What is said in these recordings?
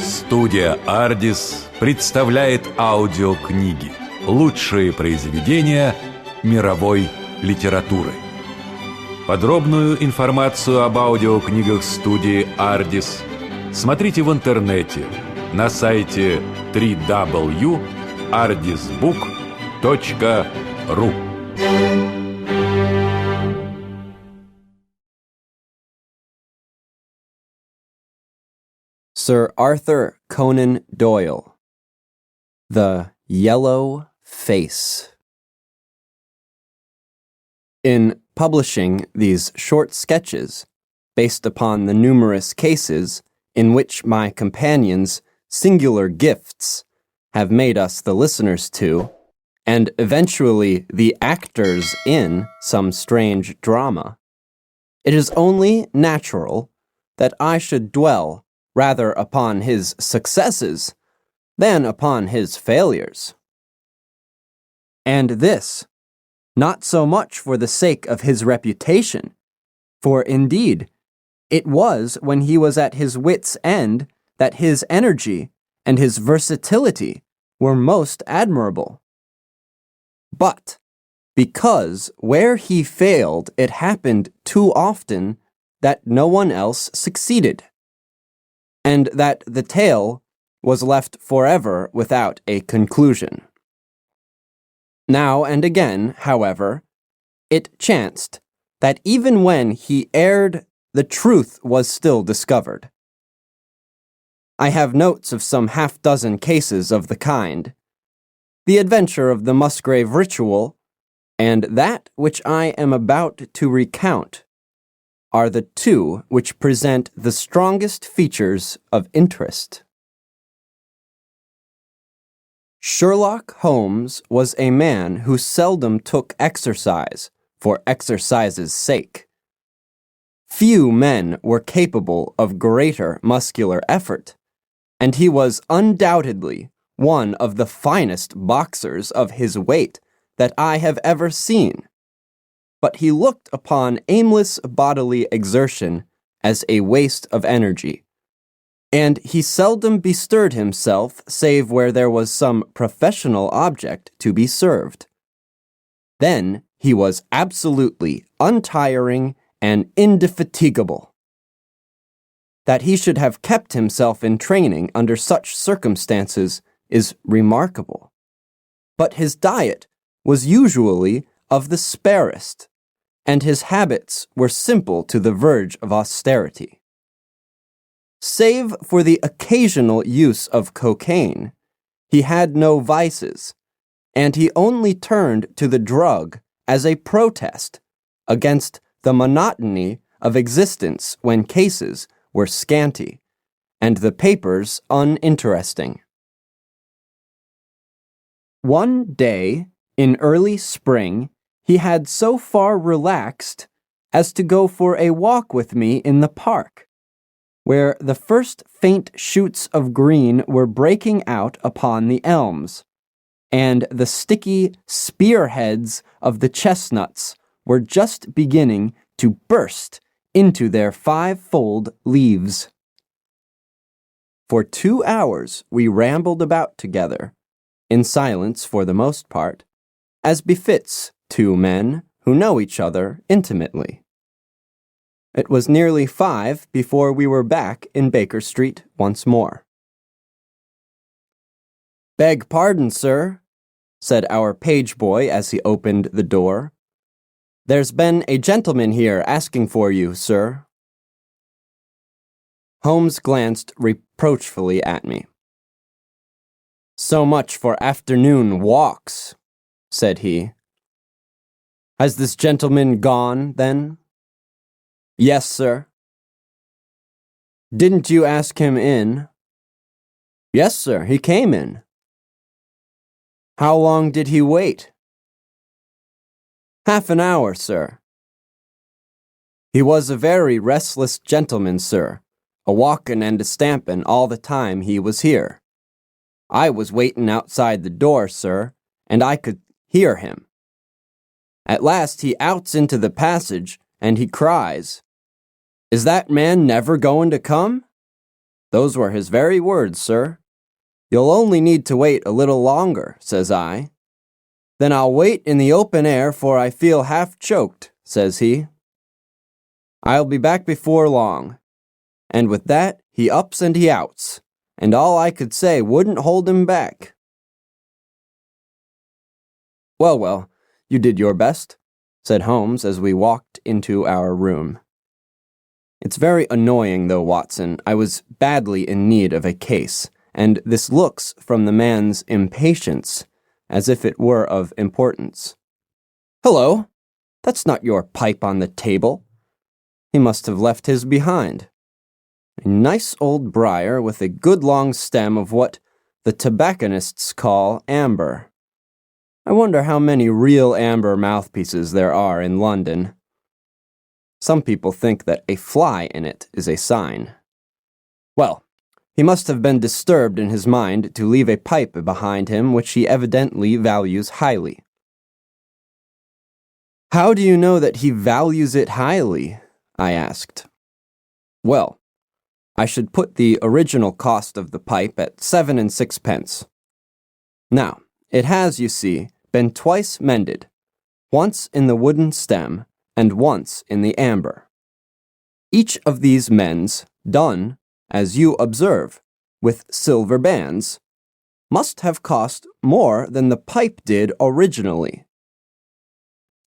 Студия «Ардис» представляет аудиокниги. Лучшие произведения мировой литературы. Подробную информацию об аудиокнигах студии «Ардис» смотрите в интернете на сайте www.ardisbook.ru. Sir Arthur Conan Doyle, The Yellow Face. In publishing these short sketches, based upon the numerous cases in which my companions' singular gifts have made us the listeners to, and eventually the actors in some strange drama, it is only natural that I should dwell rather upon his successes than upon his failures. And this, not so much for the sake of his reputation, for indeed, it was when he was at his wits' end that his energy and his versatility were most admirable, but because where he failed it happened too often that no one else succeeded, and that the tale was left forever without a conclusion. Now and again, however, it chanced that even when he erred, the truth was still discovered. I have notes of some half-dozen cases of the kind. The adventure of the Musgrave Ritual, and that which I am about to recount, are the two which present the strongest features of interest. Sherlock Holmes was a man who seldom took exercise for exercise's sake. Few men were capable of greater muscular effort, and he was undoubtedly one of the finest boxers of his weight that I have ever seen. But he looked upon aimless bodily exertion as a waste of energy, and he seldom bestirred himself save where there was some professional object to be served. Then he was absolutely untiring and indefatigable. That he should have kept himself in training under such circumstances is remarkable. But his diet was usually of the sparest, and his habits were simple to the verge of austerity. Save for the occasional use of cocaine, he had no vices, and he only turned to the drug as a protest against the monotony of existence when cases were scanty and the papers uninteresting. One day, in early spring, he had so far relaxed as to go for a walk with me in the park, where the first faint shoots of green were breaking out upon the elms, and the sticky spearheads of the chestnuts were just beginning to burst into their five-fold leaves. For 2 hours we rambled about together, in silence for the most part, as befits two men who know each other intimately. It was nearly 5 before we were back in Baker Street once more. "Beg pardon, sir," said our page boy as he opened the door. "There's been a gentleman here asking for you, sir." Holmes glanced reproachfully at me. "So much for afternoon walks," said he. "Has this gentleman gone, then?" "Yes, sir." "Didn't you ask him in?" "Yes, sir, he came in." "How long did he wait?" "Half an hour, sir." "He was a very restless gentleman, sir, a-walkin' and a-stampin' all the time he was here. I was waitin' outside the door, sir, and I could hear him." At last he outs into the passage, and he cries, "Is that man never going to come?" Those were his very words, sir. "You'll only need to wait a little longer," says I. "Then I'll wait in the open air, for I feel half choked," says he. "I'll be back before long." And with that, he ups and he outs, and all I could say wouldn't hold him back. Well, you did your best," said Holmes as we walked into our room. "It's very annoying, though, Watson. I was badly in need of a case, and this looks from the man's impatience as if it were of importance. Hello, that's not your pipe on the table. He must have left his behind. A nice old briar with a good long stem of what the tobacconists call amber. I wonder how many real amber mouthpieces there are in London. Some people think that a fly in it is a sign. Well, he must have been disturbed in his mind to leave a pipe behind him which he evidently values highly." "How do you know that he values it highly?" I asked. "Well, I should put the original cost of the pipe at 7 6 pence. Now, it has, you see, been twice mended, once in the wooden stem and once in the amber. Each of these mends, done, as you observe, with silver bands, must have cost more than the pipe did originally.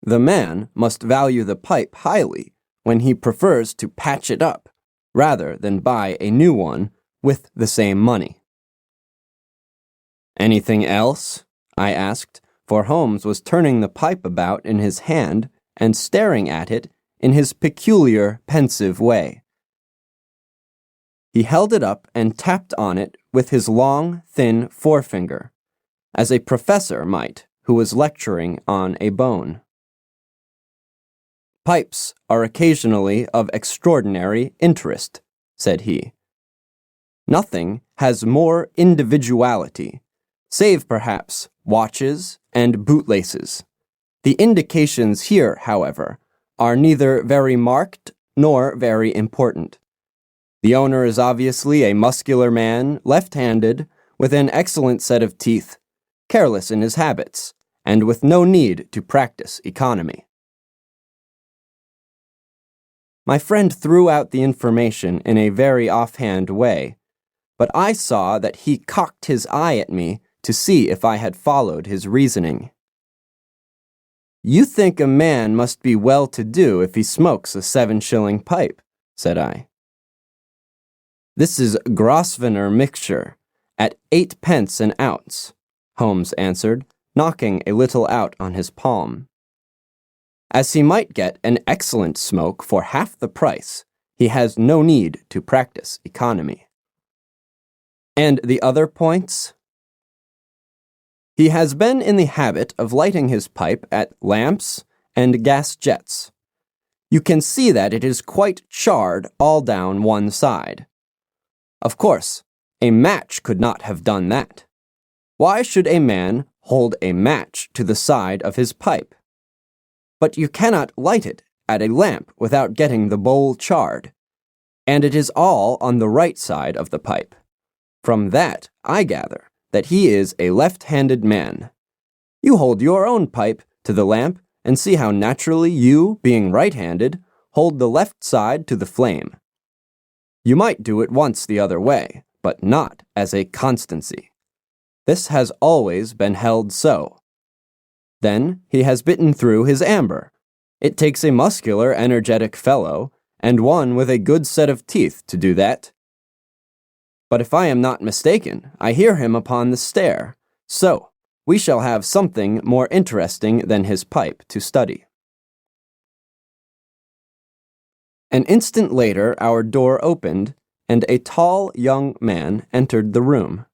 The man must value the pipe highly when he prefers to patch it up, rather than buy a new one with the same money." "Anything else?" I asked, for Holmes was turning the pipe about in his hand and staring at it in his peculiar, pensive way. He held it up and tapped on it with his long, thin forefinger, as a professor might who was lecturing on a bone. "Pipes are occasionally of extraordinary interest," said he. "Nothing has more individuality, save perhaps watches and bootlaces. The indications here, however, are neither very marked nor very important. The owner is obviously a muscular man, left-handed, with an excellent set of teeth, careless in his habits, and with no need to practice economy." My friend threw out the information in a very offhand way, but I saw that he cocked his eye at me to see if I had followed his reasoning. "You think a man must be well-to-do if he smokes a 7-shilling pipe," said I. "This is Grosvenor mixture, at 8 pence an ounce," Holmes answered, knocking a little out on his palm. "As he might get an excellent smoke for half the price, he has no need to practice economy." "And the other points?" "He has been in the habit of lighting his pipe at lamps and gas jets. You can see that it is quite charred all down one side. Of course, a match could not have done that. Why should a man hold a match to the side of his pipe? But you cannot light it at a lamp without getting the bowl charred, and it is all on the right side of the pipe. From that, I gather that he is a left-handed man. You hold your own pipe to the lamp and see how naturally you, being right-handed, hold the left side to the flame. You might do it once the other way, but not as a constancy. This has always been held so. Then he has bitten through his amber. It takes a muscular, energetic fellow, and one with a good set of teeth to do that. But if I am not mistaken, I hear him upon the stair, so we shall have something more interesting than his pipe to study." An instant later, our door opened, and a tall young man entered the room.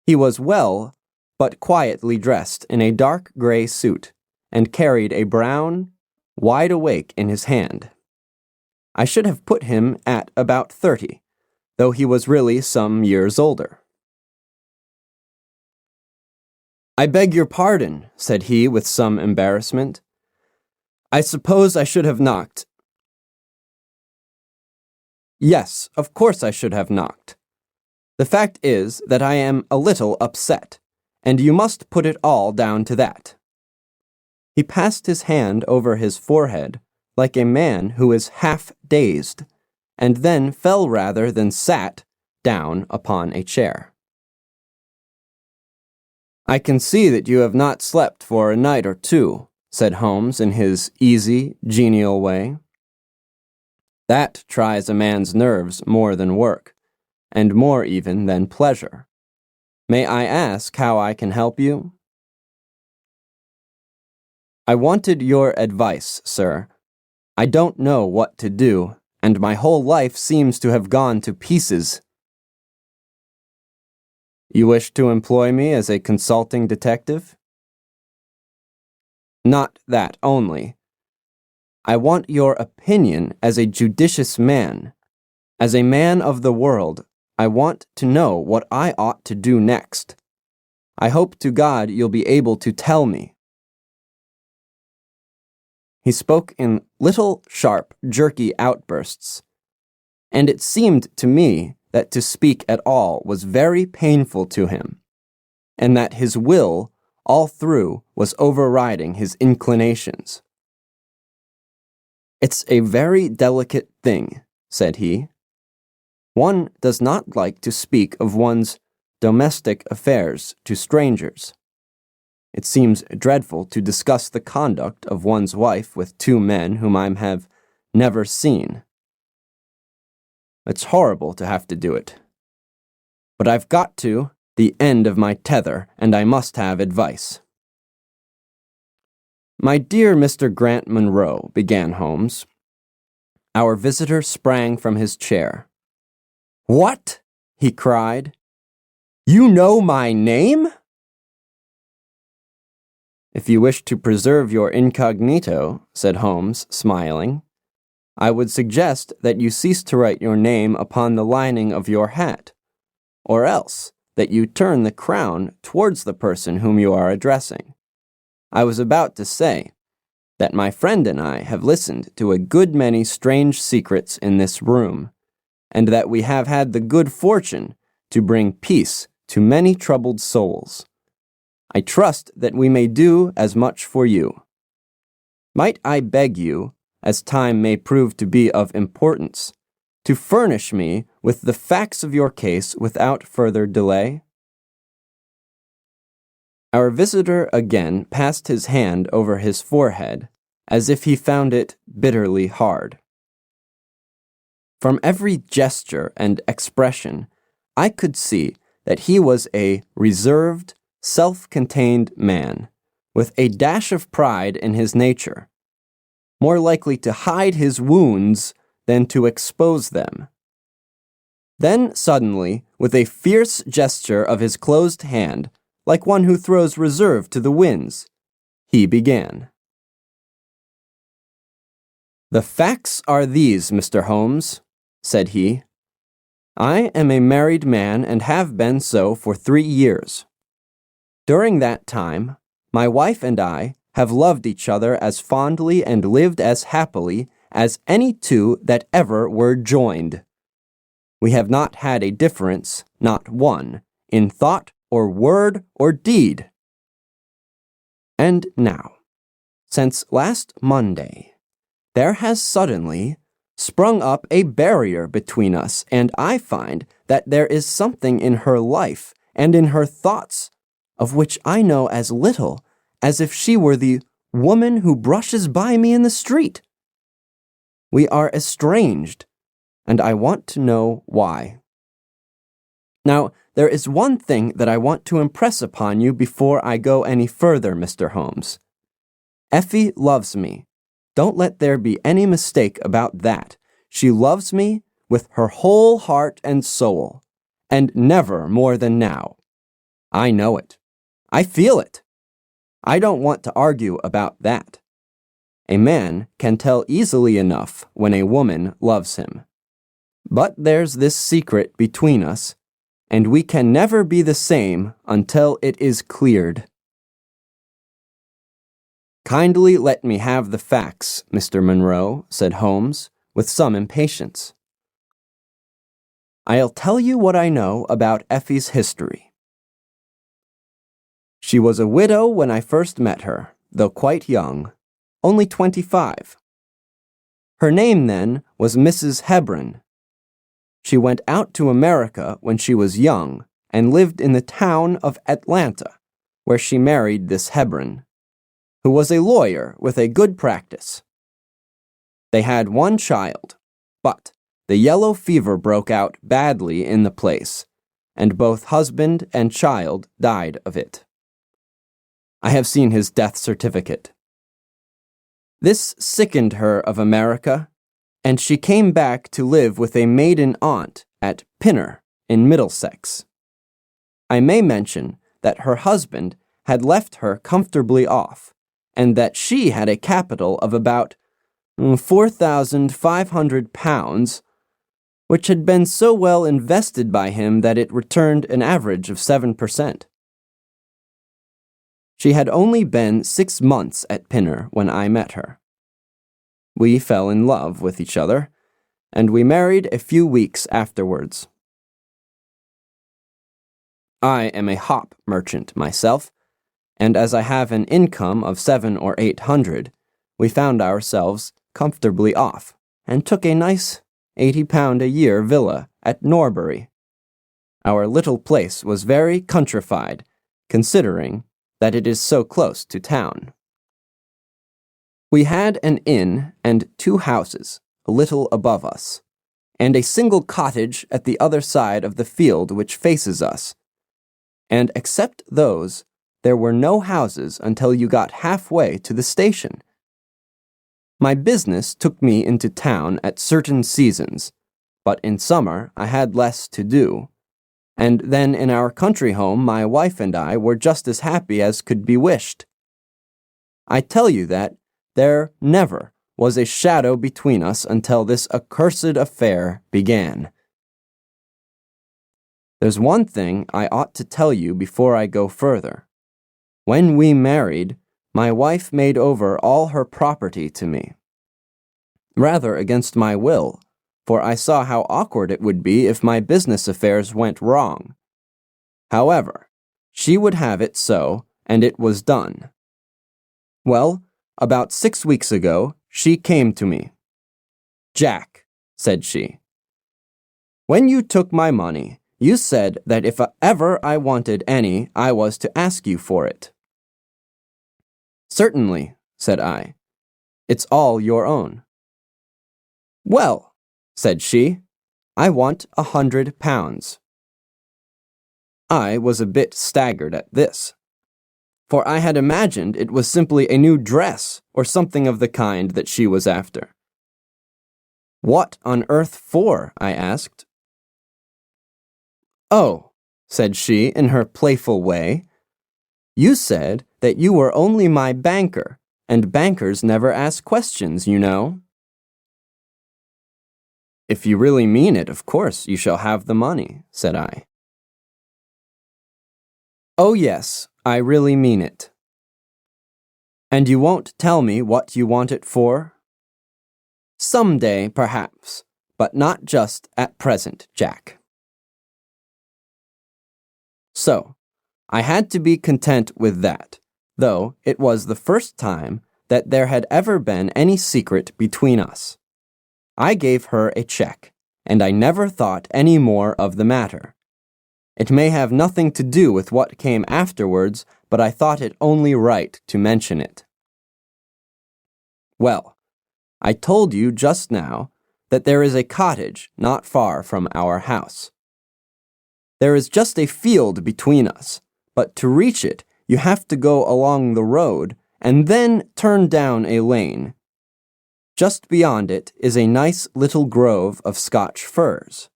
He was well, but quietly dressed in a dark gray suit, and carried a brown, wide awake in his hand. I should have put him at about 30, though he was really some years older. "I beg your pardon," said he with some embarrassment. I suppose I should have knocked. Yes, of course I should have knocked. The fact is that I am a little upset, and you must put it all down to that. He passed his hand over his forehead like a man who is half dazed, and then fell rather than sat down upon a chair. I can see that you have not slept for a night or two, said Holmes in his easy, genial way. That tries a man's nerves more than work, and more even than pleasure. May I ask how I can help you? I wanted your advice, sir. I don't know what to do, and my whole life seems to have gone to pieces. You wish to employ me as a consulting detective? Not that only. I want your opinion as a judicious man. As a man of the world, I want to know what I ought to do next. I hope to God you'll be able to tell me. He spoke in little, sharp, jerky outbursts, and it seemed to me that to speak at all was very painful to him, and that his will all through was overriding his inclinations. It's a very delicate thing, said he. One does not like to speak of one's domestic affairs to strangers. It seems dreadful to discuss the conduct of one's wife with two men whom I have never seen. It's horrible to have to do it. But I've got to the end of my tether, and I must have advice. My dear Mr. Grant Munro, began Holmes. Our visitor sprang from his chair. What? He cried. You know my name? If you wish to preserve your incognito, said Holmes, smiling, I would suggest that you cease to write your name upon the lining of your hat, or else that you turn the crown towards the person whom you are addressing. I was about to say that my friend and I have listened to a good many strange secrets in this room, and that we have had the good fortune to bring peace to many troubled souls. I trust that we may do as much for you. Might I beg you, as time may prove to be of importance, to furnish me with the facts of your case without further delay? Our visitor again passed his hand over his forehead, as if he found it bitterly hard. From every gesture and expression, I could see that he was a reserved, self-contained man, with a dash of pride in his nature, more likely to hide his wounds than to expose them. Then suddenly, with a fierce gesture of his closed hand, like one who throws reserve to the winds, he began. The facts are these, Mr. Holmes, said he. I am a married man and have been so for 3 years. During that time, my wife and I have loved each other as fondly and lived as happily as any two that ever were joined. We have not had a difference, not one, in thought or word or deed. And now, since last Monday, there has suddenly sprung up a barrier between us, and I find that there is something in her life and in her thoughts of which I know as little as if she were the woman who brushes by me in the street. We are estranged, and I want to know why. Now, there is one thing that I want to impress upon you before I go any further, Mr. Holmes. Effie loves me. Don't let there be any mistake about that. She loves me with her whole heart and soul, and never more than now. I know it. I feel it. I don't want to argue about that. A man can tell easily enough when a woman loves him. But there's this secret between us, and we can never be the same until it is cleared. Kindly let me have the facts, Mr. Monroe, said Holmes, with some impatience. I'll tell you what I know about Effie's history. She was a widow when I first met her, though quite young, only 25. Her name then was Mrs. Hebron. She went out to America when she was young and lived in the town of Atlanta, where she married this Hebron, who was a lawyer with a good practice. They had one child, but the yellow fever broke out badly in the place, and both husband and child died of it. I have seen his death certificate. This sickened her of America, and she came back to live with a maiden aunt at Pinner in Middlesex. I may mention that her husband had left her comfortably off, and that she had a capital of about £4,500, which had been so well invested by him that it returned an average of 7%. She had only been 6 months at Pinner when I met her. We fell in love with each other, and we married a few weeks afterwards. I am a hop merchant myself, and as I have an income of 700 or 800, we found ourselves comfortably off, and took a nice £80 a year villa at Norbury. Our little place was very countrified, considering that it is so close to town. We had an inn and 2 houses a little above us, and a single cottage at the other side of the field which faces us, and except those, there were no houses until you got halfway to the station. My business took me into town at certain seasons, but in summer I had less to do, and then in our country home my wife and I were just as happy as could be wished. I tell you that there never was a shadow between us until this accursed affair began. There's one thing I ought to tell you before I go further. When we married, my wife made over all her property to me. Rather against my will, for I saw how awkward it would be if my business affairs went wrong. However, she would have it so, and it was done. Well, about 6 weeks ago, she came to me. "Jack," said she, "when you took my money, you said that if ever I wanted any, I was to ask you for it." "Certainly," said I. "It's all your own." "Well," said she, "I want £100. I was a bit staggered at this, for I had imagined it was simply a new dress or something of the kind that she was after. "What on earth for?" I asked. "Oh," said she in her playful way, "you said that you were only my banker, and bankers never ask questions, you know." "If you really mean it, of course you shall have the money," said I. "Oh yes, I really mean it." "And you won't tell me what you want it for?" "Some day, perhaps, but not just at present, Jack." So, I had to be content with that, though it was the first time that there had ever been any secret between us. I gave her a check, and I never thought any more of the matter. It may have nothing to do with what came afterwards, but I thought it only right to mention it. Well, I told you just now that there is a cottage not far from our house. There is just a field between us, but to reach it, you have to go along the road and then turn down a lane. Just beyond it is a nice little grove of Scotch firs,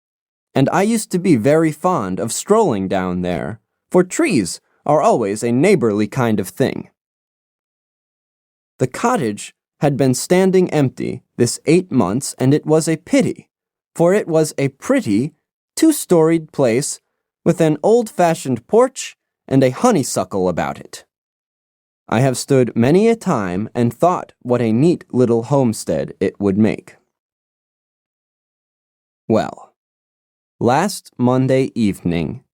and I used to be very fond of strolling down there, for trees are always a neighborly kind of thing. The cottage had been standing empty this 8 months, and it was a pity, for it was a pretty, 2-storied place with an old-fashioned porch and a honeysuckle about it. I have stood many a time and thought what a neat little homestead it would make. Well, last Monday evening,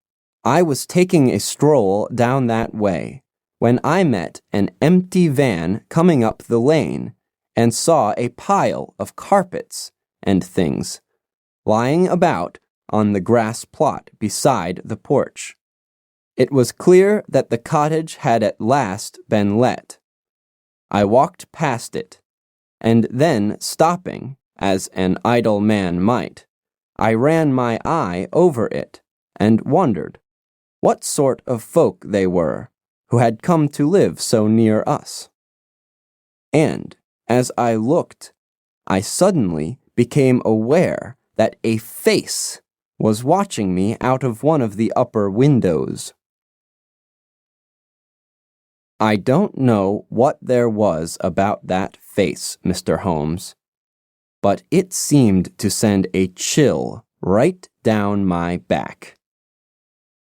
I was taking a stroll down that way when I met an empty van coming up the lane and saw a pile of carpets and things lying about on the grass plot beside the porch. It was clear that the cottage had at last been let. I walked past it, and then, stopping, as an idle man might, I ran my eye over it and wondered what sort of folk they were who had come to live so near us. And, as I looked, I suddenly became aware that a face was watching me out of one of the upper windows. I don't know what there was about that face, Mr. Holmes, but it seemed to send a chill right down my back.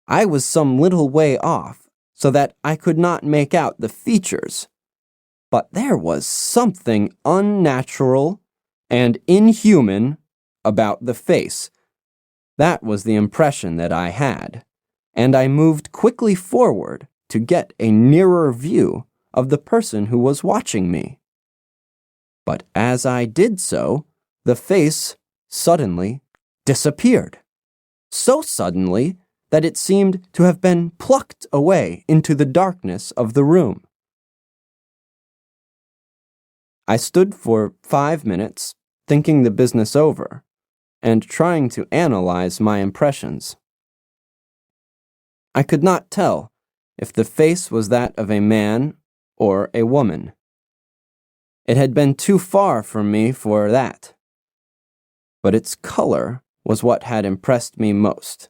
I was some little way off, so that I could not make out the features, but there was something unnatural and inhuman about the face. That was the impression that I had, and I moved quickly forward to get a nearer view of the person who was watching me. But as I did so, the face suddenly disappeared. So suddenly that it seemed to have been plucked away into the darkness of the room. I stood for 5 minutes, thinking the business over, and trying to analyze my impressions. I could not tell if the face was that of a man or a woman. It had been too far from me for that. But its color was what had impressed me most.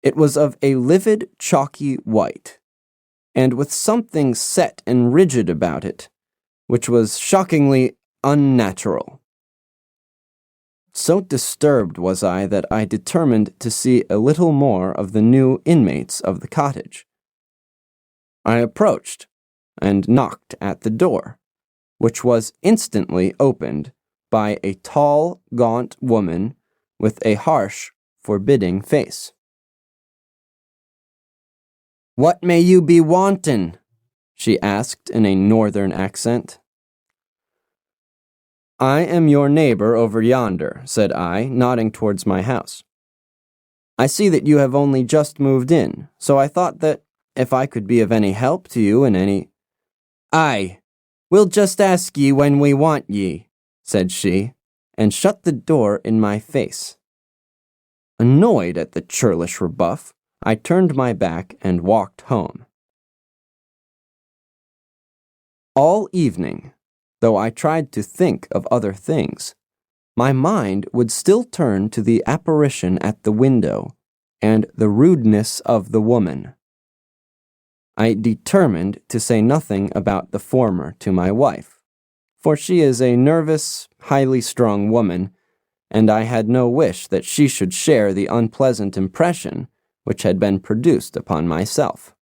It was of a livid, chalky white, and with something set and rigid about it, which was shockingly unnatural. So disturbed was I that I determined to see a little more of the new inmates of the cottage. I approached and knocked at the door, which was instantly opened by a tall, gaunt woman with a harsh, forbidding face. "What may you be wantin'?" she asked in a northern accent. "I am your neighbor over yonder," said I, nodding towards my house. "I see that you have only just moved in, so I thought that if I could be of any help to you in any—" "Aye, we'll just ask ye when we want ye," said she, and shut the door in my face. Annoyed at the churlish rebuff, I turned my back and walked home. All evening, though I tried to think of other things, my mind would still turn to the apparition at the window and the rudeness of the woman. I determined to say nothing about the former to my wife, for she is a nervous, highly strung woman, and I had no wish that she should share the unpleasant impression which had been produced upon myself.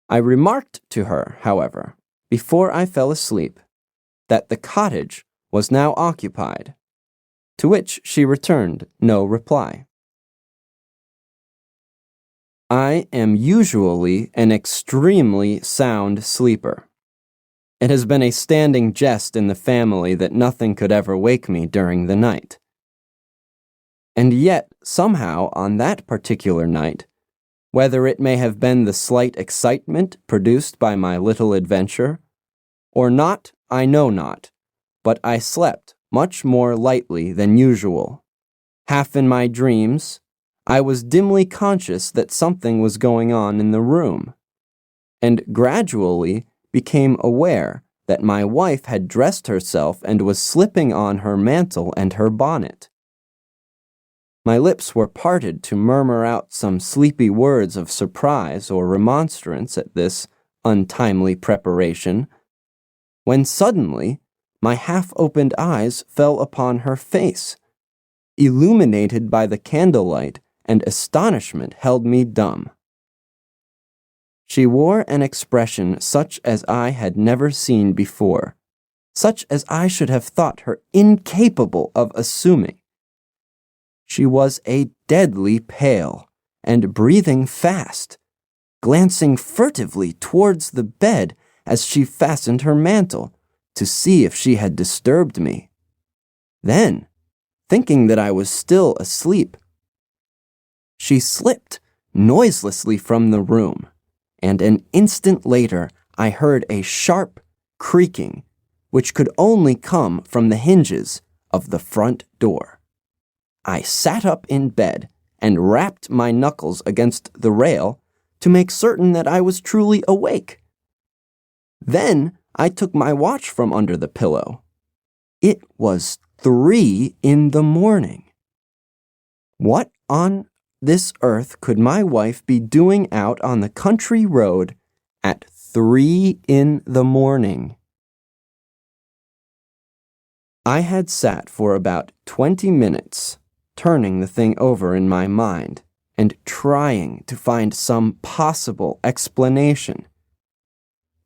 I remarked to her, however, before I fell asleep, that the cottage was now occupied, to which she returned no reply. I am usually an extremely sound sleeper. It has been a standing jest in the family that nothing could ever wake me during the night. And yet, somehow, on that particular night, whether it may have been the slight excitement produced by my little adventure, or not, I know not, but I slept much more lightly than usual. Half in my dreams, I was dimly conscious that something was going on in the room, and gradually became aware that my wife had dressed herself and was slipping on her mantle and her bonnet. My lips were parted to murmur out some sleepy words of surprise or remonstrance at this untimely preparation, when suddenly my half-opened eyes fell upon her face. Illuminated by the candlelight, and astonishment held me dumb. She wore an expression such as I had never seen before, such as I should have thought her incapable of assuming. She was a deadly pale and breathing fast, glancing furtively towards the bed as she fastened her mantle to see if she had disturbed me. Then, thinking that I was still asleep, she slipped noiselessly from the room, and an instant later I heard a sharp creaking, which could only come from the hinges of the front door. I sat up in bed and rapped my knuckles against the rail to make certain that I was truly awake. Then I took my watch from under the pillow. It was 3 a.m. What on this earth could my wife be doing out on the country road at 3 a.m? I had sat for about 20 minutes, turning the thing over in my mind and trying to find some possible explanation.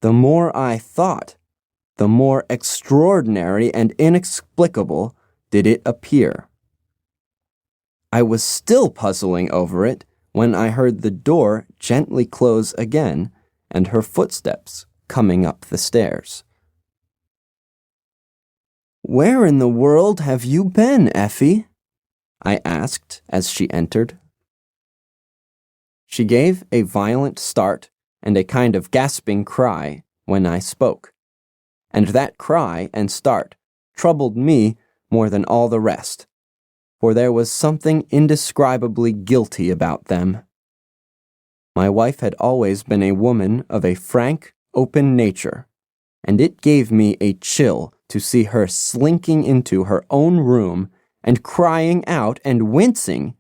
The more I thought, the more extraordinary and inexplicable did it appear. I was still puzzling over it when I heard the door gently close again and her footsteps coming up the stairs. "Where in the world have you been, Effie?" I asked as she entered. She gave a violent start and a kind of gasping cry when I spoke, and that cry and start troubled me more than all the rest, for there was something indescribably guilty about them. My wife had always been a woman of a frank, open nature, and it gave me a chill to see her slinking into her own room and crying out and wincing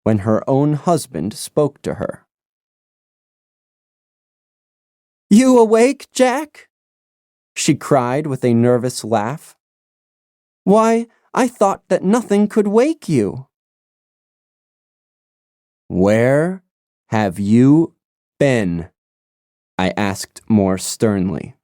when her own husband spoke to her. "You awake, Jack?" she cried with a nervous laugh. "Why, I thought that nothing could wake you." "Where have you been?" I asked more sternly.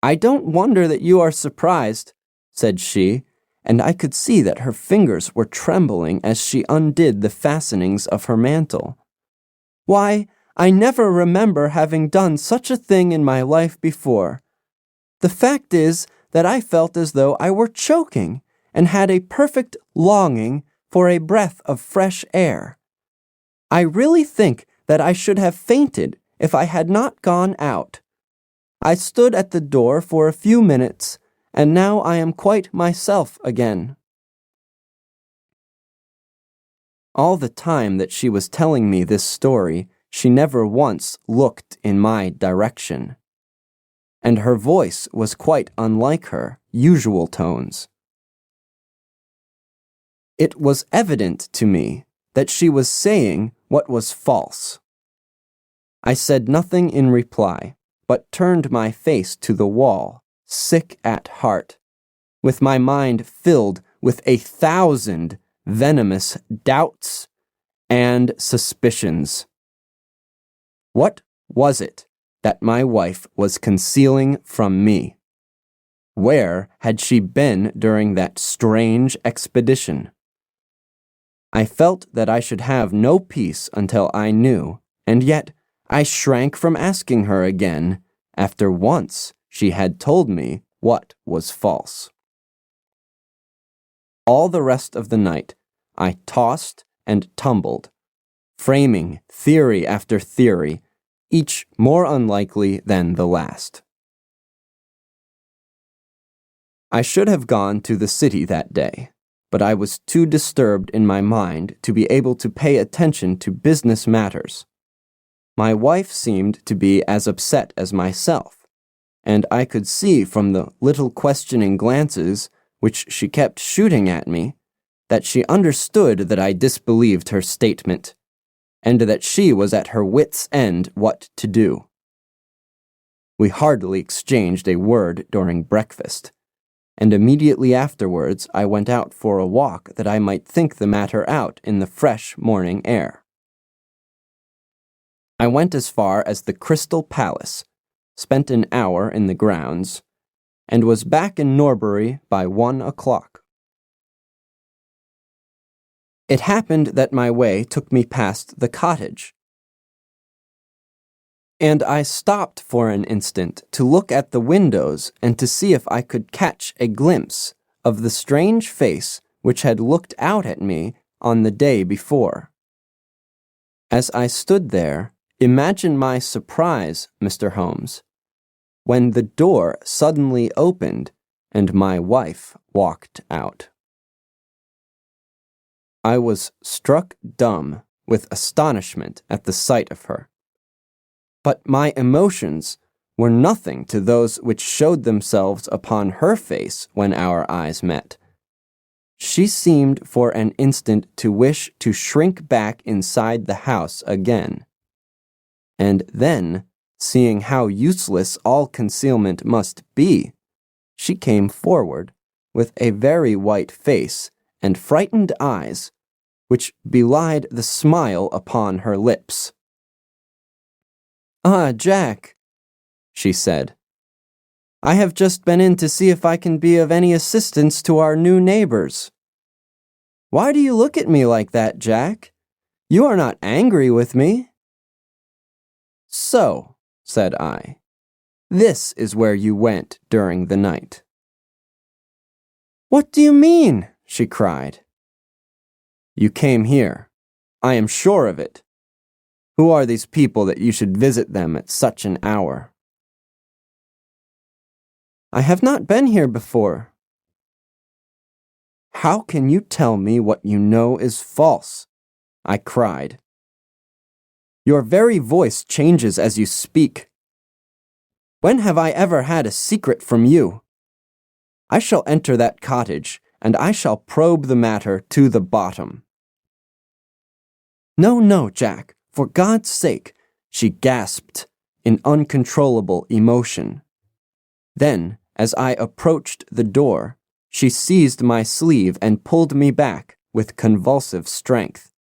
"I don't wonder that you are surprised," said she, and I could see that her fingers were trembling as she undid the fastenings of her mantle. "Why, I never remember having done such a thing in my life before. The fact is that I felt as though I were choking and had a perfect longing for a breath of fresh air. I really think that I should have fainted if I had not gone out. I stood at the door for a few minutes, and now I am quite myself again." All the time that she was telling me this story, she never once looked in my direction, and her voice was quite unlike her usual tones. It was evident to me that she was saying what was false. I said nothing in reply, but turned my face to the wall, sick at heart, with my mind filled with 1,000 venomous doubts and suspicions. What was it that my wife was concealing from me? Where had she been during that strange expedition? I felt that I should have no peace until I knew, and yet I shrank from asking her again, after once she had told me what was false. All the rest of the night, I tossed and tumbled, framing theory after theory, each more unlikely than the last. I should have gone to the city that day, but I was too disturbed in my mind to be able to pay attention to business matters. My wife seemed to be as upset as myself, and I could see from the little questioning glances which she kept shooting at me that she understood that I disbelieved her statement, and that she was at her wits' end what to do. We hardly exchanged a word during breakfast, and immediately afterwards I went out for a walk that I might think the matter out in the fresh morning air. I went as far as the Crystal Palace, spent an hour in the grounds, and was back in Norbury by 1 o'clock. It happened that my way took me past the cottage, and I stopped for an instant to look at the windows and to see if I could catch a glimpse of the strange face which had looked out at me on the day before. As I stood there, imagine my surprise, Mr. Holmes, when the door suddenly opened and my wife walked out. I was struck dumb with astonishment at the sight of her. But my emotions were nothing to those which showed themselves upon her face when our eyes met. She seemed for an instant to wish to shrink back inside the house again. And then, seeing how useless all concealment must be, she came forward with a very white face and frightened eyes, which belied the smile upon her lips. "Ah, Jack," she said, "I have just been in to see if I can be of any assistance to our new neighbors." "Why do you look at me like that, Jack? You are not angry with me?" "So," said I, "this is where you went during the night." "What do you mean?" she cried. "You came here. I am sure of it. Who are these people that you should visit them at such an hour?" "I have not been here before." "How can you tell me what you know is false?" I cried. "Your very voice changes as you speak. When have I ever had a secret from you? I shall enter that cottage, and I shall probe the matter to the bottom." "No, no, Jack. For God's sake," she gasped in uncontrollable emotion. Then, as I approached the door, she seized my sleeve and pulled me back with convulsive strength.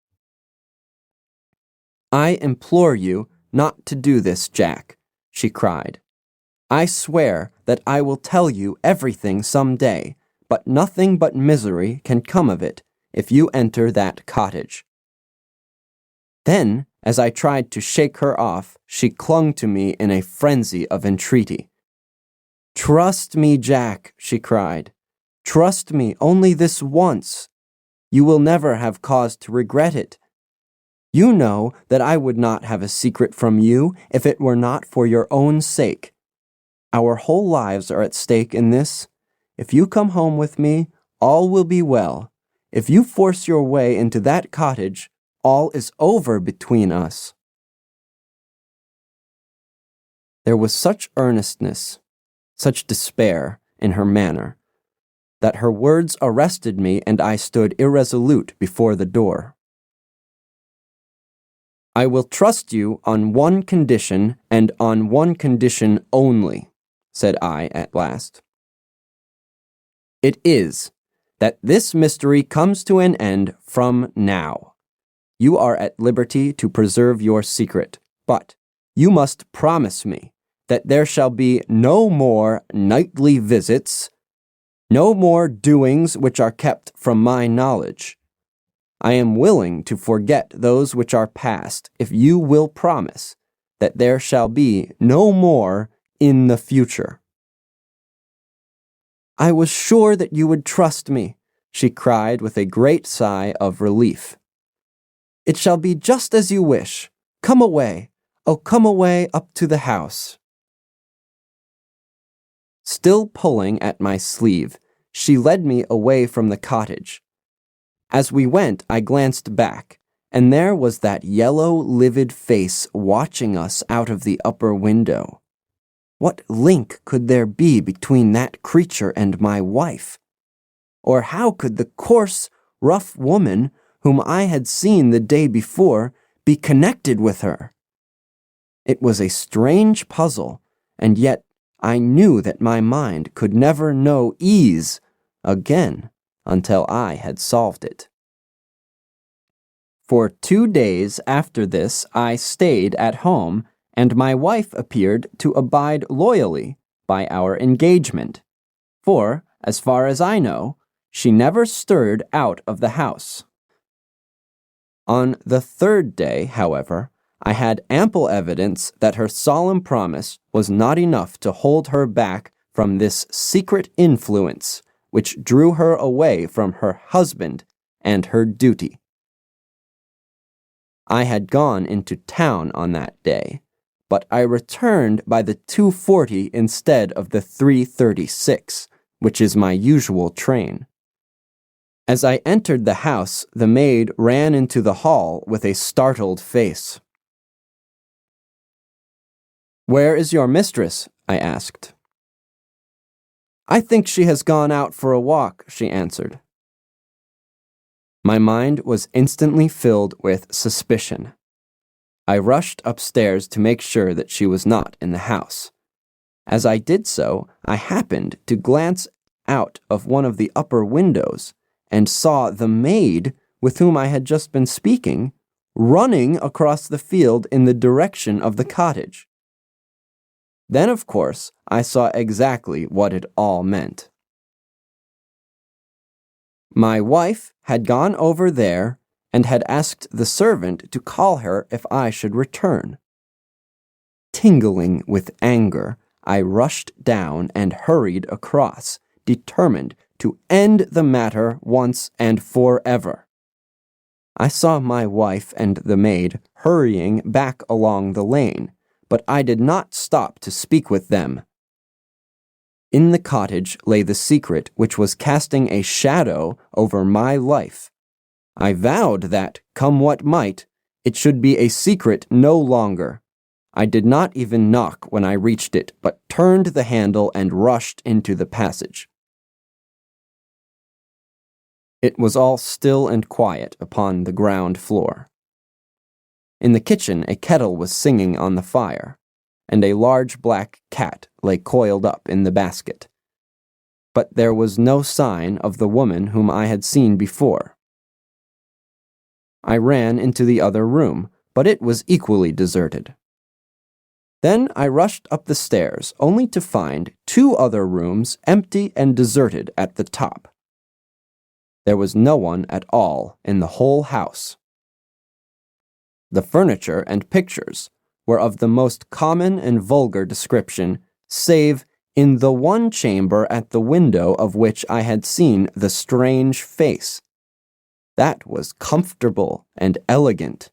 "I implore you not to do this, Jack," she cried. "I swear that I will tell you everything some day, but nothing but misery can come of it if you enter that cottage." Then, as I tried to shake her off, she clung to me in a frenzy of entreaty. "Trust me, Jack," she cried. "Trust me only this once. You will never have cause to regret it. You know that I would not have a secret from you if it were not for your own sake. Our whole lives are at stake in this. If you come home with me, all will be well. If you force your way into that cottage, all is over between us." There was such earnestness, such despair in her manner, that her words arrested me and I stood irresolute before the door. "I will trust you on one condition and on one condition only," said I at last. "It is that this mystery comes to an end from now. You are at liberty to preserve your secret, but you must promise me that there shall be no more nightly visits, no more doings which are kept from my knowledge. I am willing to forget those which are past if you will promise that there shall be no more in the future." "I was sure that you would trust me," she cried with a great sigh of relief. "It shall be just as you wish. Come away. Oh, come away up to the house." Still pulling at my sleeve, she led me away from the cottage. As we went, I glanced back, and there was that yellow, livid face watching us out of the upper window. What link could there be between that creature and my wife? Or how could the coarse, rough woman whom I had seen the day before be connected with her? It was a strange puzzle, and yet I knew that my mind could never know ease again until I had solved it. For 2 days after this I stayed at home, and my wife appeared to abide loyally by our engagement. For, as far as I know, she never stirred out of the house. On the 3rd day, however, I had ample evidence that her solemn promise was not enough to hold her back from this secret influence which drew her away from her husband and her duty. I had gone into town on that day, but I returned by the 2:40 instead of the 3:36, which is my usual train. As I entered the house, the maid ran into the hall with a startled face. "Where is your mistress?" I asked. "I think she has gone out for a walk," she answered. My mind was instantly filled with suspicion. I rushed upstairs to make sure that she was not in the house. As I did so, I happened to glance out of one of the upper windows and saw the maid with whom I had just been speaking running across the field in the direction of the cottage. Then, of course, I saw exactly what it all meant. My wife had gone over there and had asked the servant to call her if I should return. Tingling with anger, I rushed down and hurried across, determined to end the matter once and forever. I saw my wife and the maid hurrying back along the lane, but I did not stop to speak with them. In the cottage lay the secret which was casting a shadow over my life. I vowed that, come what might, it should be a secret no longer. I did not even knock when I reached it, but turned the handle and rushed into the passage. It was all still and quiet upon the ground floor. In the kitchen a kettle was singing on the fire, and a large black cat lay coiled up in the basket. But there was no sign of the woman whom I had seen before. I ran into the other room, but it was equally deserted. Then I rushed up the stairs, only to find 2 other rooms empty and deserted at the top. There was no one at all in the whole house. The furniture and pictures were of the most common and vulgar description, save in the one chamber at the window of which I had seen the strange face. That was comfortable and elegant,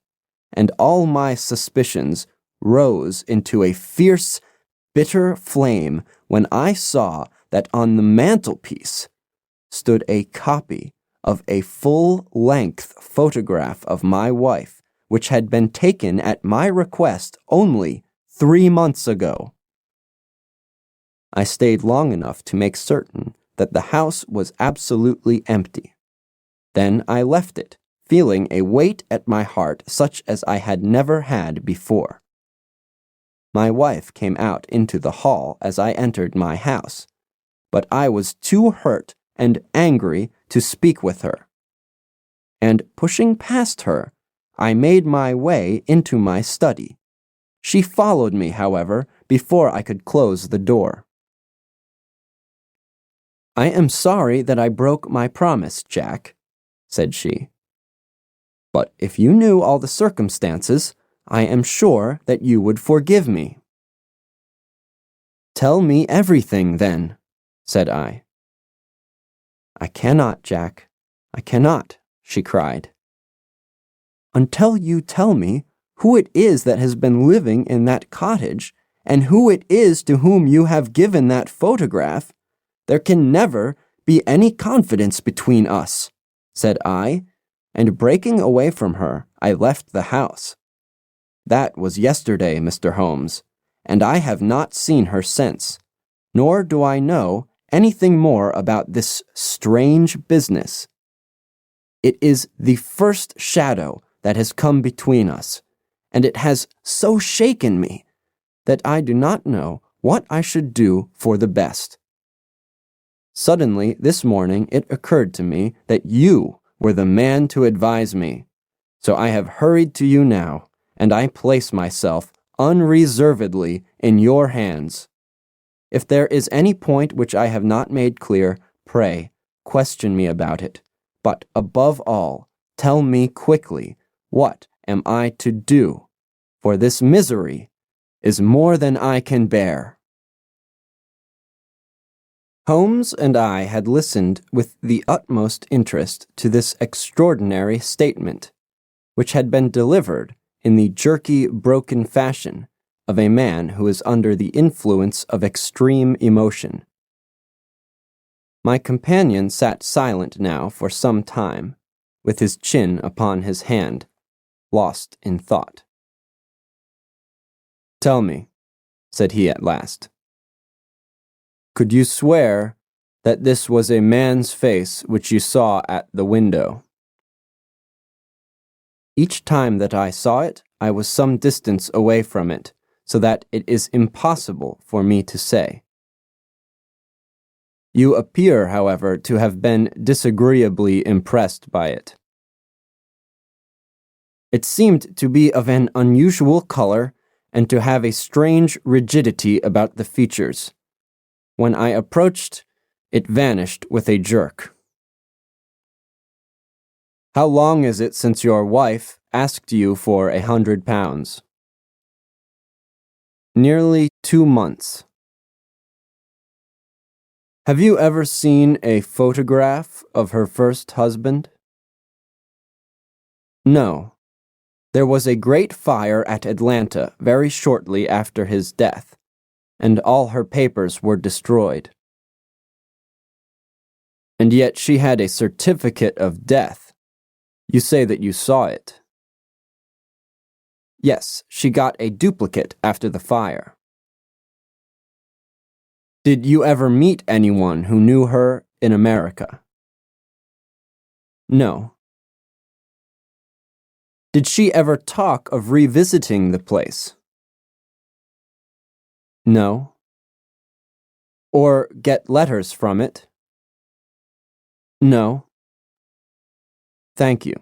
and all my suspicions rose into a fierce, bitter flame when I saw that on the mantelpiece stood a copy of a full-length photograph of my wife, which had been taken at my request only 3 months ago. I stayed long enough to make certain that the house was absolutely empty. Then I left it, feeling a weight at my heart such as I had never had before. My wife came out into the hall as I entered my house, but I was too hurt and angry to speak with her. And pushing past her, I made my way into my study. She followed me, however, before I could close the door. "I am sorry that I broke my promise, Jack," said she. "But if you knew all the circumstances, I am sure that you would forgive me." "Tell me everything, then," said I. "I cannot, Jack. I cannot," she cried. "Until you tell me who it is that has been living in that cottage, and who it is to whom you have given that photograph, there can never be any confidence between us," said I, and breaking away from her, I left the house. That was yesterday, Mr. Holmes, and I have not seen her since, nor do I know anything more about this strange business. It is the first shadow that has come between us, and it has so shaken me that I do not know what I should do for the best. Suddenly, this morning, it occurred to me that you were the man to advise me, So I have hurried to you now, and I place myself unreservedly in your hands. If there is any point which I have not made clear, pray, question me about it. But above all, tell me quickly, what am I to do? For this misery is more than I can bear. Holmes and I had listened with the utmost interest to this extraordinary statement, which had been delivered in the jerky, broken fashion of a man who is under the influence of extreme emotion. My companion sat silent now for some time, with his chin upon his hand, lost in thought. "Tell me," said he at last, "could you swear that this was a man's face which you saw at the window?" "Each time that I saw it, I was some distance away from it, so that it is impossible for me to say." "You appear, however, to have been disagreeably impressed by it." "It seemed to be of an unusual color and to have a strange rigidity about the features. When I approached, it vanished with a jerk." "How long is it since your wife asked you for £100? "Nearly 2 months." "Have you ever seen a photograph of her first husband?" "No. There was a great fire at Atlanta very shortly after his death, and all her papers were destroyed." "And yet she had a certificate of death. You say that you saw it." "Yes, she got a duplicate after the fire." "Did you ever meet anyone who knew her in America?" "No." "Did she ever talk of revisiting the place?" "No." "Or get letters from it?" "No." "Thank you.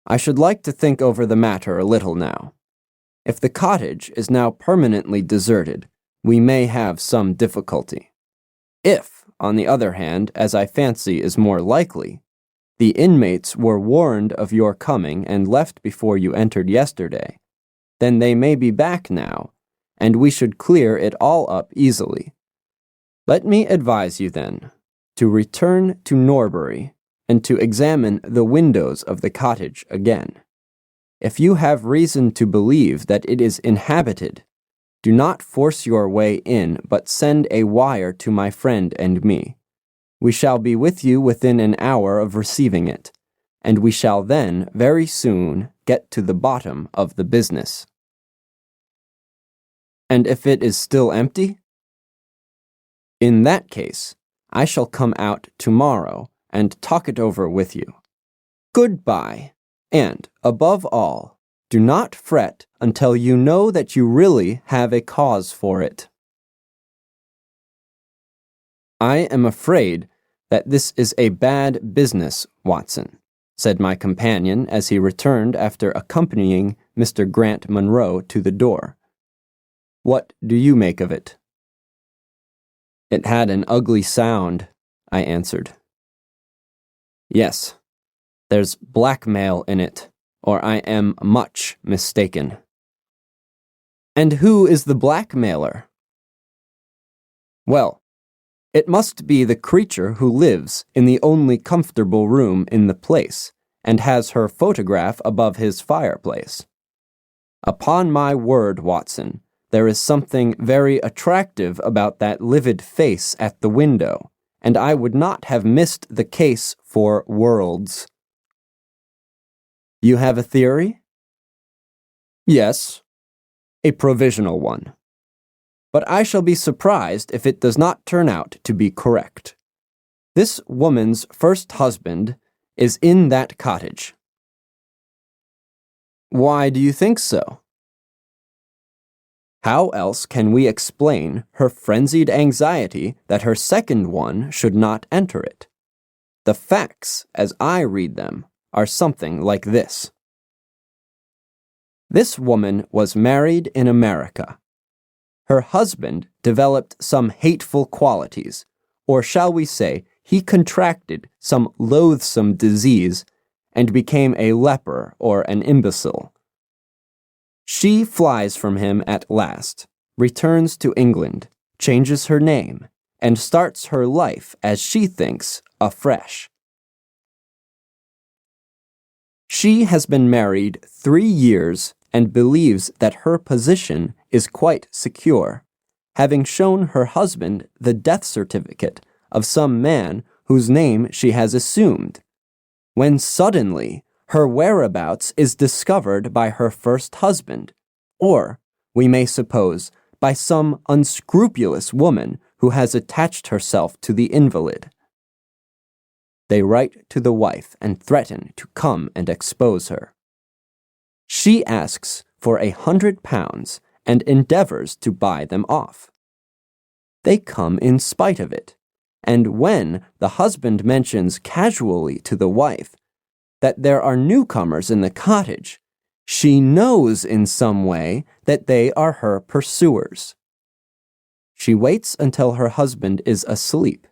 I should like to think over the matter a little now. If the cottage is now permanently deserted, we may have some difficulty. If, on the other hand, as I fancy is more likely, the inmates were warned of your coming and left before you entered yesterday, then they may be back now, and we should clear it all up easily. Let me advise you, then, to return to Norbury and to examine the windows of the cottage again. If you have reason to believe that it is inhabited, do not force your way in, but send a wire to my friend and me. We shall be with you within an hour of receiving it, and we shall then very soon get to the bottom of the business." "And if it is still empty?" "In that case, I shall come out tomorrow and talk it over with you. Goodbye, and, above all, do not fret until you know that you really have a cause for it." "I am afraid that this is a bad business, Watson," said my companion as he returned after accompanying Mr. Grant Munro to the door. "What do you make of it?" "It had an ugly sound," I answered. "Yes, there's blackmail in it, or I am much mistaken." "And who is the blackmailer?" "Well, it must be the creature who lives in the only comfortable room in the place, and has her photograph above his fireplace. Upon my word, Watson, there is something very attractive about that livid face at the window, and I would not have missed the case for worlds." "You have a theory?" "Yes, a provisional one. But I shall be surprised if it does not turn out to be correct. This woman's first husband is in that cottage." "Why do you think so?" "How else can we explain her frenzied anxiety that her second one should not enter it? The facts, as I read them, are something like this. This woman was married in America. Her husband developed some hateful qualities, or shall we say, he contracted some loathsome disease and became a leper or an imbecile. She flies from him at last, returns to England, changes her name, and starts her life, as she thinks, afresh. She has been married 3 years and believes that her position is quite secure, having shown her husband the death certificate of some man whose name she has assumed, when suddenly her whereabouts is discovered by her first husband, or, we may suppose, by some unscrupulous woman who has attached herself to the invalid. They write to the wife and threaten to come and expose her. She asks for £100 and endeavors to buy them off. They come in spite of it, and when the husband mentions casually to the wife that there are newcomers in the cottage, she knows in some way that they are her pursuers. She waits until her husband is asleep,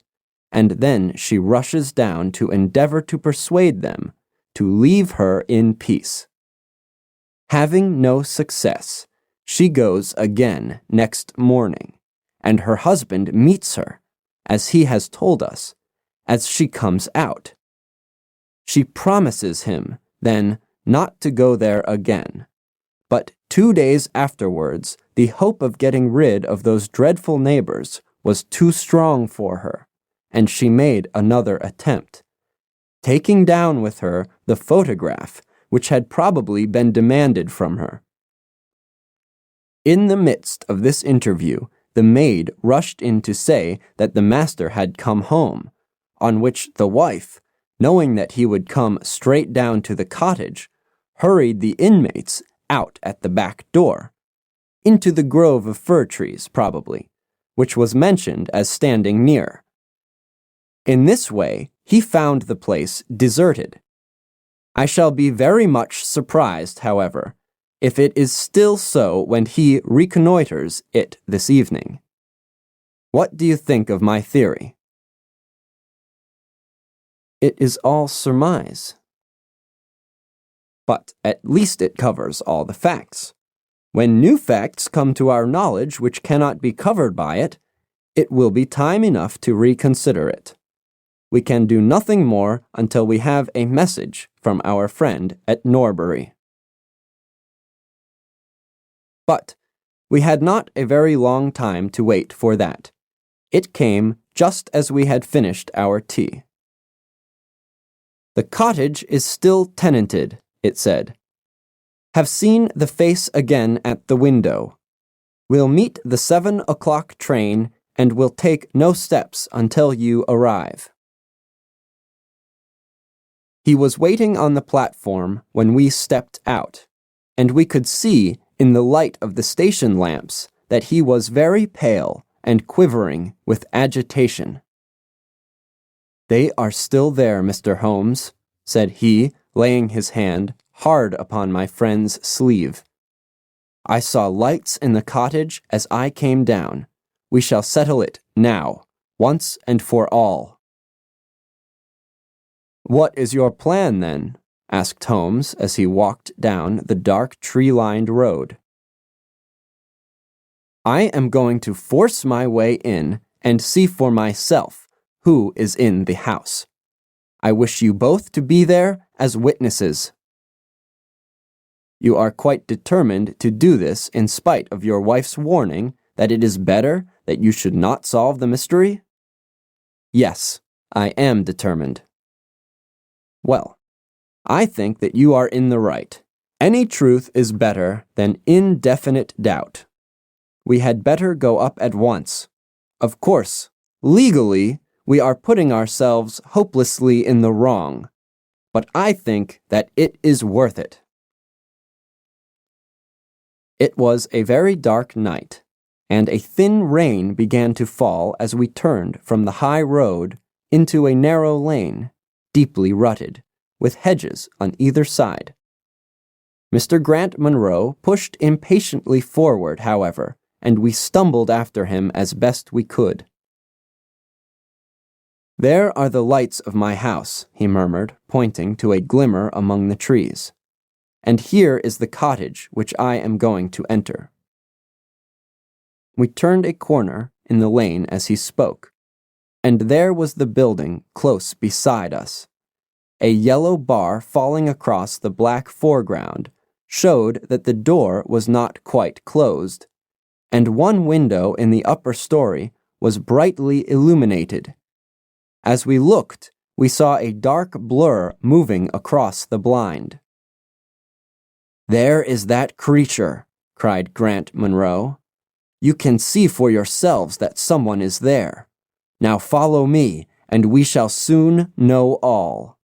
and then she rushes down to endeavor to persuade them to leave her in peace. Having no success, she goes again next morning, and her husband meets her, as he has told us, as she comes out. She promises him, then, not to go there again, but 2 days afterwards, the hope of getting rid of those dreadful neighbors was too strong for her, and she made another attempt, taking down with her the photograph which had probably been demanded from her. In the midst of this interview, the maid rushed in to say that the master had come home, on which the wife, knowing that he would come straight down to the cottage, hurried the inmates out at the back door, into the grove of fir trees, probably, which was mentioned as standing near. In this way, he found the place deserted. I shall be very much surprised, however, if it is still so when he reconnoiters it this evening. What do you think of my theory? It is all surmise. But at least it covers all the facts. When new facts come to our knowledge which cannot be covered by it, it will be time enough to reconsider it. We can do nothing more until we have a message from our friend at Norbury. But we had not a very long time to wait for that. It came just as we had finished our tea. The cottage is still tenanted, it said. Have seen the face again at the window. We'll meet the 7 o'clock train and will take no steps until you arrive. He was waiting on the platform when we stepped out, and we could see in the light of the station lamps that he was very pale and quivering with agitation. They are still there, Mr. Holmes, said he, laying his hand hard upon my friend's sleeve. I saw lights in the cottage as I came down. We shall settle it now, once and for all. What is your plan, then? Asked Holmes as he walked down the dark tree-lined road. I am going to force my way in and see for myself who is in the house. I wish you both to be there as witnesses. You are quite determined to do this in spite of your wife's warning that it is better that you should not solve the mystery? Yes, I am determined. Well, I think that you are in the right. Any truth is better than indefinite doubt. We had better go up at once. Of course, legally, we are putting ourselves hopelessly in the wrong, but I think that it is worth it. It was a very dark night, and a thin rain began to fall as we turned from the high road into a narrow lane, deeply rutted, with hedges on either side. Mr. Grant Munro pushed impatiently forward, however, and we stumbled after him as best we could. "There are the lights of my house," he murmured, pointing to a glimmer among the trees. "And here is the cottage which I am going to enter." We turned a corner in the lane as he spoke, and there was the building close beside us. A yellow bar falling across the black foreground showed that the door was not quite closed, and one window in the upper story was brightly illuminated. As we looked, we saw a dark blur moving across the blind. "There is that creature," cried Grant Munro. "You can see for yourselves that someone is there. Now follow me, and we shall soon know all."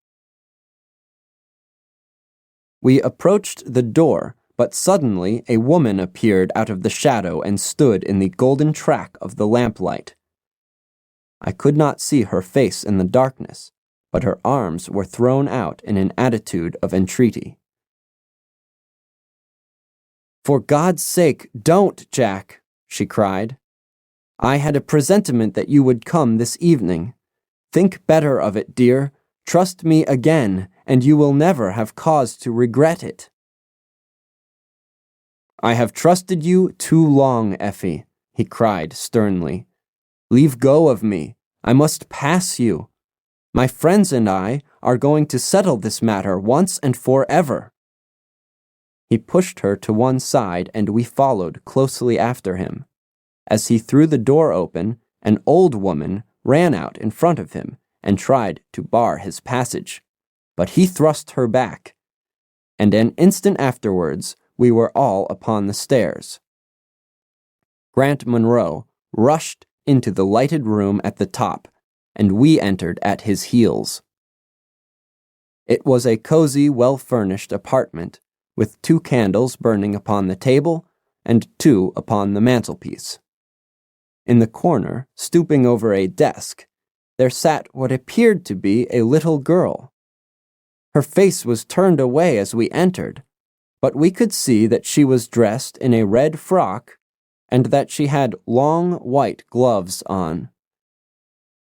We approached the door, but suddenly a woman appeared out of the shadow and stood in the golden track of the lamplight. I could not see her face in the darkness, but her arms were thrown out in an attitude of entreaty. "For God's sake, don't, Jack," she cried. "I had a presentiment that you would come this evening. Think better of it, dear. Trust me again, and you will never have cause to regret it." "I have trusted you too long, Effie," he cried sternly. "Leave go of me. I must pass you. My friends and I are going to settle this matter once and forever." He pushed her to one side, and we followed closely after him. As he threw the door open, an old woman ran out in front of him and tried to bar his passage, but he thrust her back, and an instant afterwards we were all upon the stairs. Grant Munro rushed into the lighted room at the top, and we entered at his heels. It was a cozy, well-furnished apartment, with 2 candles burning upon the table and 2 upon the mantelpiece. In the corner, stooping over a desk, there sat what appeared to be a little girl. Her face was turned away as we entered, but we could see that she was dressed in a red frock and that she had long white gloves on.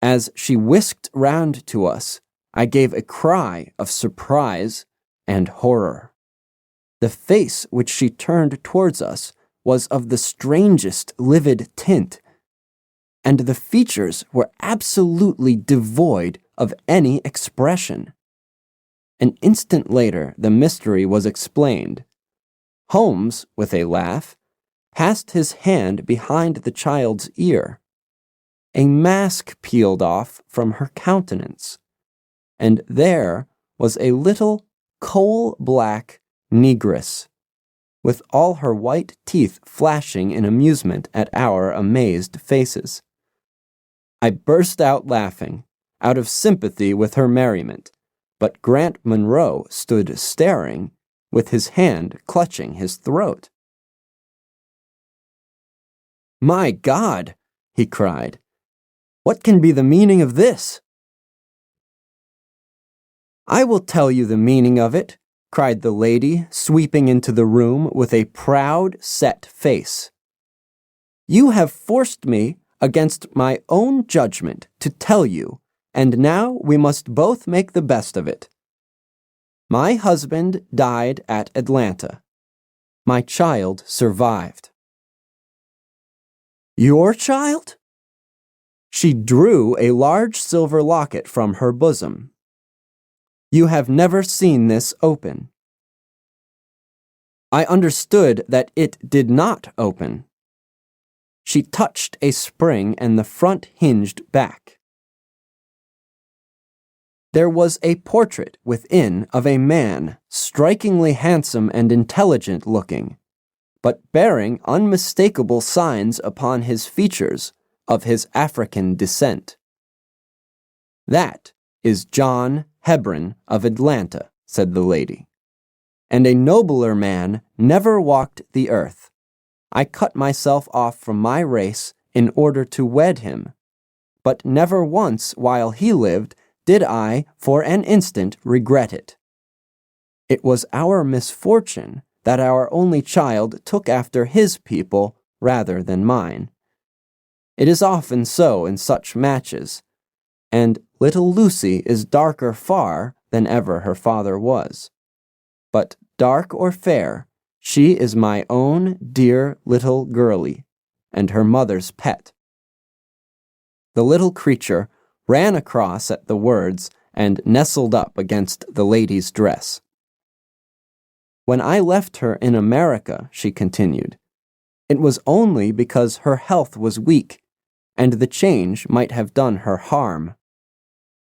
As she whisked round to us, I gave a cry of surprise and horror. The face which she turned towards us was of the strangest livid tint, and the features were absolutely devoid of any expression. An instant later, the mystery was explained. Holmes, with a laugh, passed his hand behind the child's ear. A mask peeled off from her countenance, and there was a little coal-black negress, with all her white teeth flashing in amusement at our amazed faces. I burst out laughing, out of sympathy with her merriment, but Grant Munro stood staring, with his hand clutching his throat. "My God!" he cried. "What can be the meaning of this?" "I will tell you the meaning of it," cried the lady, sweeping into the room with a proud, set face. "You have forced me, against my own judgment, to tell you, and now we must both make the best of it. My husband died at Atlanta. My child survived." "Your child?" She drew a large silver locket from her bosom. "You have never seen this open." I understood that it did not open. She touched a spring and the front hinged back. There was a portrait within of a man, strikingly handsome and intelligent looking, but bearing unmistakable signs upon his features of his African descent. "That is John Hebron of Atlanta," said the lady, "and a nobler man never walked the earth. I cut myself off from my race in order to wed him, but never once while he lived did I for an instant regret it. It was our misfortune that our only child took after his people rather than mine. It is often so in such matches, and little Lucy is darker far than ever her father was. But dark or fair, she is my own dear little girlie, and her mother's pet." The little creature ran across at the words and nestled up against the lady's dress. "When I left her in America," she continued, "it was only because her health was weak, and the change might have done her harm.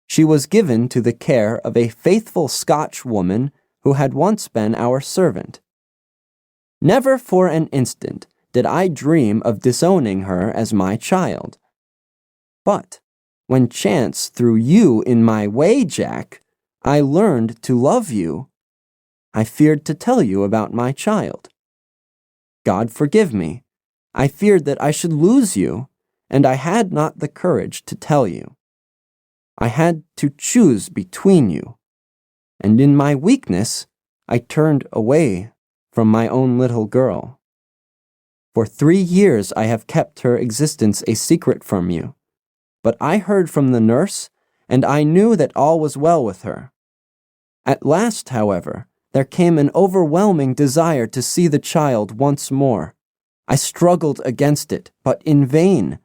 She was given to the care of a faithful Scotch woman who had once been our servant. Never for an instant did I dream of disowning her as my child. But when chance threw you in my way, Jack, I learned to love you. I feared to tell you about my child. God forgive me, I feared that I should lose you, and I had not the courage to tell you. I had to choose between you, and in my weakness I turned away from my own little girl. For 3 years I have kept her existence a secret from you, but I heard from the nurse, and I knew that all was well with her. At last, however, there came an overwhelming desire to see the child once more. I struggled against it, but in vain.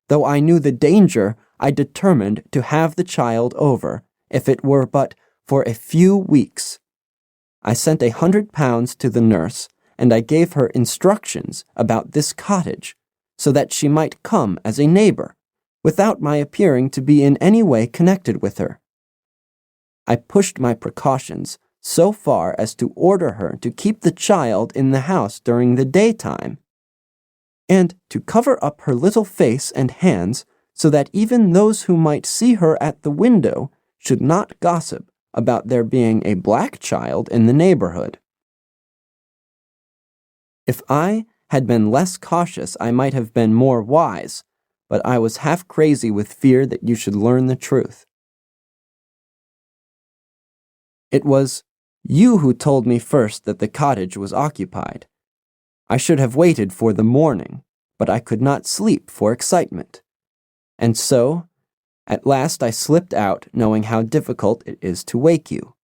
Though I knew the danger, I determined to have the child over, if it were but for a few weeks. I sent £100 to the nurse, and I gave her instructions about this cottage, so that she might come as a neighbor, without my appearing to be in any way connected with her. I pushed my precautions so far as to order her to keep the child in the house during the daytime, and to cover up her little face and hands so that even those who might see her at the window should not gossip about there being a black child in the neighborhood. If I had been less cautious, I might have been more wise, but I was half crazy with fear that you should learn the truth. It was you who told me first that the cottage was occupied. I should have waited for the morning, but I could not sleep for excitement. And so, at last I slipped out, knowing how difficult it is to wake you.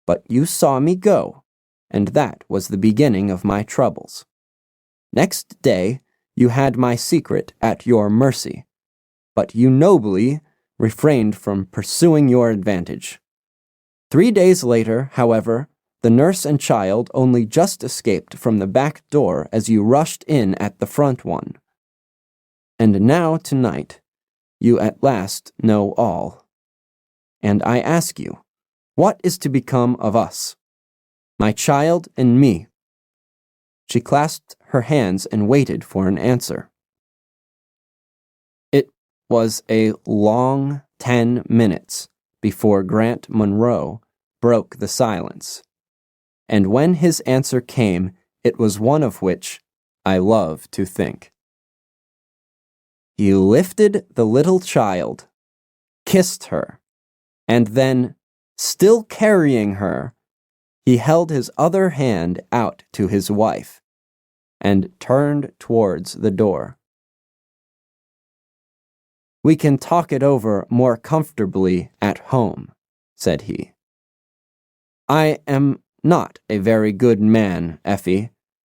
But you saw me go, and that was the beginning of my troubles. Next day, you had my secret at your mercy, but you nobly refrained from pursuing your advantage. 3 days later, however, the nurse and child only just escaped from the back door as you rushed in at the front one. And now, tonight, you at last know all. And I ask you, what is to become of us? My child and me." She clasped her hands and waited for an answer. It was a long 10 minutes before Grant Munro broke the silence, and when his answer came, it was one of which I love to think. He lifted the little child, kissed her, and then, still carrying her, he held his other hand out to his wife and turned towards the door. "We can talk it over more comfortably at home," said he. "I am not a very good man, Effie,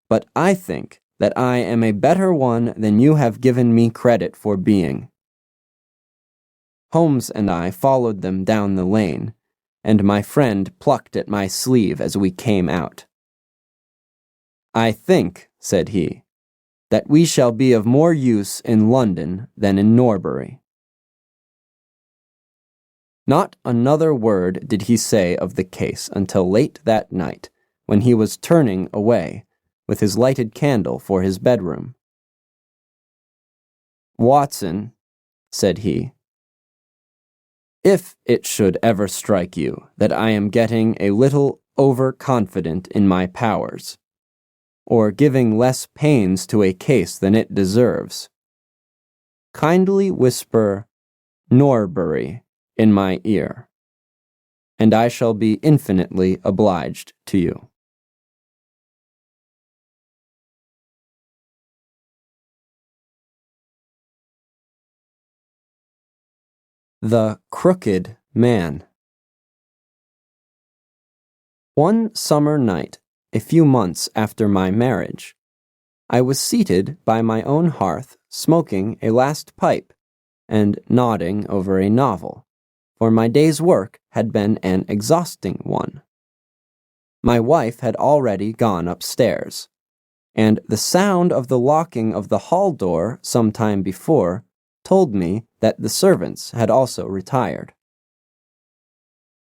but I think that I am a better one than you have given me credit for being." Holmes and I followed them down the lane, and my friend plucked at my sleeve as we came out. "I think," said he, "that we shall be of more use in London than in Norbury." Not another word did he say of the case until late that night, when he was turning away, with his lighted candle for his bedroom. "Watson," said he, "if it should ever strike you that I am getting a little overconfident in my powers, or giving less pains to a case than it deserves, kindly whisper Norbury in my ear, and I shall be infinitely obliged to you." The Crooked Man. One summer night, a few months after my marriage, I was seated by my own hearth, smoking a last pipe and nodding over a novel, for my day's work had been an exhausting one. My wife had already gone upstairs, and the sound of the locking of the hall door some time before told me that the servants had also retired.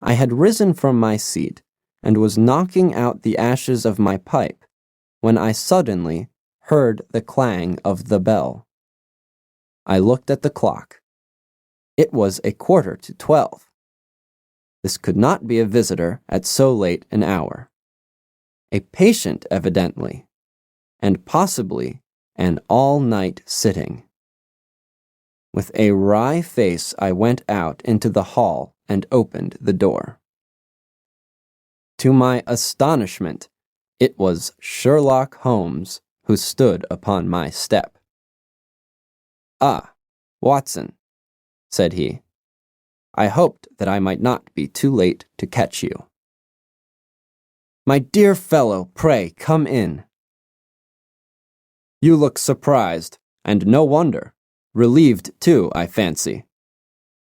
I had risen from my seat and was knocking out the ashes of my pipe when I suddenly heard the clang of the bell. I looked at the clock. It was 11:45. This could not be a visitor at so late an hour. A patient, evidently, and possibly an all-night sitting. With a wry face, I went out into the hall and opened the door. To my astonishment, it was Sherlock Holmes who stood upon my step. "Ah, Watson," said he, "I hoped that I might not be too late to catch you." "My dear fellow, pray come in." "You look surprised, and no wonder. Relieved, too, I fancy.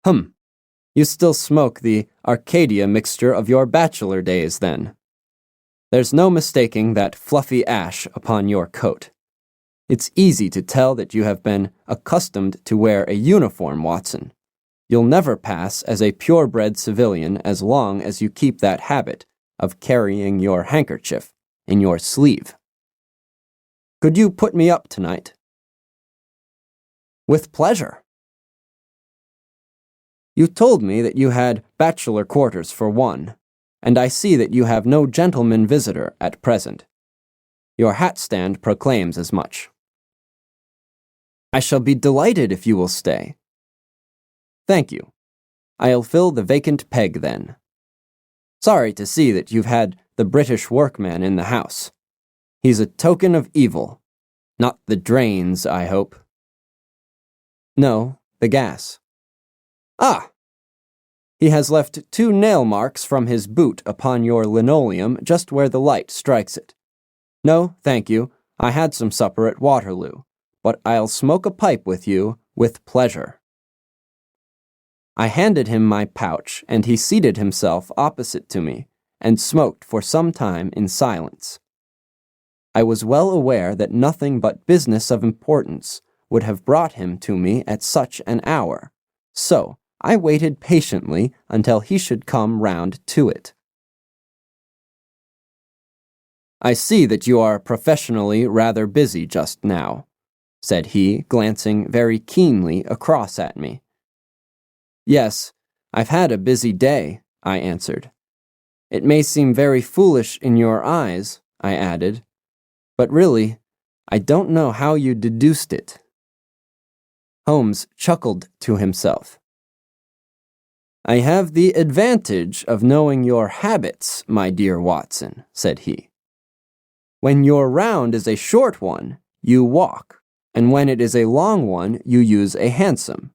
You still smoke the Arcadia mixture of your bachelor days, then. There's no mistaking that fluffy ash upon your coat. It's easy to tell that you have been accustomed to wear a uniform, Watson. You'll never pass as a purebred civilian as long as you keep that habit of carrying your handkerchief in your sleeve. Could you put me up tonight?" "With pleasure." "You told me that you had bachelor quarters for one, and I see that you have no gentleman visitor at present. Your hat stand proclaims as much." "I shall be delighted if you will stay." "Thank you. I'll fill the vacant peg then. Sorry to see that you've had the British workman in the house. He's a token of evil. Not the drains, I hope." "No, the gas." "Ah! He has left 2 nail marks from his boot upon your linoleum just where the light strikes it. No, thank you, I had some supper at Waterloo, but I'll smoke a pipe with you with pleasure." I handed him my pouch, and he seated himself opposite to me and smoked for some time in silence. I was well aware that nothing but business of importance would have brought him to me at such an hour, so I waited patiently until he should come round to it. "I see that you are professionally rather busy just now," said he, glancing very keenly across at me. "Yes, I've had a busy day," I answered. "It may seem very foolish in your eyes," I added, "but really, I don't know how you deduced it." Holmes chuckled to himself. "I have the advantage of knowing your habits, my dear Watson," said he. "When your round is a short one, you walk, and when it is a long one, you use a hansom.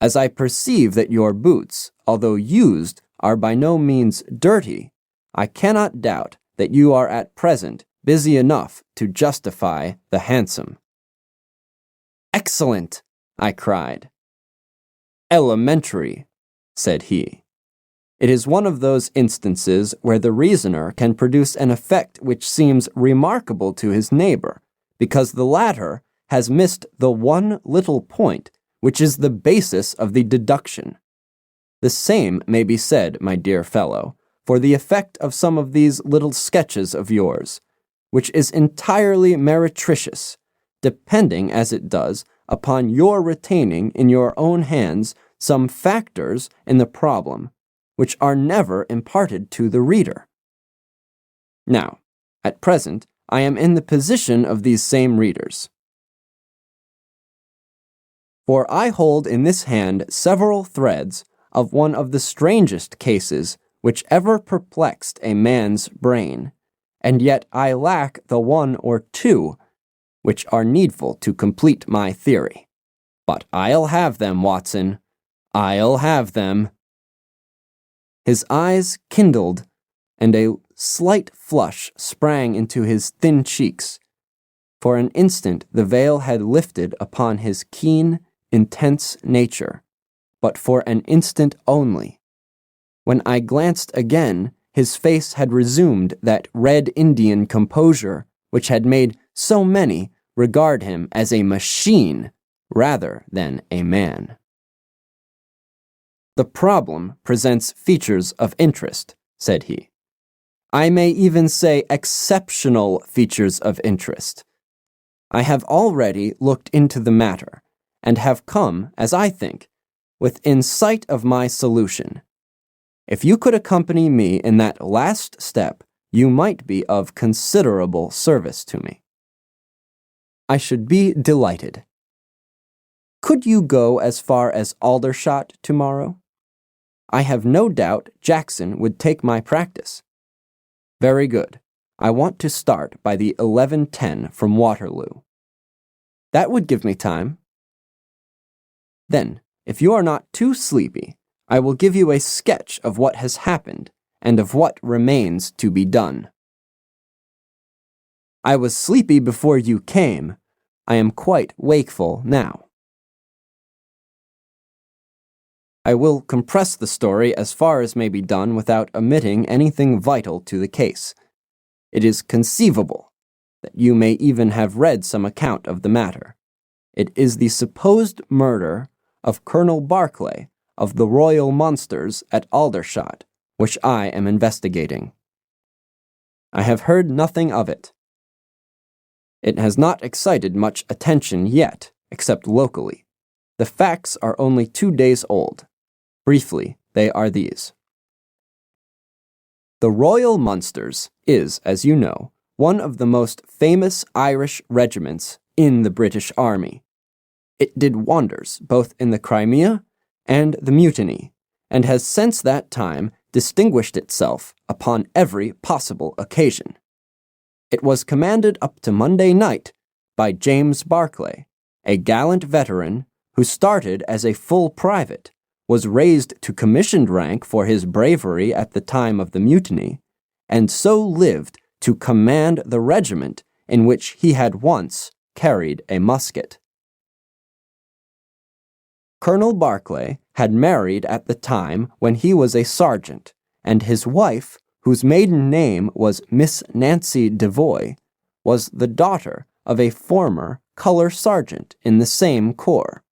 As I perceive that your boots, although used, are by no means dirty, I cannot doubt that you are at present busy enough to justify the hansom." "Excellent!" I cried. "Elementary," said he. "It is one of those instances where the reasoner can produce an effect which seems remarkable to his neighbor, because the latter has missed the one little point which is the basis of the deduction. The same may be said, my dear fellow, for the effect of some of these little sketches of yours, which is entirely meretricious, depending as it does upon your retaining in your own hands some factors in the problem which are never imparted to the reader. Now, at present, I am in the position of these same readers. For I hold in this hand several threads of one of the strangest cases which ever perplexed a man's brain, and yet I lack the 1 or 2 which are needful to complete my theory. But I'll have them, Watson. I'll have them." His eyes kindled, and a slight flush sprang into his thin cheeks. For an instant the veil had lifted upon his keen, intense nature, but for an instant only. When I glanced again, his face had resumed that red Indian composure which had made so many regard him as a machine rather than a man. "The problem presents features of interest," said he. "I may even say exceptional features of interest. I have already looked into the matter, and have come, as I think, within sight of my solution. If you could accompany me in that last step, you might be of considerable service to me." "I should be delighted." "Could you go as far as Aldershot tomorrow?" "I have no doubt Jackson would take my practice." "Very good. I want to start by the 11:10 from Waterloo." "That would give me time." "Then, if you are not too sleepy, I will give you a sketch of what has happened and of what remains to be done." "I was sleepy before you came. I am quite wakeful now." I will compress the story as far as may be done without omitting anything vital to the case. It is conceivable that you may even have read some account of the matter. It is the supposed murder of Colonel Barclay of the Royal Monsters at Aldershot, which I am investigating. I have heard nothing of it. It has not excited much attention yet, except locally. The facts are only 2 days old. Briefly, they are these. The Royal Munsters is, as you know, one of the most famous Irish regiments in the British Army. It did wonders both in the Crimea and the Mutiny, and has since that time distinguished itself upon every possible occasion. It was commanded up to Monday night by James Barclay, a gallant veteran who started as a full private, was raised to commissioned rank for his bravery at the time of the Mutiny, and so lived to command the regiment in which he had once carried a musket. Colonel Barclay had married at the time when he was a sergeant, and his wife, whose maiden name was Miss Nancy Devoy, was the daughter of a former color sergeant in the same corps.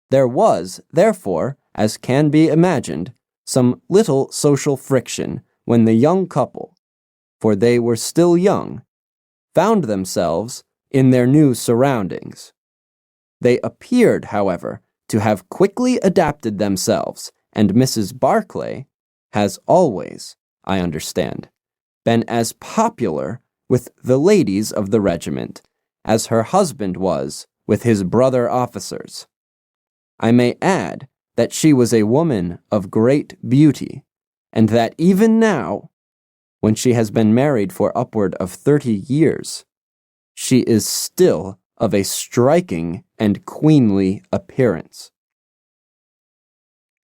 There was, therefore, as can be imagined, some little social friction when the young couple, for they were still young, found themselves in their new surroundings. They appeared, however, to have quickly adapted themselves, and Mrs. Barclay has always, I understand, been as popular with the ladies of the regiment as her husband was with his brother officers. I may add that she was a woman of great beauty, and that even now, when she has been married for upward of 30 years, she is still of a striking and queenly appearance.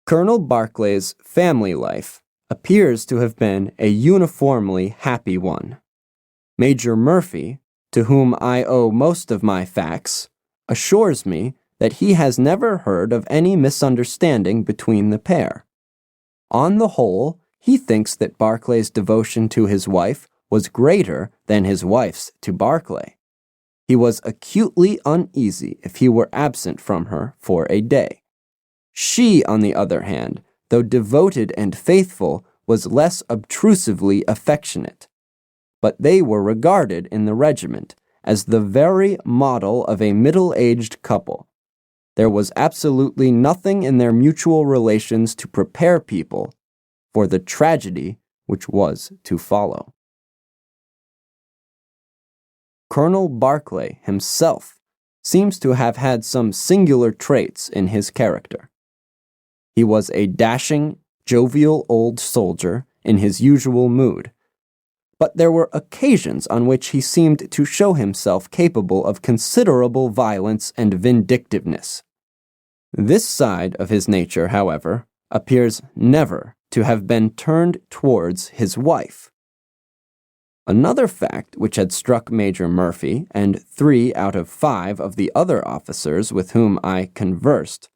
Colonel Barclay's family life appears to have been a uniformly happy one. Major Murphy, to whom I owe most of my facts, assures me that he has never heard of any misunderstanding between the pair. On the whole, he thinks that Barclay's devotion to his wife was greater than his wife's to Barclay. He was acutely uneasy if he were absent from her for a day. She, on the other hand, though devoted and faithful, was less obtrusively affectionate. But they were regarded in the regiment as the very model of a middle-aged couple. There was absolutely nothing in their mutual relations to prepare people for the tragedy which was to follow. Colonel Barclay himself seems to have had some singular traits in his character. He was a dashing, jovial old soldier in his usual mood, but there were occasions on which he seemed to show himself capable of considerable violence and vindictiveness. This side of his nature, however, appears never to have been turned towards his wife. Another fact which had struck Major Murphy and 3 out of 5 of the other officers with whom I conversed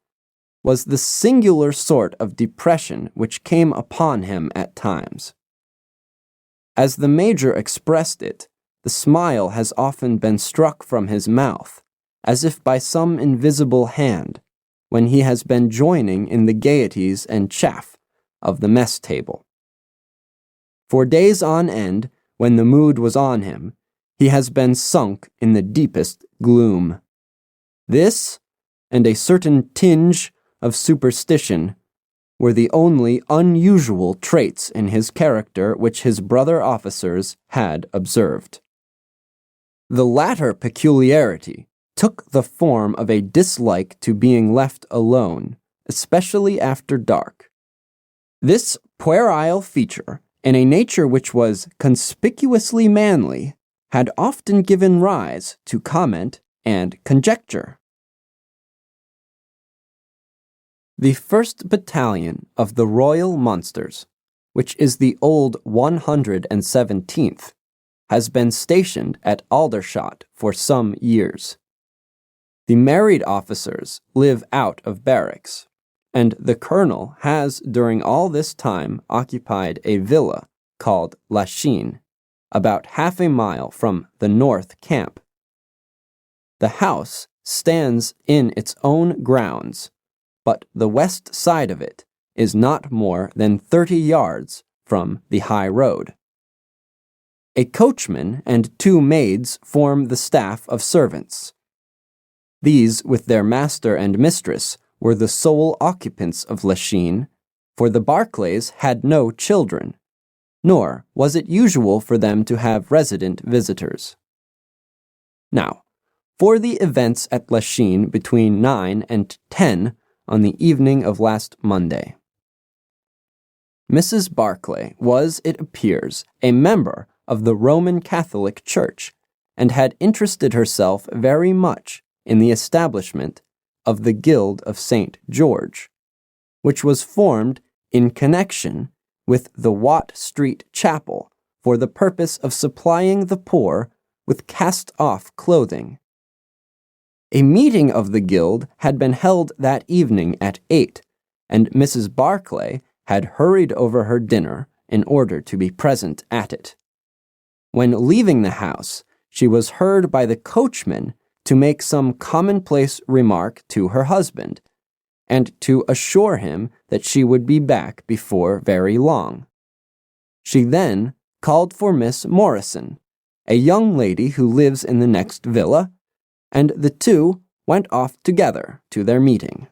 was the singular sort of depression which came upon him at times. As the Major expressed it, the smile has often been struck from his mouth, as if by some invisible hand, when he has been joining in the gaieties and chaff of the mess table. For days on end, when the mood was on him, he has been sunk in the deepest gloom. This, and a certain tinge of superstition, were the only unusual traits in his character which his brother officers had observed. The latter peculiarity took the form of a dislike to being left alone, especially after dark. This puerile feature, in a nature which was conspicuously manly, had often given rise to comment and conjecture. The 1st Battalion of the Royal Monsters, which is the old 117th, has been stationed at Aldershot for some years. The married officers live out of barracks, and the colonel has during all this time occupied a villa called Lachine, about half a mile from the North Camp. The house stands in its own grounds, but the west side of it is not more than 30 yards from the high road. A coachman and 2 maids form the staff of servants. These, with their master and mistress, were the sole occupants of Lachine, for the Barclays had no children, nor was it usual for them to have resident visitors. Now, for the events at Lachine between 9 and 10 on the evening of last Monday. Mrs. Barclay was, it appears, a member of the Roman Catholic Church, and had interested herself very much in the establishment of the Guild of St. George, which was formed in connection with the Watt Street Chapel for the purpose of supplying the poor with cast-off clothing. A meeting of the guild had been held that evening at 8, and Mrs. Barclay had hurried over her dinner in order to be present at it. When leaving the house, she was heard by the coachman to make some commonplace remark to her husband, and to assure him that she would be back before very long. She then called for Miss Morrison, a young lady who lives in the next villa, and the 2 went off together to their meeting.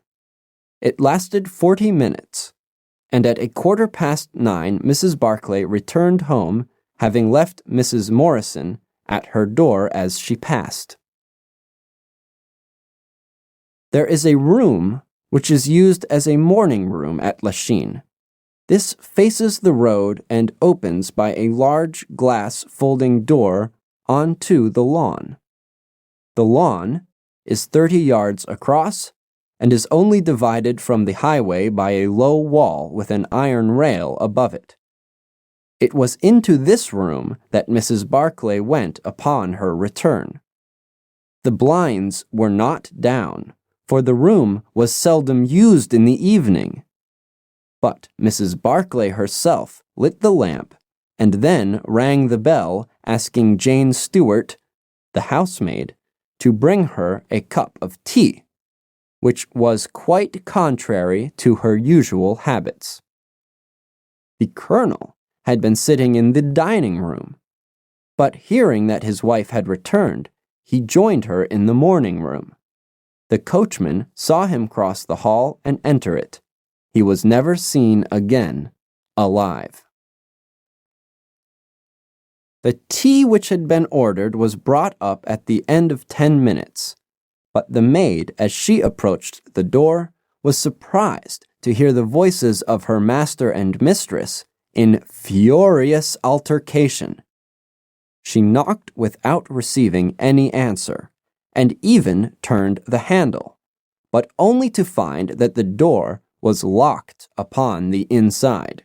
It lasted 40 minutes, and at 9:15 Mrs. Barclay returned home, having left Mrs. Morrison at her door as she passed. There is a room which is used as a morning room at Lachine. This faces the road and opens by a large glass folding door onto the lawn. The lawn is 30 yards across and is only divided from the highway by a low wall with an iron rail above it. It was into this room that Mrs. Barclay went upon her return. The blinds were not down, for the room was seldom used in the evening. But Mrs. Barclay herself lit the lamp and then rang the bell, asking Jane Stewart, the housemaid, to bring her a cup of tea, which was quite contrary to her usual habits. The colonel had been sitting in the dining room, but hearing that his wife had returned, he joined her in the morning room. The coachman saw him cross the hall and enter it. He was never seen again alive. The tea which had been ordered was brought up at the end of 10 minutes, but the maid, as she approached the door, was surprised to hear the voices of her master and mistress in furious altercation. She knocked without receiving any answer, and even turned the handle, but only to find that the door was locked upon the inside.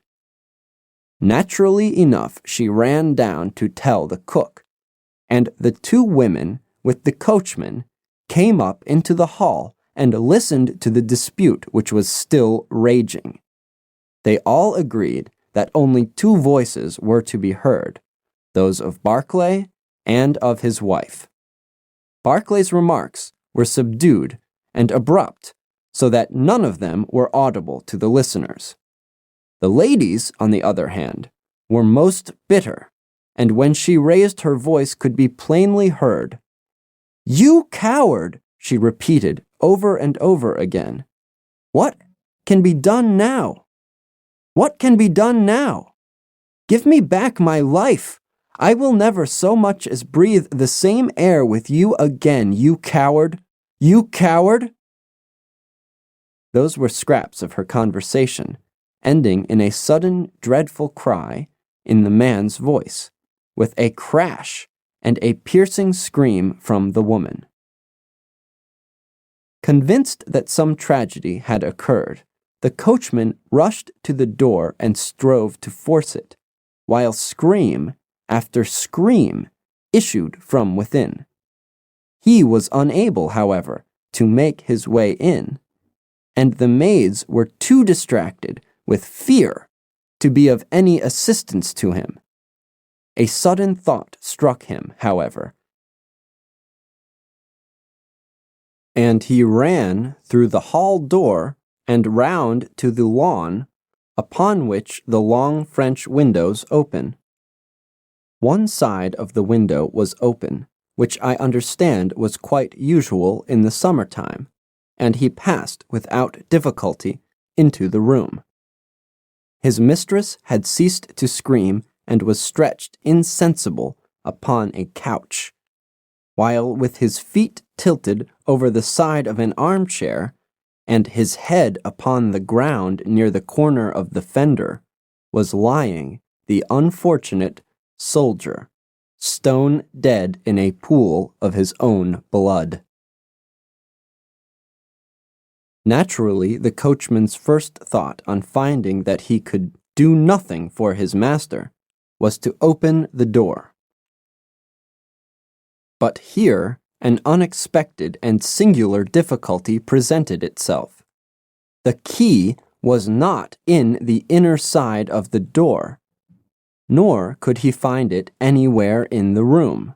Naturally enough, she ran down to tell the cook, and the two women with the coachman came up into the hall and listened to the dispute which was still raging. They all agreed that only two voices were to be heard, those of Barclay and of his wife. Barclay's remarks were subdued and abrupt, so that none of them were audible to the listeners. The ladies, on the other hand, were most bitter, and when she raised her voice could be plainly heard. "You coward!" she repeated over and over again. "What can be done now? What can be done now? Give me back my life. I will never so much as breathe the same air with you again, you coward! You coward!" Those were scraps of her conversation, ending in a sudden, dreadful cry in the man's voice, with a crash and a piercing scream from the woman. Convinced that some tragedy had occurred, the coachman rushed to the door and strove to force it, while scream after scream issued from within. He was unable, however, to make his way in, and the maids were too distracted with fear to be of any assistance to him. A sudden thought struck him, however, and he ran through the hall door and round to the lawn, upon which the long French windows open. One side of the window was open, which I understand was quite usual in the summer-time, and he passed without difficulty into the room. His mistress had ceased to scream and was stretched insensible upon a couch, while with his feet tilted over the side of an armchair and his head upon the ground near the corner of the fender was lying the unfortunate soldier, stone dead in a pool of his own blood. Naturally, the coachman's first thought on finding that he could do nothing for his master was to open the door. But here an unexpected and singular difficulty presented itself. The key was not in the inner side of the door, nor could he find it anywhere in the room.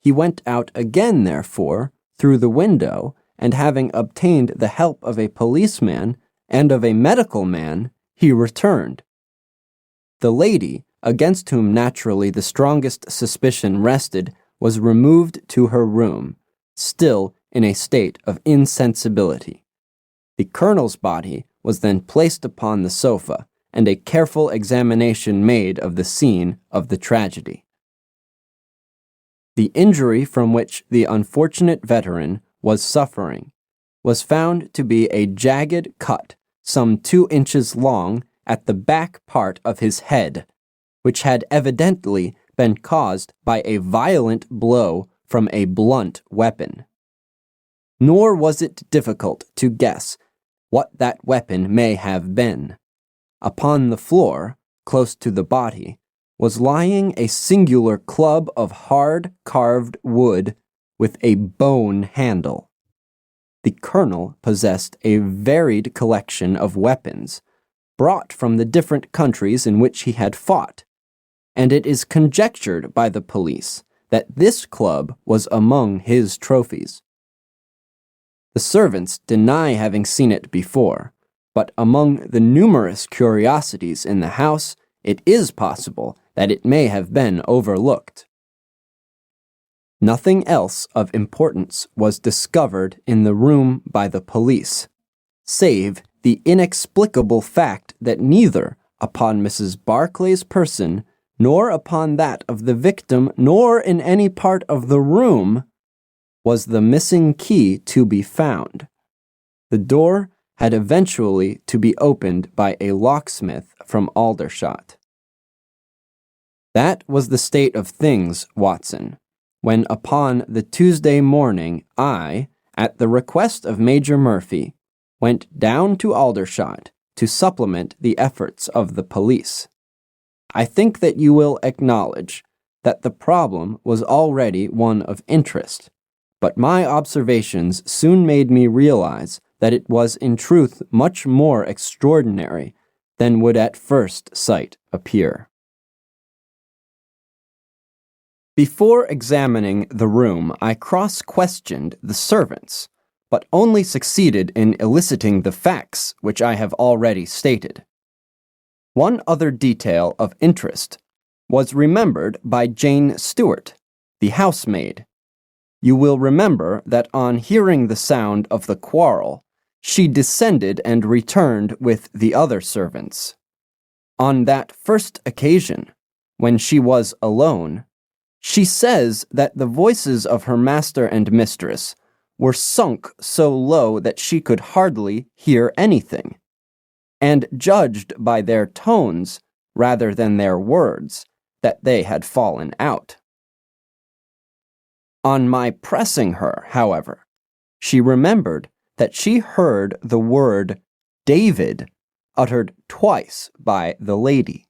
He went out again, therefore, through the window, and having obtained the help of a policeman and of a medical man, he returned. The lady, against whom naturally the strongest suspicion rested, was removed to her room, still in a state of insensibility. The colonel's body was then placed upon the sofa, and a careful examination made of the scene of the tragedy. The injury from which the unfortunate veteran was suffering was found to be a jagged cut some 2 inches long at the back part of his head, which had evidently been caused by a violent blow from a blunt weapon. Nor was it difficult to guess what that weapon may have been. Upon the floor, close to the body, was lying a singular club of hard carved wood with a bone handle. The colonel possessed a varied collection of weapons, brought from the different countries in which he had fought, and it is conjectured by the police that this club was among his trophies. The servants deny having seen it before, but among the numerous curiosities in the house, it is possible that it may have been overlooked. Nothing else of importance was discovered in the room by the police, save the inexplicable fact that neither upon Mrs. Barclay's person, nor upon that of the victim, nor in any part of the room, was the missing key to be found. The door had eventually to be opened by a locksmith from Aldershot. That was the state of things, Watson, when upon the Tuesday morning I, at the request of Major Murphy, went down to Aldershot to supplement the efforts of the police. I think that you will acknowledge that the problem was already one of interest, but my observations soon made me realize that it was in truth much more extraordinary than would at first sight appear. Before examining the room, I cross-questioned the servants, but only succeeded in eliciting the facts which I have already stated. One other detail of interest was remembered by Jane Stewart, the housemaid. You will remember that on hearing the sound of the quarrel, she descended and returned with the other servants. On that first occasion, when she was alone, she says that the voices of her master and mistress were sunk so low that she could hardly hear anything, and judged by their tones rather than their words that they had fallen out. On my pressing her, however, she remembered that she heard the word David uttered twice by the lady.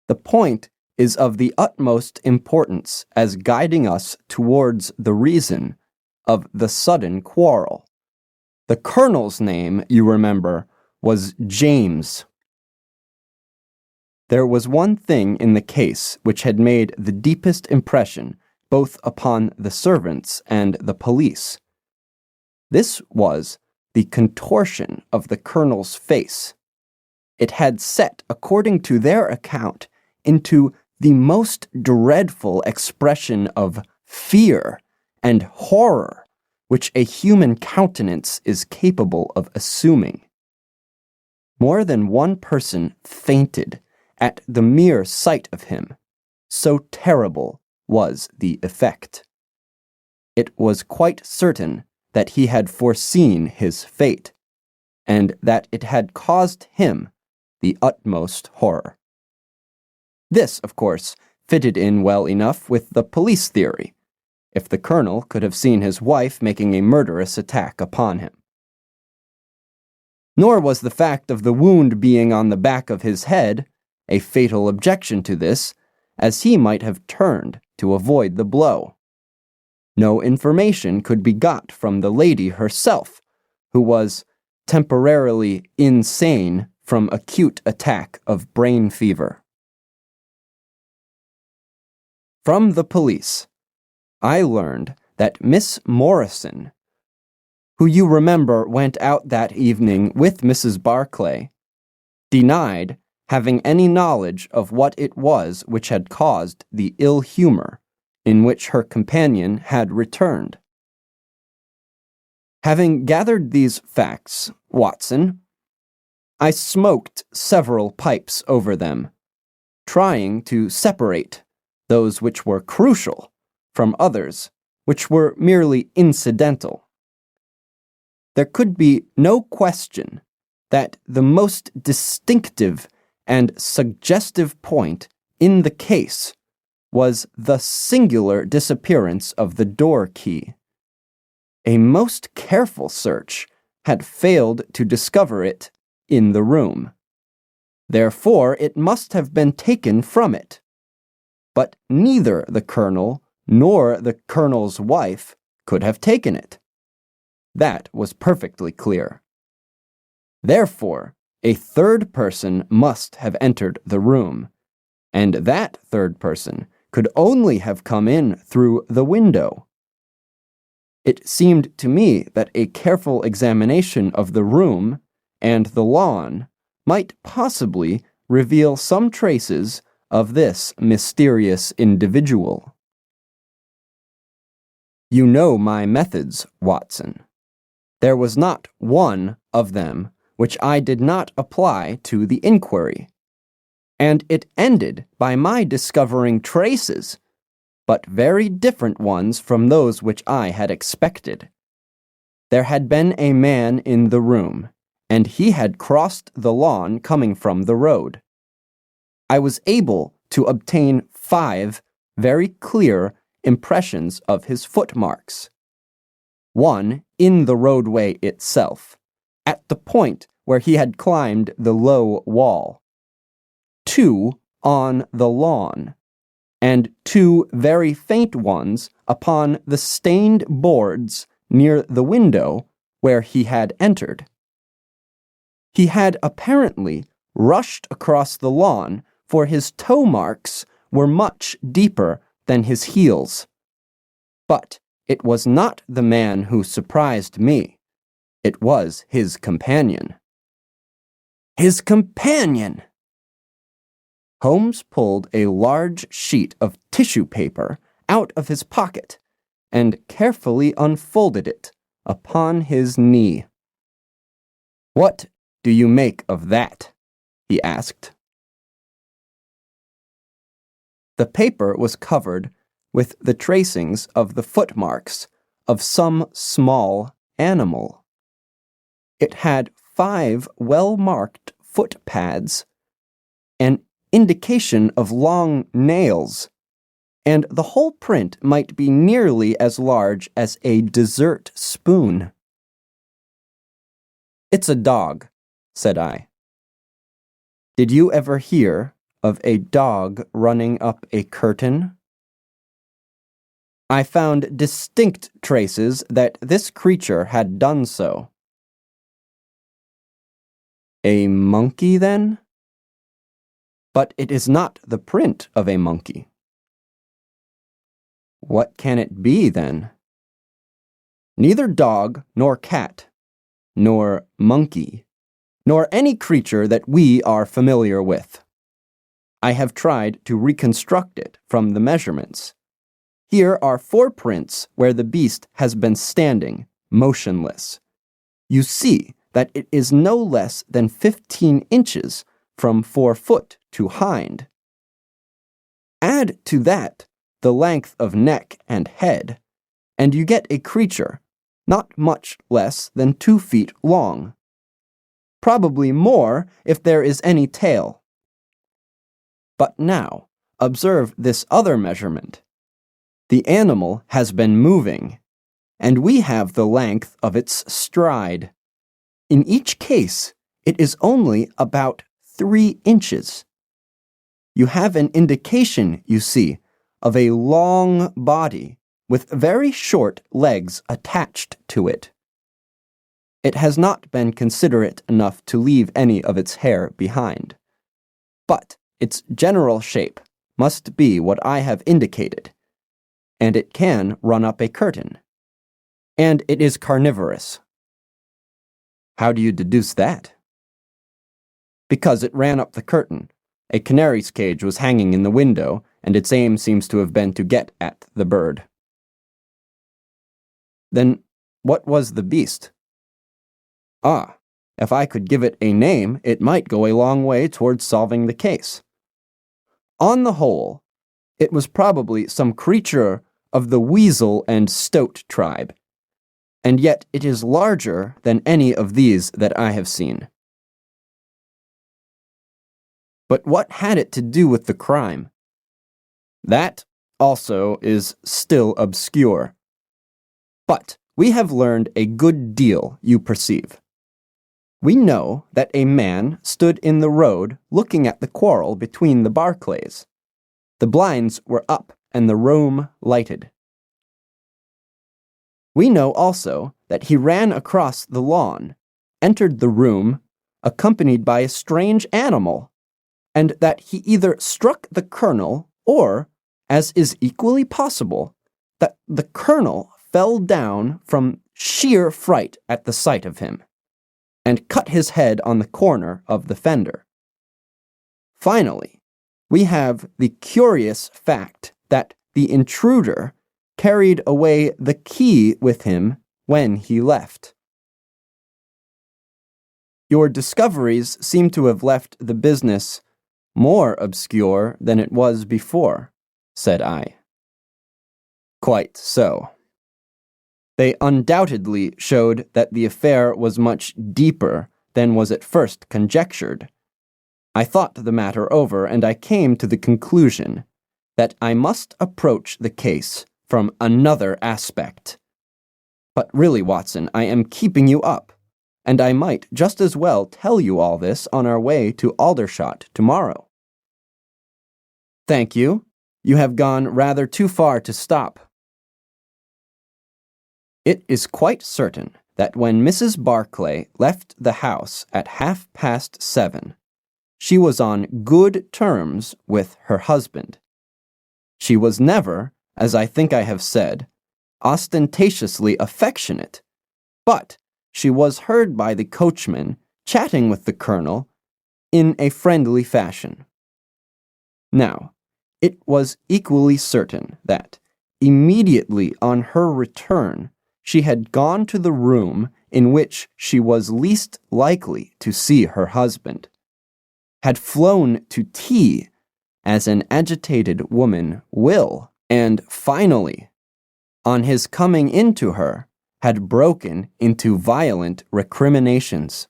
The point is of the utmost importance as guiding us towards the reason of the sudden quarrel. The colonel's name, you remember, was James. There was one thing in the case which had made the deepest impression both upon the servants and the police. This was the contortion of the colonel's face. It had set, according to their account, into the most dreadful expression of fear and horror which a human countenance is capable of assuming. More than one person fainted at the mere sight of him, so terrible was the effect. It was quite certain that he had foreseen his fate, and that it had caused him the utmost horror. This, of course, fitted in well enough with the police theory, if the colonel could have seen his wife making a murderous attack upon him. Nor was the fact of the wound being on the back of his head a fatal objection to this, as he might have turned to avoid the blow. No information could be got from the lady herself, who was temporarily insane from acute attack of brain fever. From the police, I learned that Miss Morrison, who you remember went out that evening with Mrs. Barclay, denied having any knowledge of what it was which had caused the ill humor in which her companion had returned. Having gathered these facts, Watson, I smoked several pipes over them, trying to separate those which were crucial from others which were merely incidental. There could be no question that the most distinctive and suggestive point in the case was the singular disappearance of the door key. A most careful search had failed to discover it in the room. Therefore, it must have been taken from it. But neither the colonel nor the colonel's wife could have taken it. That was perfectly clear. Therefore, a third person must have entered the room, and that third person could only have come in through the window. It seemed to me that a careful examination of the room and the lawn might possibly reveal some traces of this mysterious individual. You know my methods, Watson. There was not one of them which I did not apply to the inquiry, and it ended by my discovering traces, but very different ones from those which I had expected. There had been a man in the room, and he had crossed the lawn coming from the road. I was able to obtain 5 very clear impressions of his footmarks. one in the roadway itself, at the point where he had climbed the low wall, two on the lawn, and two very faint ones upon the stained boards near the window where he had entered. He had apparently rushed across the lawn, for his toe marks were much deeper than his heels. But it was not the man who surprised me. It was his companion. His companion! Holmes pulled a large sheet of tissue paper out of his pocket and carefully unfolded it upon his knee. "What do you make of that?" he asked. The paper was covered with the tracings of the footmarks of some small animal. It had 5 well-marked footpads, an indication of long nails, and the whole print might be nearly as large as a dessert spoon. "It's a dog," said I. "Did you ever hear of a dog running up a curtain?" I found distinct traces that this creature had done so. "A monkey, then?" "But it is not the print of a monkey." "What can it be, then?" "Neither dog nor cat, nor monkey, nor any creature that we are familiar with. I have tried to reconstruct it from the measurements. Here are 4 prints where the beast has been standing, motionless. You see that it is no less than 15 inches from forefoot to hind. Add to that the length of neck and head, and you get a creature not much less than 2 feet long. Probably more if there is any tail. But now, observe this other measurement. The animal has been moving, and we have the length of its stride. In each case, it is only about 3 inches. You have an indication, you see, of a long body with very short legs attached to it. It has not been considerate enough to leave any of its hair behind. But its general shape must be what I have indicated, and it can run up a curtain. And it is carnivorous." "How do you deduce that?" "Because it ran up the curtain. A canary's cage was hanging in the window, and its aim seems to have been to get at the bird." "Then what was the beast?" "Ah, if I could give it a name, it might go a long way towards solving the case. On the whole, it was probably some creature of the weasel and stoat tribe, and yet it is larger than any of these that I have seen." "But what had it to do with the crime?" "That, also, is still obscure. But we have learned a good deal, you perceive. We know that a man stood in the road looking at the quarrel between the Barclays. The blinds were up and the room lighted. We know also that he ran across the lawn, entered the room, accompanied by a strange animal, and that he either struck the colonel or, as is equally possible, that the colonel fell down from sheer fright at the sight of him, and cut his head on the corner of the fender. Finally, we have the curious fact that the intruder carried away the key with him when he left." "Your discoveries seem to have left the business more obscure than it was before," said I. "Quite so. They undoubtedly showed that the affair was much deeper than was at first conjectured. I thought the matter over, and I came to the conclusion that I must approach the case from another aspect. But really, Watson, I am keeping you up, and I might just as well tell you all this on our way to Aldershot tomorrow. Thank you. You have gone rather too far to stop. It is quite certain that when Mrs. Barclay left the house at 7:30, she was on good terms with her husband. She was never, as I think I have said, ostentatiously affectionate, but she was heard by the coachman chatting with the colonel in a friendly fashion. Now, it was equally certain that, immediately on her return, she had gone to the room in which she was least likely to see her husband, had flown to tea, as an agitated woman will, and finally, on his coming into her, had broken into violent recriminations.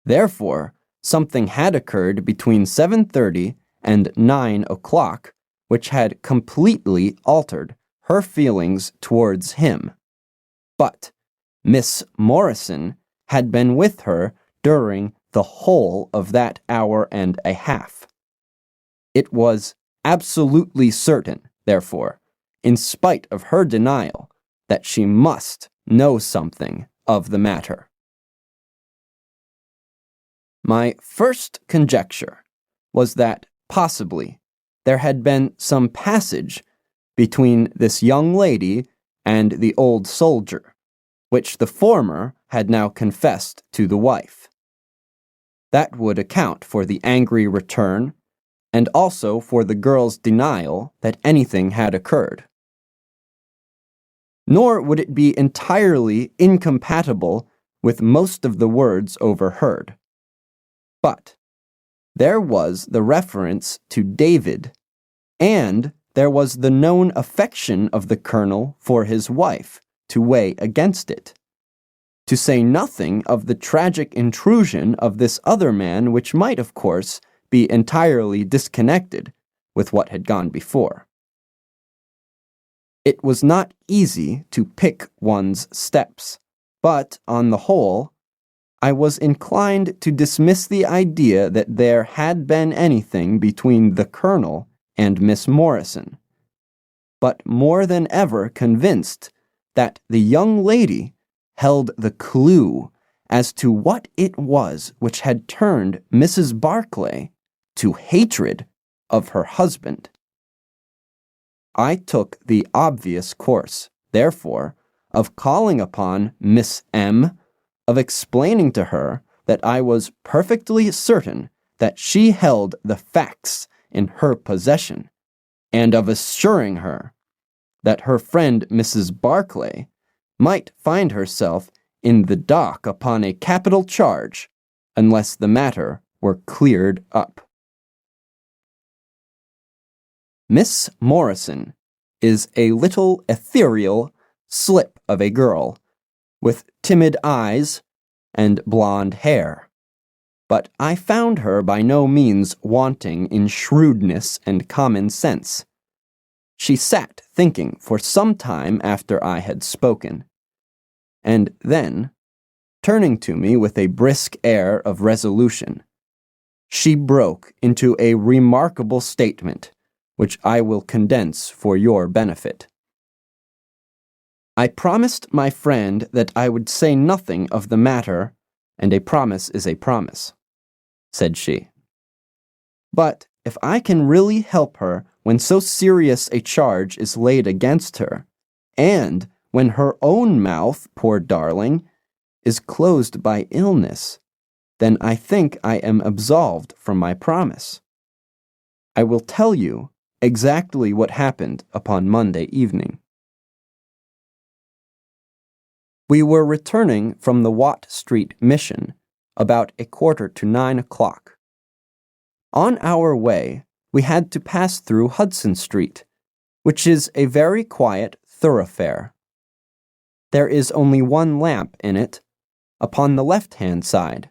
Therefore, something had occurred between 7:30 and 9 o'clock, which had completely altered her feelings towards him. But Miss Morrison had been with her during the whole of that hour and a half. It was absolutely certain, therefore, in spite of her denial, that she must know something of the matter. My first conjecture was that possibly there had been some passage between this young lady and the old soldier, which the former had now confessed to the wife. That would account for the angry return, and also for the girl's denial that anything had occurred. Nor would it be entirely incompatible with most of the words overheard. But there was the reference to David, and there was the known affection of the colonel for his wife to weigh against it, to say nothing of the tragic intrusion of this other man, which might, of course, be entirely disconnected with what had gone before. It was not easy to pick one's steps, but, on the whole, I was inclined to dismiss the idea that there had been anything between the colonel and Miss Morrison, but more than ever convinced that the young lady held the clue as to what it was which had turned Mrs. Barclay to hatred of her husband. I took the obvious course, therefore, of calling upon Miss M., of explaining to her that I was perfectly certain that she held the facts in her possession, and of assuring her that her friend Mrs. Barclay might find herself in the dock upon a capital charge unless the matter were cleared up. Miss Morrison is a little ethereal slip of a girl, with timid eyes and blonde hair, but I found her by no means wanting in shrewdness and common sense. She sat thinking for some time after I had spoken, and then, turning to me with a brisk air of resolution, she broke into a remarkable statement, which I will condense for your benefit. I promised my friend that I would say nothing of the matter, and a promise is a promise, said she. But if I can really help her when so serious a charge is laid against her, and when her own mouth, poor darling, is closed by illness, then I think I am absolved from my promise. I will tell you exactly what happened upon Monday evening. We were returning from the Watt Street Mission about 9:15 o'clock. On our way, we had to pass through Hudson Street, which is a very quiet thoroughfare. There is only one lamp in it, upon the left-hand side,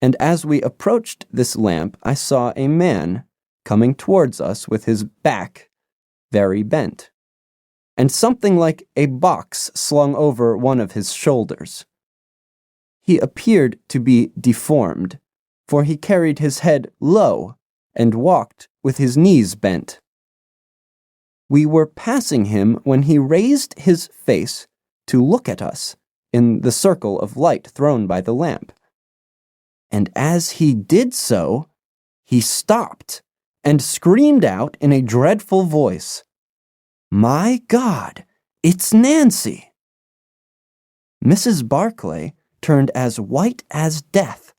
and as we approached this lamp, I saw a man coming towards us with his back very bent. and something like a box slung over one of his shoulders. He appeared to be deformed, for he carried his head low and walked with his knees bent. We were passing him when he raised his face to look at us in the circle of light thrown by the lamp. And as he did so, he stopped and screamed out in a dreadful voice, "My God, it's Nancy!" Mrs. Barclay turned as white as death,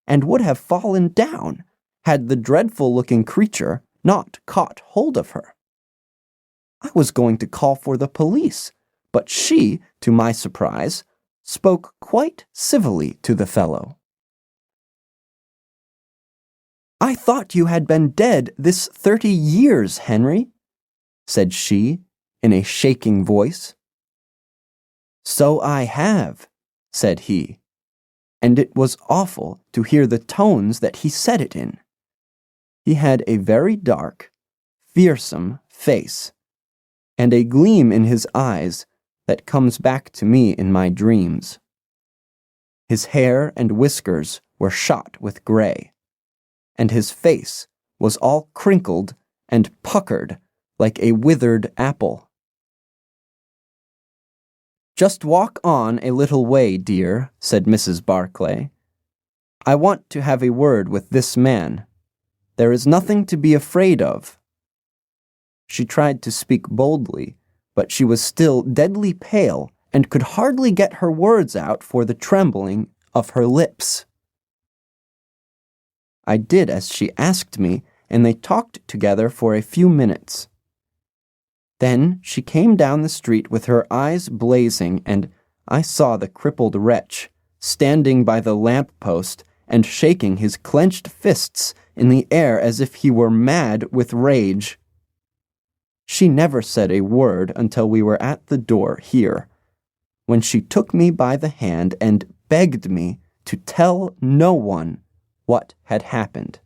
and would have fallen down had the dreadful-looking creature not caught hold of her. I was going to call for the police, but she, to my surprise, spoke quite civilly to the fellow. "I thought you had been dead this 30 years, Henry," said she in a shaking voice. "So I have," said he, and it was awful to hear the tones that he said it in. He had a very dark, fearsome face, and a gleam in his eyes that comes back to me in my dreams. His hair and whiskers were shot with gray, and his face was all crinkled and puckered like a withered apple. "Just walk on a little way, dear," said Mrs. Barclay. "I want to have a word with this man. There is nothing to be afraid of." She tried to speak boldly, but she was still deadly pale and could hardly get her words out for the trembling of her lips. I did as she asked me, and they talked together for a few minutes. Then she came down the street with her eyes blazing, and I saw the crippled wretch standing by the lamp-post and shaking his clenched fists in the air as if he were mad with rage. She never said a word until we were at the door here, when she took me by the hand and begged me to tell no one what had happened.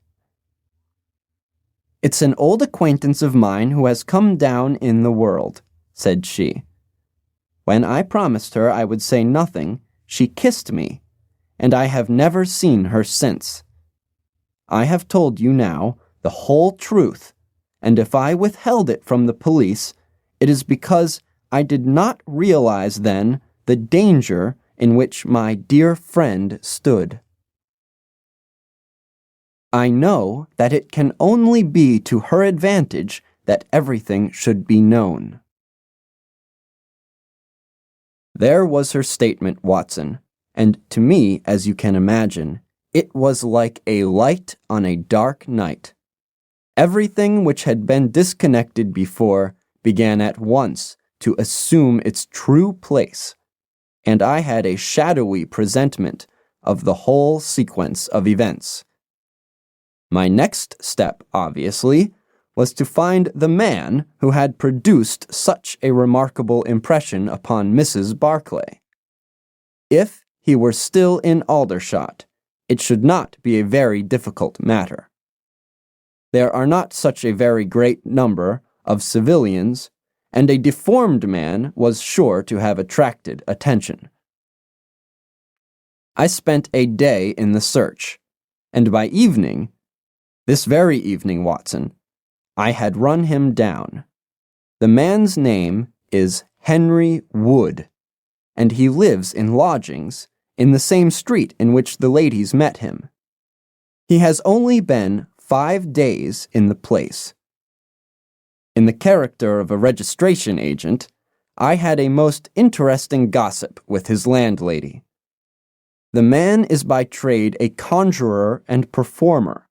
"It's an old acquaintance of mine who has come down in the world," said she. "When I promised her I would say nothing, she kissed me, and I have never seen her since. I have told you now the whole truth, and if I withheld it from the police, it is because I did not realize then the danger in which my dear friend stood. I know that it can only be to her advantage that everything should be known." There was her statement, Watson, and to me, as you can imagine, it was like a light on a dark night. Everything which had been disconnected before began at once to assume its true place, and I had a shadowy presentiment of the whole sequence of events. My next step, obviously, was to find the man who had produced such a remarkable impression upon Mrs. Barclay. If he were still in Aldershot, it should not be a very difficult matter. There are not such a very great number of civilians, and a deformed man was sure to have attracted attention. I spent a day in the search, and by evening, this very evening, Watson, I had run him down. The man's name is Henry Wood, and he lives in lodgings in the same street in which the ladies met him. He has only been 5 days in the place. In the character of a registration agent, I had a most interesting gossip with his landlady. The man is by trade a conjurer and performer,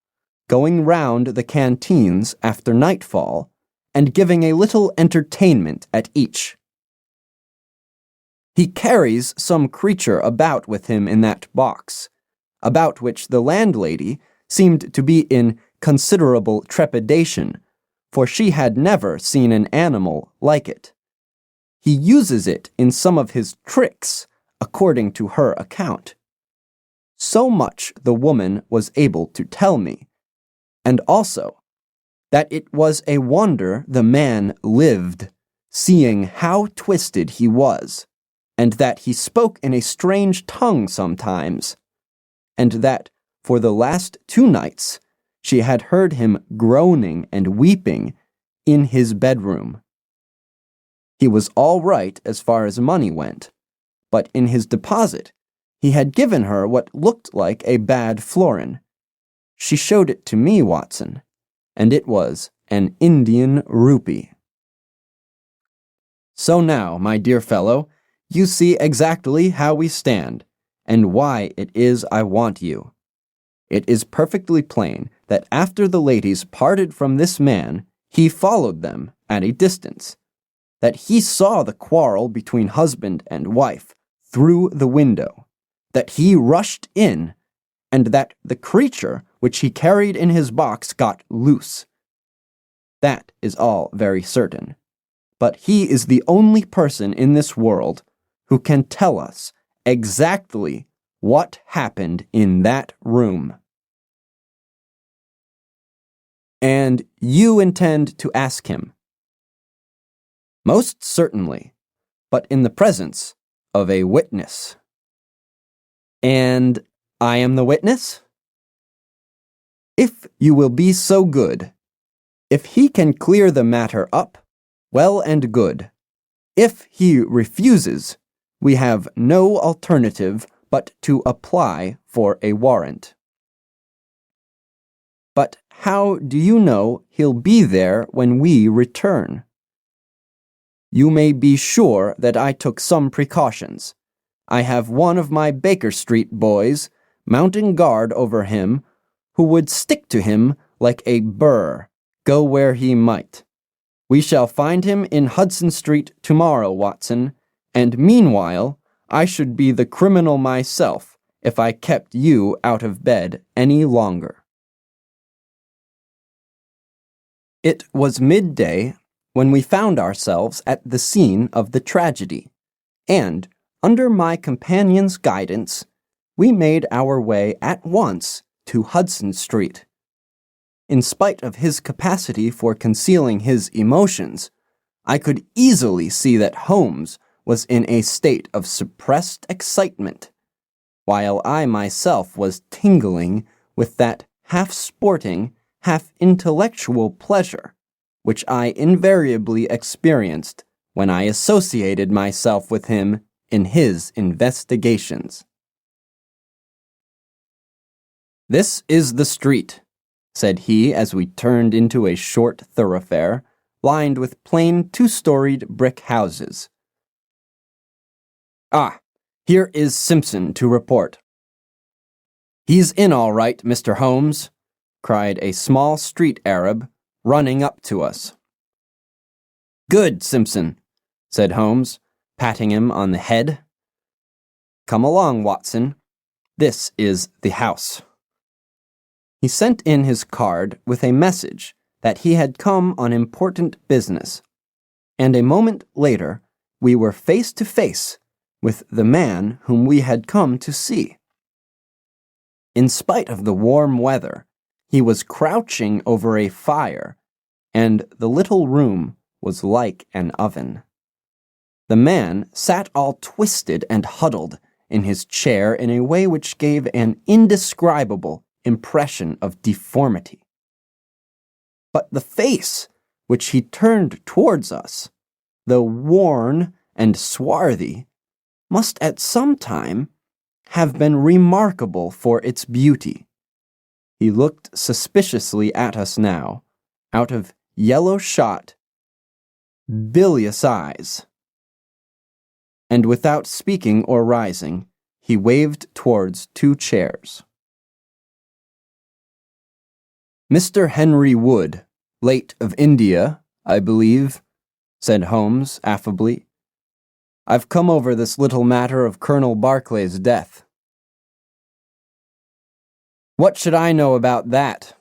going round the canteens after nightfall and giving a little entertainment at each. He carries some creature about with him in that box, about which the landlady seemed to be in considerable trepidation, for she had never seen an animal like it. He uses it in some of his tricks, according to her account. So much the woman was able to tell me, and also that it was a wonder the man lived, seeing how twisted he was, and that he spoke in a strange tongue sometimes, and that for the last 2 nights she had heard him groaning and weeping in his bedroom. He was all right as far as money went, but in his deposit he had given her what looked like a bad florin. She showed it to me, Watson, and it was an Indian rupee. So now, my dear fellow, you see exactly how we stand, and why it is I want you. It is perfectly plain that after the ladies parted from this man, he followed them at a distance, that he saw the quarrel between husband and wife through the window, that he rushed in, and that the creature which he carried in his box got loose. That is all very certain. But he is the only person in this world who can tell us exactly what happened in that room. And you intend to ask him? Most certainly, but in the presence of a witness. And I am the witness? If you will be so good, if he can clear the matter up, well and good. If he refuses, we have no alternative but to apply for a warrant. But how do you know he'll be there when we return? You may be sure that I took some precautions. I have one of my Baker Street boys mounting guard over him who would stick to him like a burr, go where he might. We shall find him in Hudson Street tomorrow, Watson, and meanwhile I should be the criminal myself if I kept you out of bed any longer. It was midday when we found ourselves at the scene of the tragedy, and, under my companion's guidance, we made our way at once to Hudson Street. In spite of his capacity for concealing his emotions, I could easily see that Holmes was in a state of suppressed excitement, while I myself was tingling with that half-sporting, half-intellectual pleasure which I invariably experienced when I associated myself with him in his investigations. "This is the street," said he as we turned into a short thoroughfare, lined with plain 2-storied brick houses. "Ah, here is Simpson to report." "He's in all right, Mr. Holmes," cried a small street Arab, running up to us. "Good, Simpson," said Holmes, patting him on the head. "Come along, Watson. This is the house." He sent in his card with a message that he had come on important business, and a moment later we were face to face with the man whom we had come to see. In spite of the warm weather, he was crouching over a fire, and the little room was like an oven. The man sat all twisted and huddled in his chair in a way which gave an indescribable impression of deformity. But the face which he turned towards us, though worn and swarthy, must at some time have been remarkable for its beauty. He looked suspiciously at us now, out of yellow-shot, bilious eyes, and without speaking or rising, he waved towards 2 chairs. "Mr. Henry Wood, late of India, I believe," said Holmes affably. "I've come over this little matter of Colonel Barclay's death." "What should I know about that?"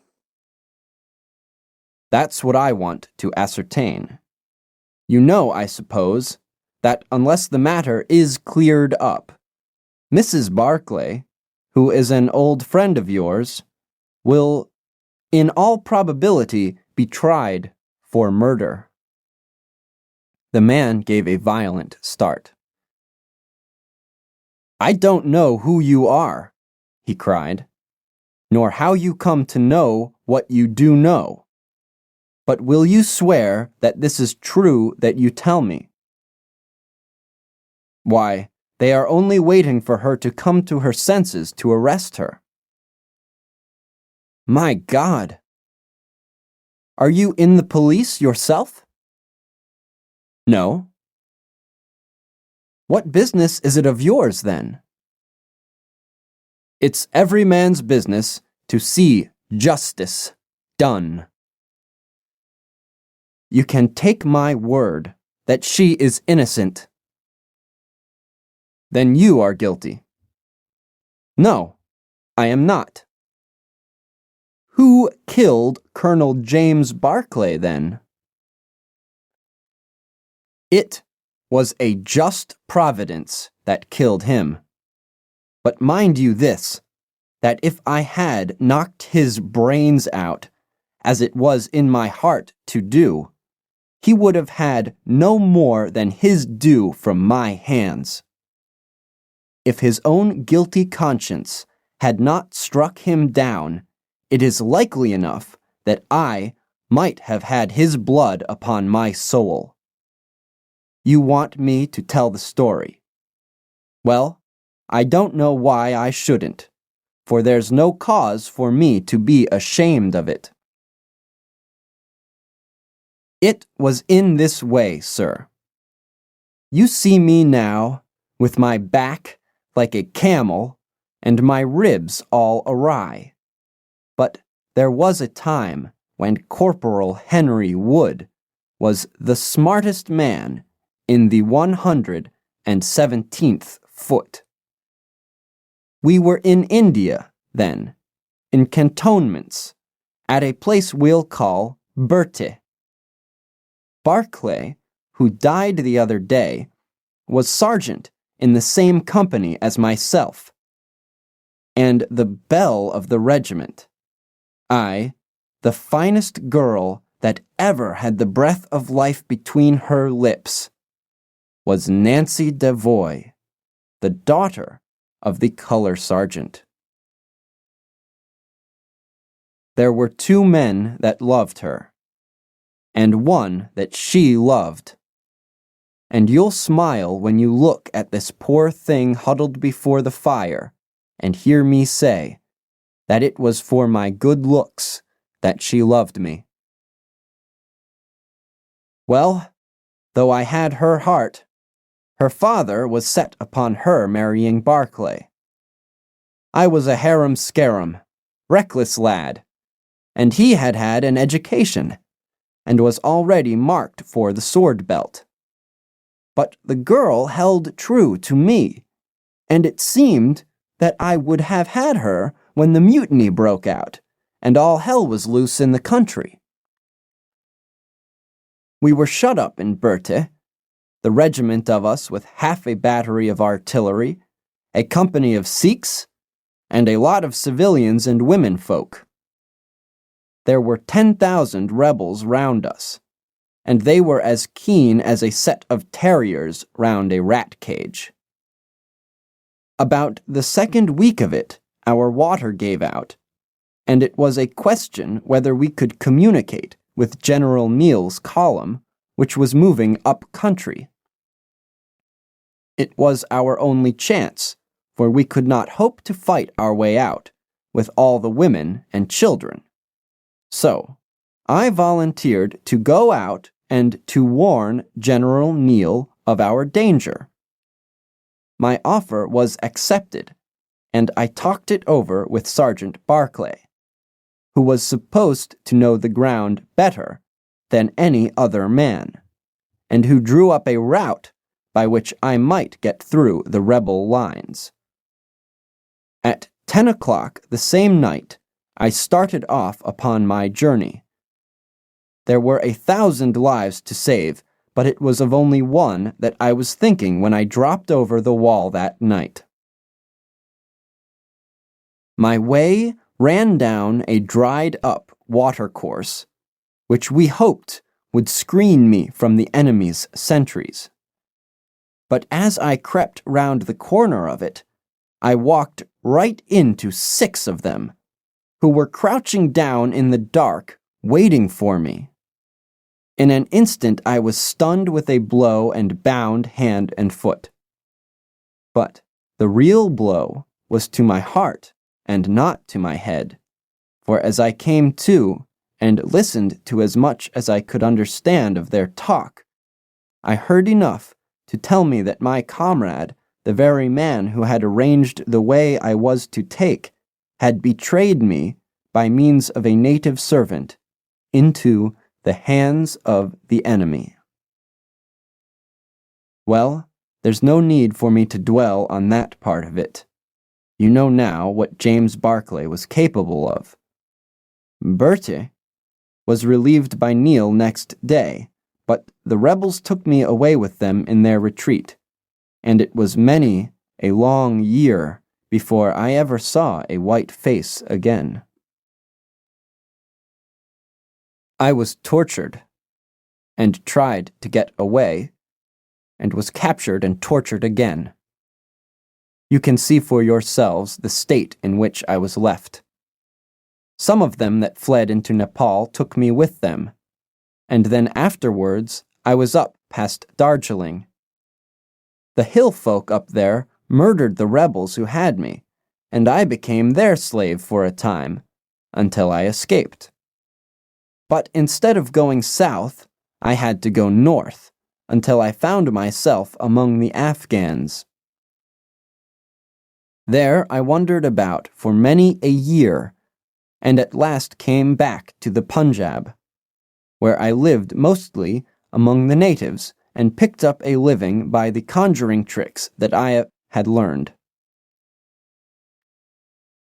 "That's what I want to ascertain. You know, I suppose, that unless the matter is cleared up, Mrs. Barclay, who is an old friend of yours, will, in all probability, be tried for murder." The man gave a violent start. "I don't know who you are," he cried, "nor how you come to know what you do know. But will you swear that this is true that you tell me?" "Why, they are only waiting for her to come to her senses to arrest her." "My God! Are you in the police yourself?" "No." "What business is it of yours, then?" "It's every man's business to see justice done." "You can take my word that she is innocent." "Then you are guilty." "No, I am not." "Who killed Colonel James Barclay, then?" "It was a just providence that killed him. But mind you this, that if I had knocked his brains out, as it was in my heart to do, he would have had no more than his due from my hands. If his own guilty conscience had not struck him down, it is likely enough that I might have had his blood upon my soul. You want me to tell the story. Well, I don't know why I shouldn't, for there's no cause for me to be ashamed of it. It was in this way, sir. You see me now, with my back like a camel, and my ribs all awry. But there was a time when Corporal Henry Wood was the smartest man in the 117th foot. We were in India, then, in cantonments, at a place we'll call Berthe. Barclay, who died the other day, was sergeant in the same company as myself, and the belle of the regiment. I, the finest girl that ever had the breath of life between her lips, was Nancy Devoy, the daughter of the color sergeant. There were two men that loved her, and one that she loved. And you'll smile when you look at this poor thing huddled before the fire and hear me say that it was for my good looks that she loved me. Well, though I had her heart, her father was set upon her marrying Barclay. I was a harum-scarum, reckless lad, and he had had an education, and was already marked for the sword belt. But the girl held true to me, and it seemed that I would have had her when the mutiny broke out, and all hell was loose in the country. We were shut up in Berthe, the regiment of us with half a battery of artillery, a company of Sikhs, and a lot of civilians and women folk. There were 10,000 rebels round us, and they were as keen as a set of terriers round a rat cage. About the second week of it, our water gave out, and it was a question whether we could communicate with General Neal's column, which was moving up country. It was our only chance, for we could not hope to fight our way out, with all the women and children. So, I volunteered to go out and to warn General Neal of our danger. My offer was accepted, and I talked it over with Sergeant Barclay, who was supposed to know the ground better than any other man, and who drew up a route by which I might get through the rebel lines. At 10 o'clock the same night, I started off upon my journey. There were 1,000 lives to save, but it was of only one that I was thinking when I dropped over the wall that night. My way ran down a dried-up watercourse, which we hoped would screen me from the enemy's sentries. But as I crept round the corner of it, I walked right into 6 of them, who were crouching down in the dark, waiting for me. In an instant I was stunned with a blow and bound hand and foot. But the real blow was to my heart and not to my head, for as I came to and listened to as much as I could understand of their talk, I heard enough to tell me that my comrade, the very man who had arranged the way I was to take, had betrayed me by means of a native servant into the hands of the enemy. Well, there's no need for me to dwell on that part of it. You know now what James Barclay was capable of. Bertie was relieved by Neil next day, but the rebels took me away with them in their retreat, and it was many a long year before I ever saw a white face again. I was tortured, and tried to get away, and was captured and tortured again. You can see for yourselves the state in which I was left. Some of them that fled into Nepal took me with them, and then afterwards I was up past Darjeeling. The hill folk up there murdered the rebels who had me, and I became their slave for a time, until I escaped. But instead of going south, I had to go north, until I found myself among the Afghans. There I wandered about for many a year, and at last came back to the Punjab, where I lived mostly among the natives and picked up a living by the conjuring tricks that I had learned.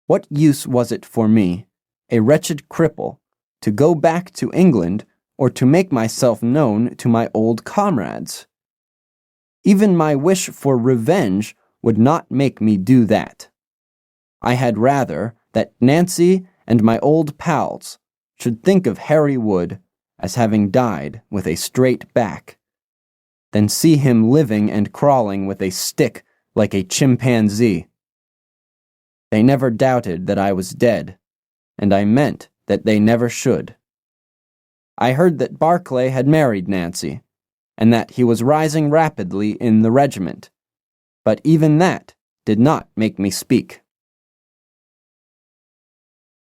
What use was it for me, a wretched cripple, to go back to England or to make myself known to my old comrades? Even my wish for revenge would not make me do that. I had rather that Nancy and my old pals should think of Harry Wood as having died with a straight back, than see him living and crawling with a stick like a chimpanzee. They never doubted that I was dead, and I meant that they never should. I heard that Barclay had married Nancy, and that he was rising rapidly in the regiment, but even that did not make me speak.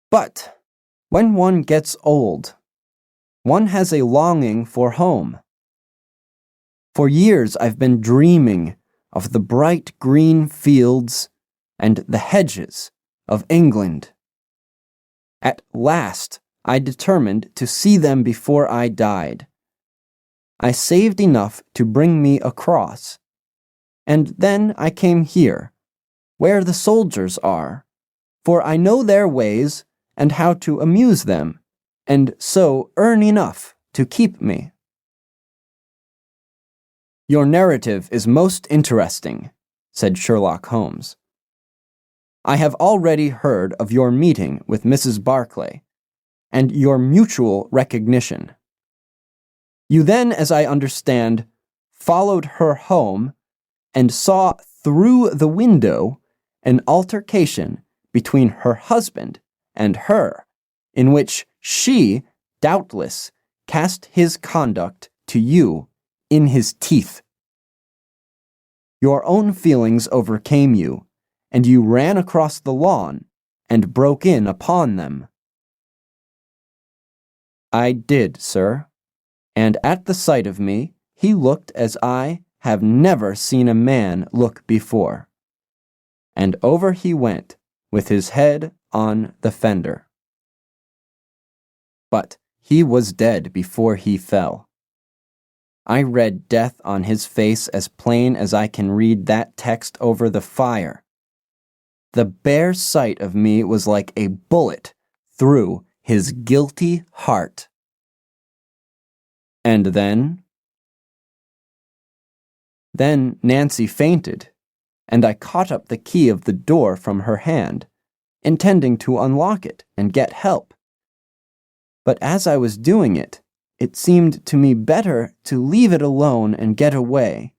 But when one gets old, one has a longing for home. For years I've been dreaming of the bright green fields and the hedges of England. At last I determined to see them before I died. I saved enough to bring me across, and then I came here, where the soldiers are, for I know their ways and how to amuse them, and so earn enough to keep me. Your narrative is most interesting, said Sherlock Holmes. I have already heard of your meeting with Mrs. Barclay, and your mutual recognition. You then, as I understand, followed her home and saw through the window an altercation between her husband and her, in which she, doubtless, cast his conduct to you in his teeth. Your own feelings overcame you, and you ran across the lawn and broke in upon them. I did, sir, and at the sight of me he looked as I have never seen a man look before, and over he went with his head on the fender. But he was dead before he fell. I read death on his face as plain as I can read that text over the fire. The bare sight of me was like a bullet through his guilty heart. And then? Then Nancy fainted, and I caught up the key of the door from her hand, intending to unlock it and get help. But as I was doing it, it seemed to me better to leave it alone and get away,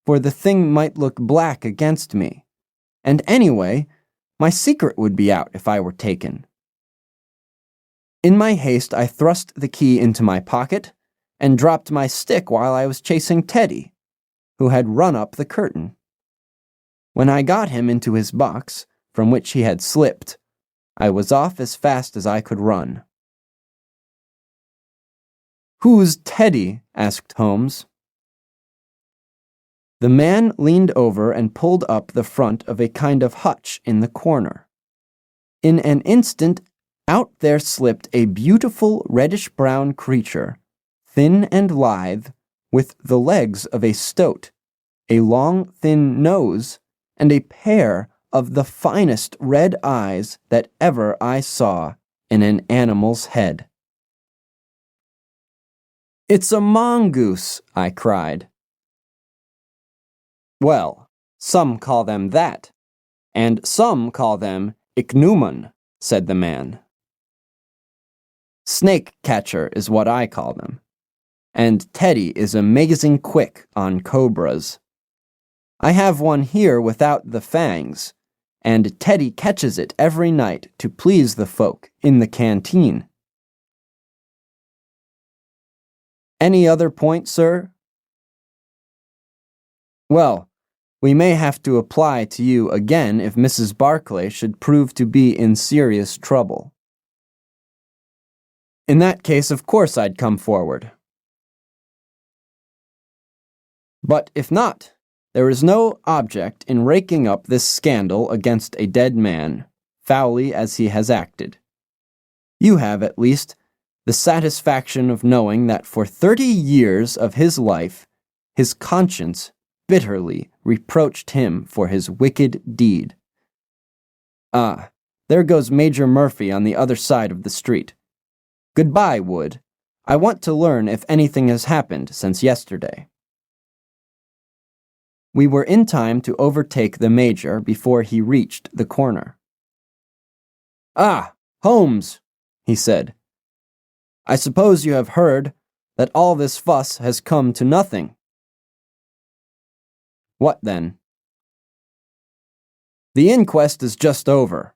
for the thing might look black against me, and anyway, my secret would be out if I were taken. In my haste, I thrust the key into my pocket and dropped my stick while I was chasing Teddy, who had run up the curtain. When I got him into his box, from which he had slipped, I was off as fast as I could run. "Who's Teddy?" asked Holmes. The man leaned over and pulled up the front of a kind of hutch in the corner. In an instant, out there slipped a beautiful reddish-brown creature, thin and lithe, with the legs of a stoat, a long, thin nose, and a pair of the finest red eyes that ever I saw in an animal's head. "It's a mongoose," I cried. "Well, some call them that, and some call them ichneumon," said the man. "Snake catcher is what I call them, and Teddy is amazing quick on cobras. I have one here without the fangs, and Teddy catches it every night to please the folk in the canteen." "Any other point, sir?" "Well, we may have to apply to you again if Mrs. Barclay should prove to be in serious trouble." "In that case, of course I'd come forward." "But if not, there is no object in raking up this scandal against a dead man, foully as he has acted. You have, at least, the satisfaction of knowing that for 30 years of his life, his conscience bitterly reproached him for his wicked deed. Ah, there goes Major Murphy on the other side of the street. Goodbye, Wood. I want to learn if anything has happened since yesterday." We were in time to overtake the Major before he reached the corner. "Ah, Holmes," he said. "I suppose you have heard that all this fuss has come to nothing." "What then?" "The inquest is just over.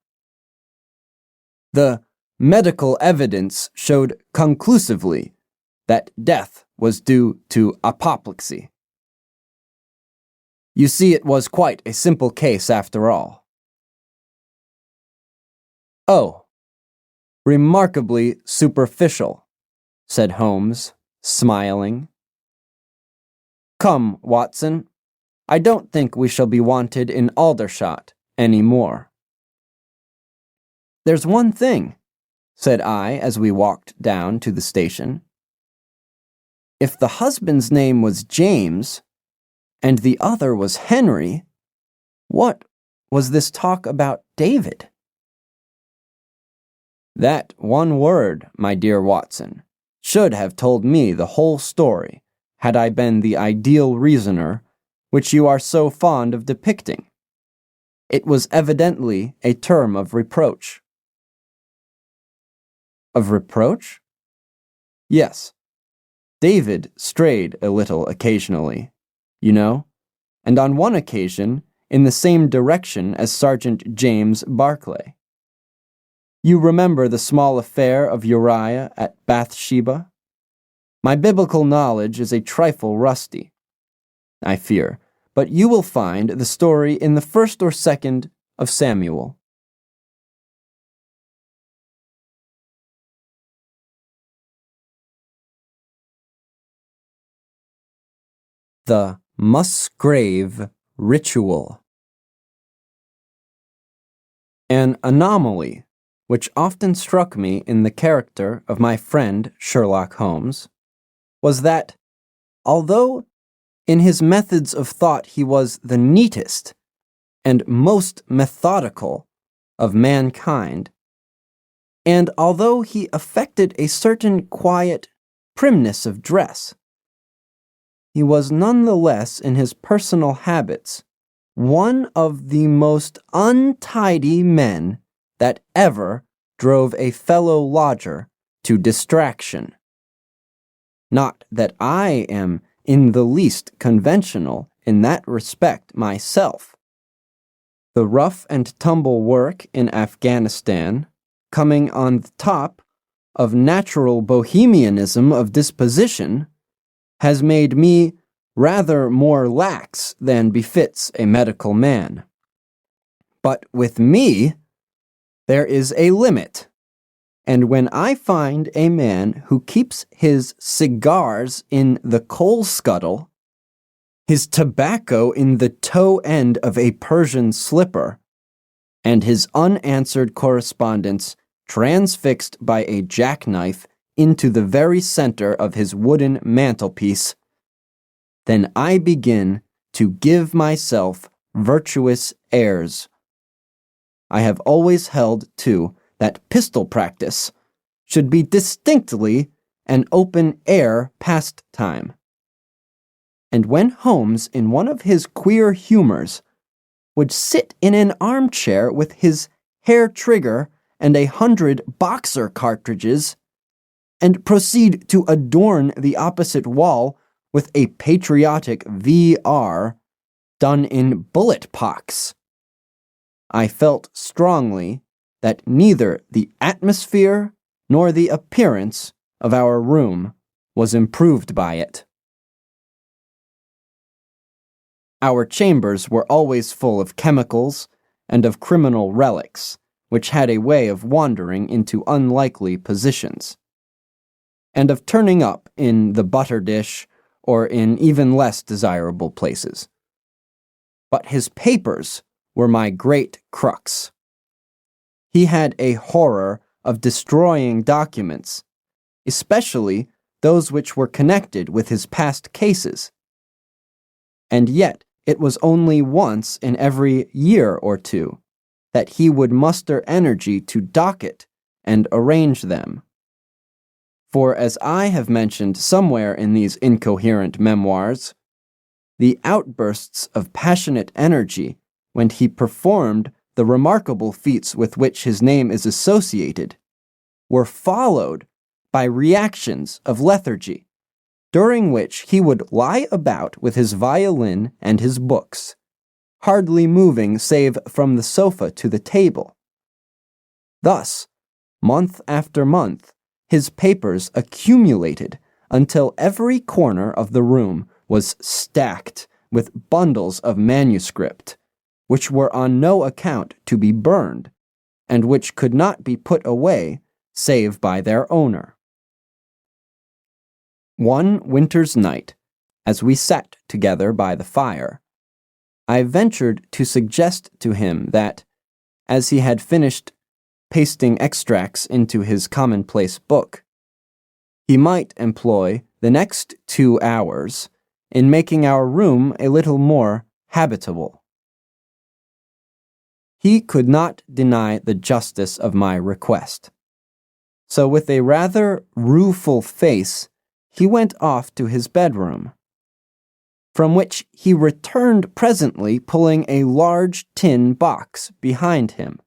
The medical evidence showed conclusively that death was due to apoplexy. You see, it was quite a simple case after all." "Oh, remarkably superficial," said Holmes, smiling. "Come, Watson, I don't think we shall be wanted in Aldershot any more." "There's one thing," said I as we walked down to the station. "If the husband's name was James, and the other was Henry, what was this talk about David?" "That one word, my dear Watson, should have told me the whole story, had I been the ideal reasoner which you are so fond of depicting. It was evidently a term of reproach." "Of reproach?" "Yes. David strayed a little occasionally, you know, and on one occasion in the same direction as Sergeant James Barclay. You remember the small affair of Uriah at Bathsheba? My biblical knowledge is a trifle rusty, I fear, but you will find the story in the 1st or 2nd of Samuel." The Musgrave Ritual. An anomaly which often struck me in the character of my friend Sherlock Holmes was that, although in his methods of thought he was the neatest and most methodical of mankind, and although he affected a certain quiet primness of dress, he was none the less in his personal habits one of the most untidy men that ever drove a fellow lodger to distraction. Not that I am in the least conventional in that respect myself. The rough and tumble work in Afghanistan, coming on the top of natural bohemianism of disposition, has made me rather more lax than befits a medical man. But with me, there is a limit, and when I find a man who keeps his cigars in the coal scuttle, his tobacco in the toe end of a Persian slipper, and his unanswered correspondence transfixed by a jackknife into the very center of his wooden mantelpiece, then I begin to give myself virtuous airs. I have always held, too, that pistol practice should be distinctly an open-air pastime. And when Holmes, in one of his queer humors, would sit in an armchair with his hair trigger and 100 boxer cartridges, and proceed to adorn the opposite wall with a patriotic VR done in bullet pox, I felt strongly that neither the atmosphere nor the appearance of our room was improved by it. Our chambers were always full of chemicals and of criminal relics, which had a way of wandering into unlikely positions, and of turning up in the butter dish or in even less desirable places. But his papers were my great crux. He had a horror of destroying documents, especially those which were connected with his past cases. And yet it was only once in every year or two that he would muster energy to docket and arrange them. For as I have mentioned somewhere in these incoherent memoirs, the outbursts of passionate energy when he performed the remarkable feats with which his name is associated were followed by reactions of lethargy, during which he would lie about with his violin and his books, hardly moving save from the sofa to the table. Thus, month after month, his papers accumulated until every corner of the room was stacked with bundles of manuscript, which were on no account to be burned, and which could not be put away save by their owner. One winter's night, as we sat together by the fire, I ventured to suggest to him that, as he had finished pasting extracts into his commonplace book, he might employ the next 2 hours in making our room a little more habitable. He could not deny the justice of my request, so with a rather rueful face he went off to his bedroom, from which he returned presently pulling a large tin box behind him.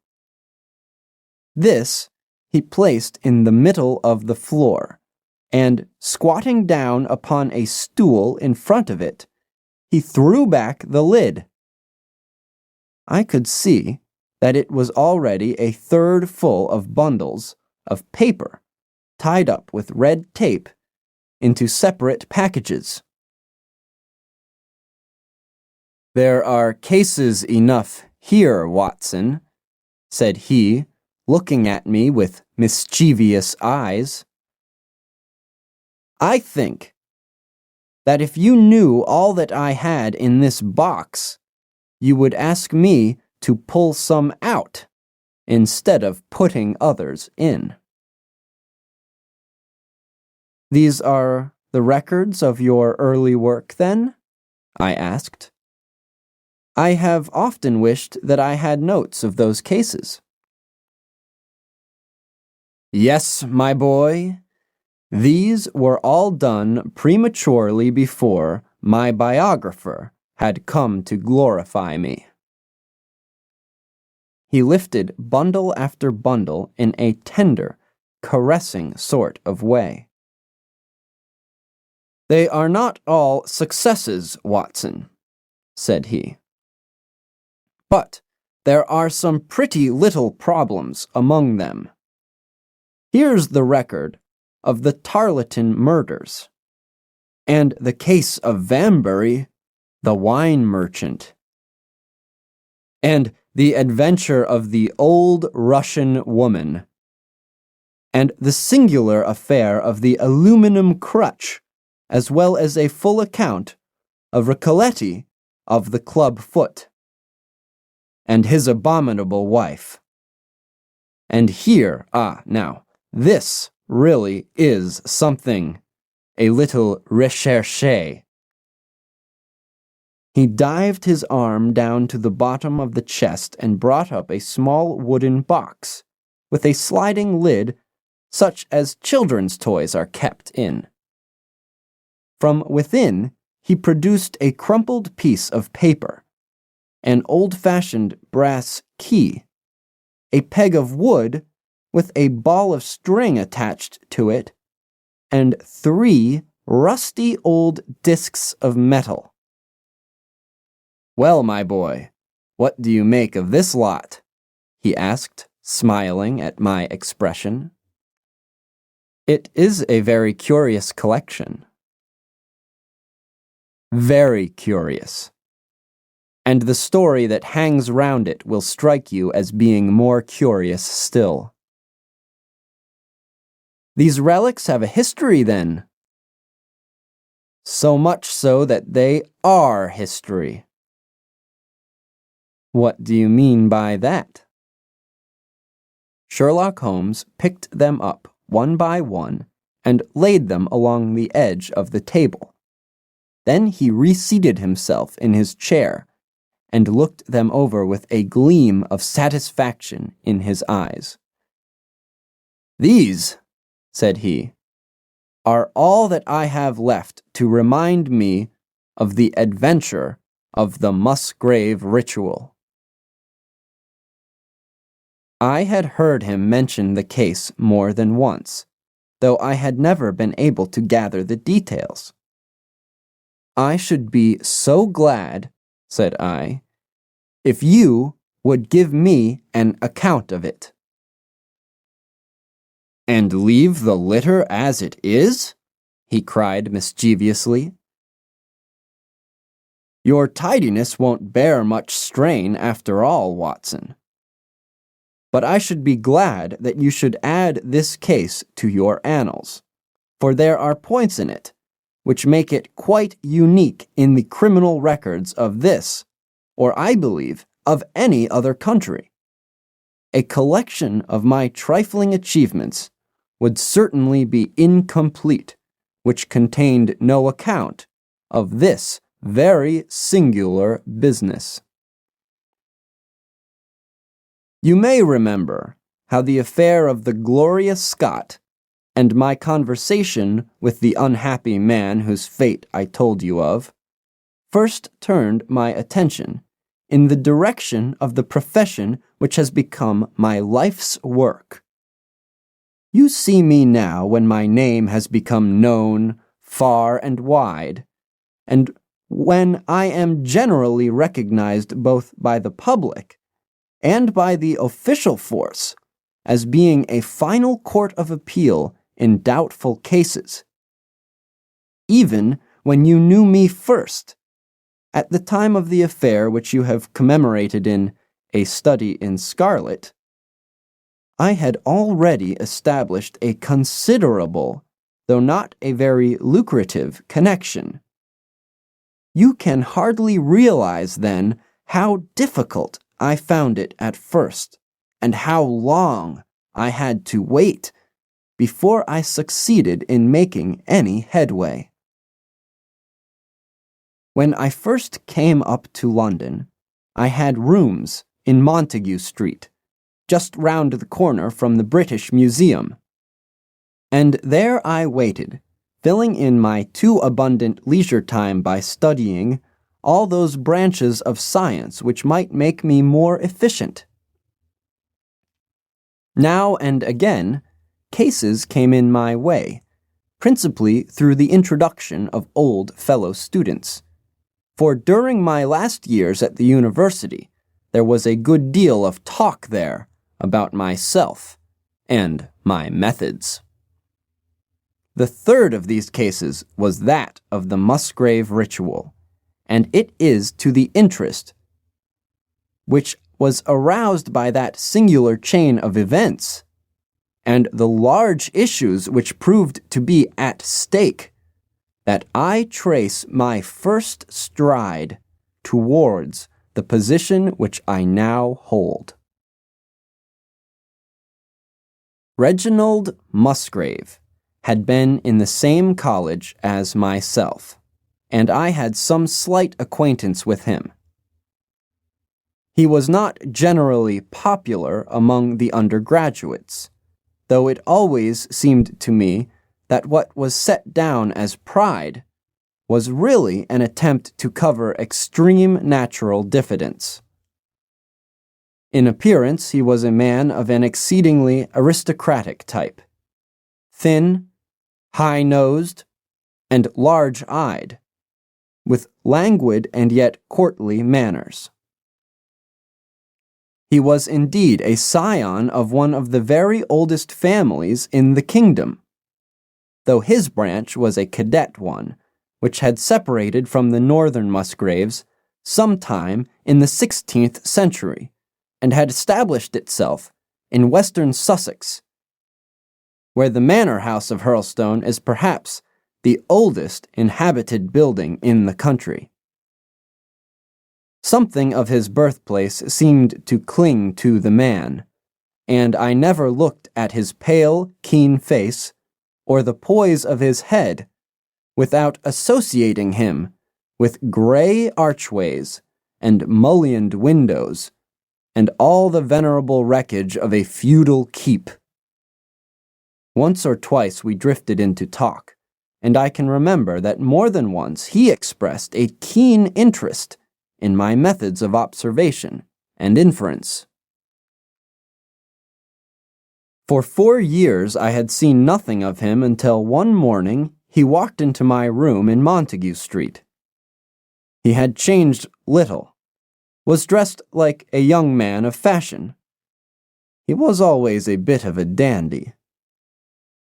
This he placed in the middle of the floor, and, squatting down upon a stool in front of it, he threw back the lid. I could see that it was already a third full of bundles of paper tied up with red tape into separate packages. "There are cases enough here, Watson," said he, looking at me with mischievous eyes. "I think that if you knew all that I had in this box, you would ask me to pull some out instead of putting others in." "These are the records of your early work, then?" I asked. "I have often wished that I had notes of those cases." "Yes, my boy. These were all done prematurely before my biographer had come to glorify me." He lifted bundle after bundle in a tender, caressing sort of way. "They are not all successes, Watson," said he. "But there are some pretty little problems among them. Here's the record of the Tarleton murders, and the case of Vanbury, the wine merchant, and the adventure of the old Russian woman, and the singular affair of the aluminum crutch, as well as a full account of Recoletti of the club foot, and his abominable wife. And here, now, this really is something, a little recherché." He dived his arm down to the bottom of the chest and brought up a small wooden box with a sliding lid such as children's toys are kept in. From within, he produced a crumpled piece of paper, an old-fashioned brass key, a peg of wood with a ball of string attached to it, and 3 rusty old discs of metal. "Well, my boy, what do you make of this lot?" he asked, smiling at my expression. "It is a very curious collection." "Very curious. And the story that hangs round it will strike you as being more curious still." "These relics have a history, then?" "So much so that they are history." "What do you mean by that?" Sherlock Holmes picked them up one by one and laid them along the edge of the table. Then he reseated himself in his chair and looked them over with a gleam of satisfaction in his eyes. "These," said he, "are all that I have left to remind me of the adventure of the Musgrave Ritual." I had heard him mention the case more than once, though I had never been able to gather the details. "I should be so glad," said I, "if you would give me an account of it." "And leave the litter as it is?" he cried mischievously. "Your tidiness won't bear much strain after all, Watson. But I should be glad that you should add this case to your annals, for there are points in it which make it quite unique in the criminal records of this, or I believe, of any other country. A collection of my trifling achievements would certainly be incomplete, which contained no account of this very singular business." You may remember how the affair of the Gloria Scott and my conversation with the unhappy man whose fate I told you of first turned my attention in the direction of the profession which has become my life's work. You see me now when my name has become known far and wide, and when I am generally recognized both by the public and by the official force as being a final court of appeal in doubtful cases. Even when you knew me first, at the time of the affair which you have commemorated in A Study in Scarlet, I had already established a considerable, though not a very lucrative, connection. You can hardly realize then how difficult I found it at first, and how long I had to wait before I succeeded in making any headway. When I first came up to London, I had rooms in Montague Street, just round the corner from the British Museum. And there I waited, filling in my too abundant leisure time by studying all those branches of science which might make me more efficient. Now and again, cases came in my way, principally through the introduction of old fellow students. For during my last years at the university, there was a good deal of talk there about myself and my methods. The third of these cases was that of the Musgrave Ritual, and it is to the interest which was aroused by that singular chain of events and the large issues which proved to be at stake that I trace my first stride towards the position which I now hold. Reginald Musgrave had been in the same college as myself, and I had some slight acquaintance with him. He was not generally popular among the undergraduates, though it always seemed to me that what was set down as pride was really an attempt to cover extreme natural diffidence. In appearance, he was a man of an exceedingly aristocratic type, thin, high-nosed, and large-eyed, with languid and yet courtly manners. He was indeed a scion of one of the very oldest families in the kingdom, though his branch was a cadet one, which had separated from the northern Musgraves sometime in the 16th century, and had established itself in western Sussex, where the manor house of Hurlstone is perhaps the oldest inhabited building in the country. Something of his birthplace seemed to cling to the man, and I never looked at his pale, keen face or the poise of his head without associating him with gray archways and mullioned windows and all the venerable wreckage of a feudal keep. Once or twice we drifted into talk, and I can remember that more than once he expressed a keen interest in my methods of observation and inference. For 4 years I had seen nothing of him until one morning he walked into my room in Montague Street. He had changed little, was dressed like a young man of fashion. He was always a bit of a dandy,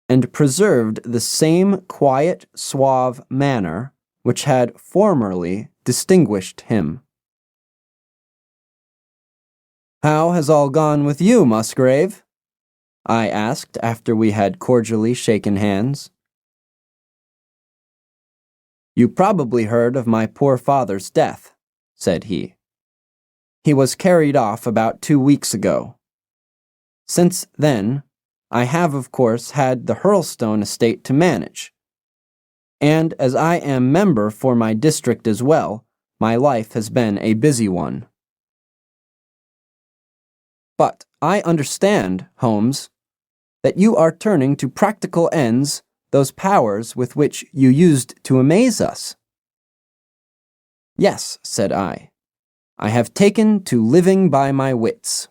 and preserved the same quiet, suave manner which had formerly distinguished him. "How has all gone with you, Musgrave?" I asked after we had cordially shaken hands. "You probably heard of my poor father's death," said he. "He was carried off about 2 weeks ago. Since then, I have, of course, had the Hurlstone estate to manage, and as I am member for my district as well, my life has been a busy one. But I understand, Holmes, that you are turning to practical ends those powers with which you used to amaze us." "Yes," said I have taken to living by my wits."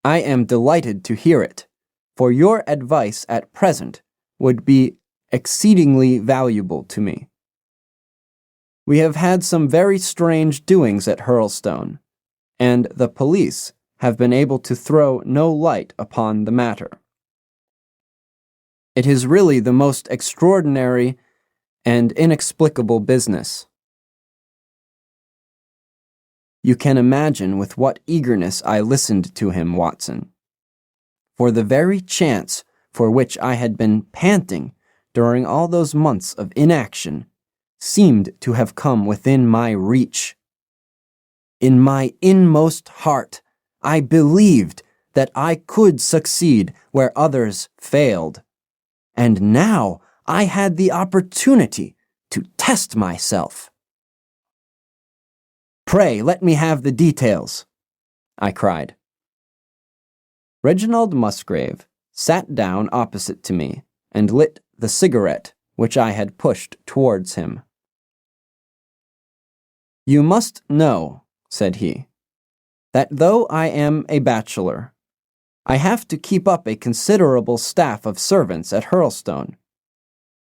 "I am delighted to hear it, for your advice at present would be exceedingly valuable to me. We have had some very strange doings at Hurlstone, and the police have been able to throw no light upon the matter. It is really the most extraordinary and inexplicable business. You can imagine with what eagerness I listened to him, Watson, for the very chance for which I had been panting during all those months of inaction seemed to have come within my reach. In my inmost heart, I believed that I could succeed where others failed, and now I had the opportunity to test myself. "Pray, let me have the details," I cried. Reginald Musgrave sat down opposite to me and lit the cigarette which I had pushed towards him. "You must know," said he, "that though I am a bachelor, I have to keep up a considerable staff of servants at Hurlstone,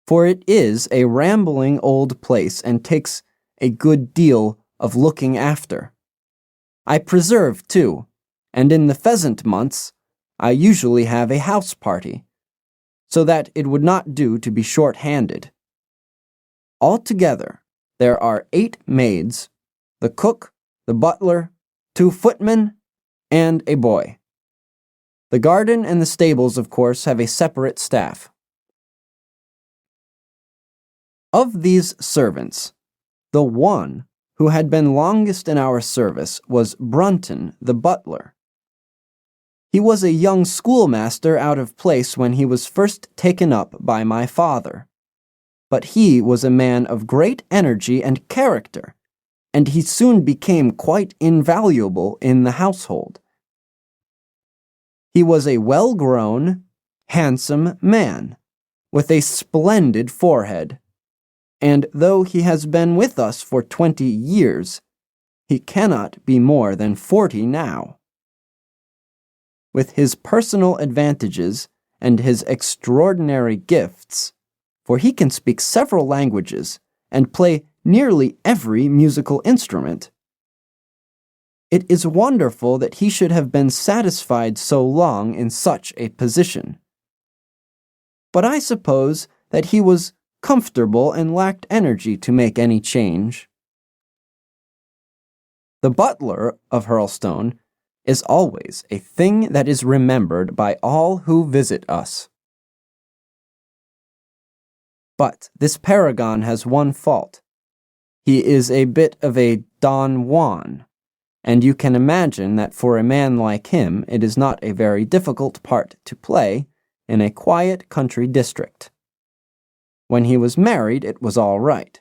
for it is a rambling old place and takes a good deal of looking after. I preserve, too, and in the pheasant months I usually have a house party, so that it would not do to be short-handed. Altogether, there are 8 maids, the cook, the butler, 2 footmen, and a boy. The garden and the stables, of course, have a separate staff. Of these servants, the one who had been longest in our service was Brunton, the butler. He was a young schoolmaster out of place when he was first taken up by my father. But he was a man of great energy and character, and he soon became quite invaluable in the household. He was a well-grown, handsome man, with a splendid forehead, and though he has been with us for 20 years, he cannot be more than 40 now. With his personal advantages and his extraordinary gifts, for he can speak several languages and play nearly every musical instrument, it is wonderful that he should have been satisfied so long in such a position. But I suppose that he was comfortable and lacked energy to make any change. The butler of Hurlstone is always a thing that is remembered by all who visit us. But this paragon has one fault. He is a bit of a Don Juan, and you can imagine that for a man like him it is not a very difficult part to play in a quiet country district. When he was married, it was all right.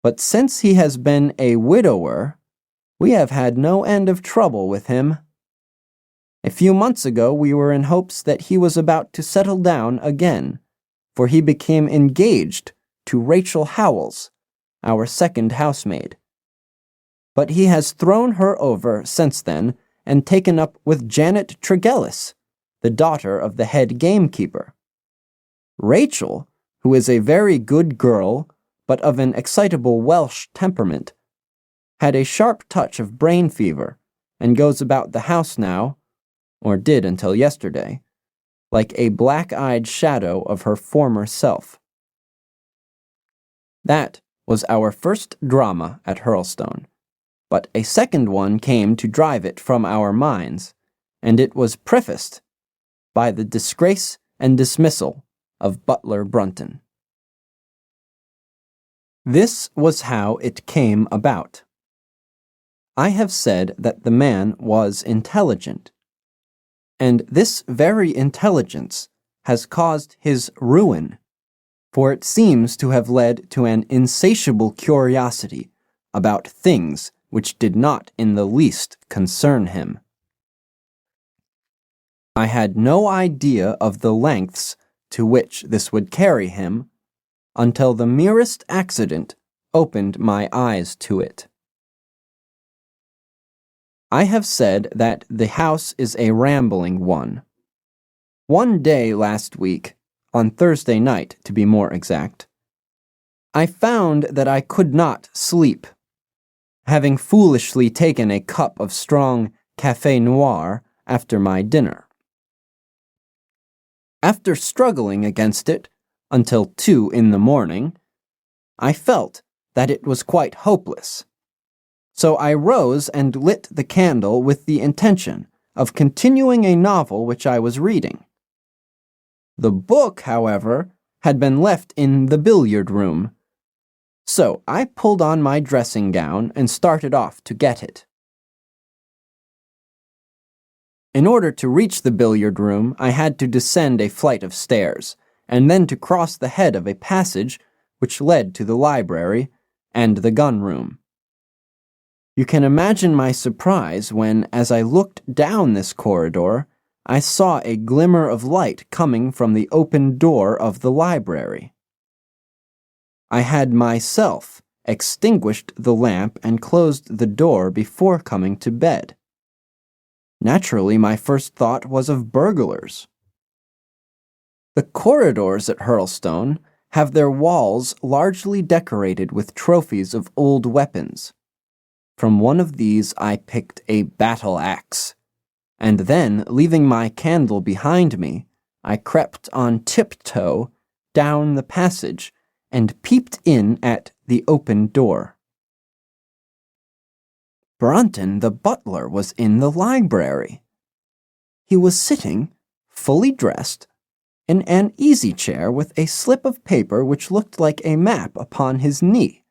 But since he has been a widower, we have had no end of trouble with him. A few months ago we were in hopes that he was about to settle down again, for he became engaged to Rachel Howells, our second housemaid. But he has thrown her over since then and taken up with Janet Tregellis, the daughter of the head gamekeeper. Rachel, who is a very good girl, but of an excitable Welsh temperament, had a sharp touch of brain fever and goes about the house now, or did until yesterday, like a black-eyed shadow of her former self. That was our first drama at Hurlstone, but a second one came to drive it from our minds, and it was prefaced by the disgrace and dismissal of Butler Brunton. This was how it came about. I have said that the man was intelligent, and this very intelligence has caused his ruin, for it seems to have led to an insatiable curiosity about things which did not in the least concern him. I had no idea of the lengths to which this would carry him until the merest accident opened my eyes to it. I have said that the house is a rambling one. One day last week, on Thursday night to be more exact, I found that I could not sleep, having foolishly taken a cup of strong café noir after my dinner. After struggling against it until 2 in the morning, I felt that it was quite hopeless. So I rose and lit the candle with the intention of continuing a novel which I was reading. The book, however, had been left in the billiard room, so I pulled on my dressing gown and started off to get it. In order to reach the billiard room, I had to descend a flight of stairs, and then to cross the head of a passage which led to the library and the gun room. You can imagine my surprise when, as I looked down this corridor, I saw a glimmer of light coming from the open door of the library. I had myself extinguished the lamp and closed the door before coming to bed. Naturally, my first thought was of burglars. The corridors at Hurlstone have their walls largely decorated with trophies of old weapons. From one of these I picked a battle axe, and then, leaving my candle behind me, I crept on tiptoe down the passage and peeped in at the open door. Brunton, the butler, was in the library. He was sitting, fully dressed, in an easy-chair with a slip of paper which looked like a map upon his knee,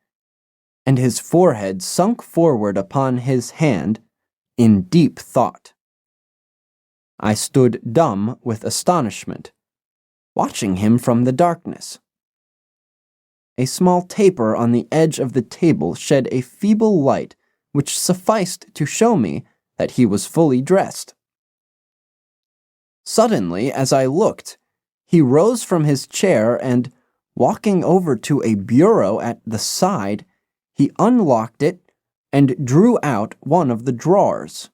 and his forehead sunk forward upon his hand in deep thought. I stood dumb with astonishment, watching him from the darkness. A small taper on the edge of the table shed a feeble light which sufficed to show me that he was fully dressed. Suddenly, as I looked, he rose from his chair and, walking over to a bureau at the side, he unlocked it and drew out one of the drawers.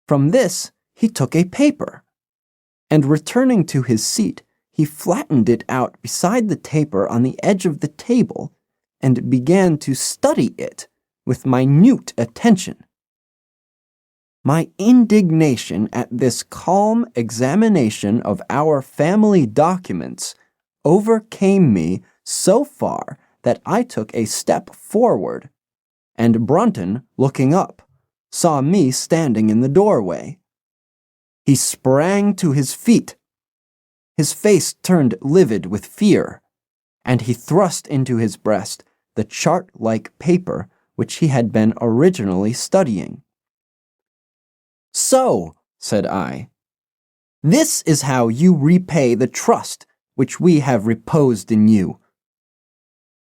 From this, he took a paper, and returning to his seat, he flattened it out beside the taper on the edge of the table and began to study it with minute attention. My indignation at this calm examination of our family documents overcame me so far that I took a step forward, and Brunton, looking up, saw me standing in the doorway. He sprang to his feet. His face turned livid with fear, and he thrust into his breast the chart-like paper which he had been originally studying. "So," said I, "this is how you repay the trust which we have reposed in you.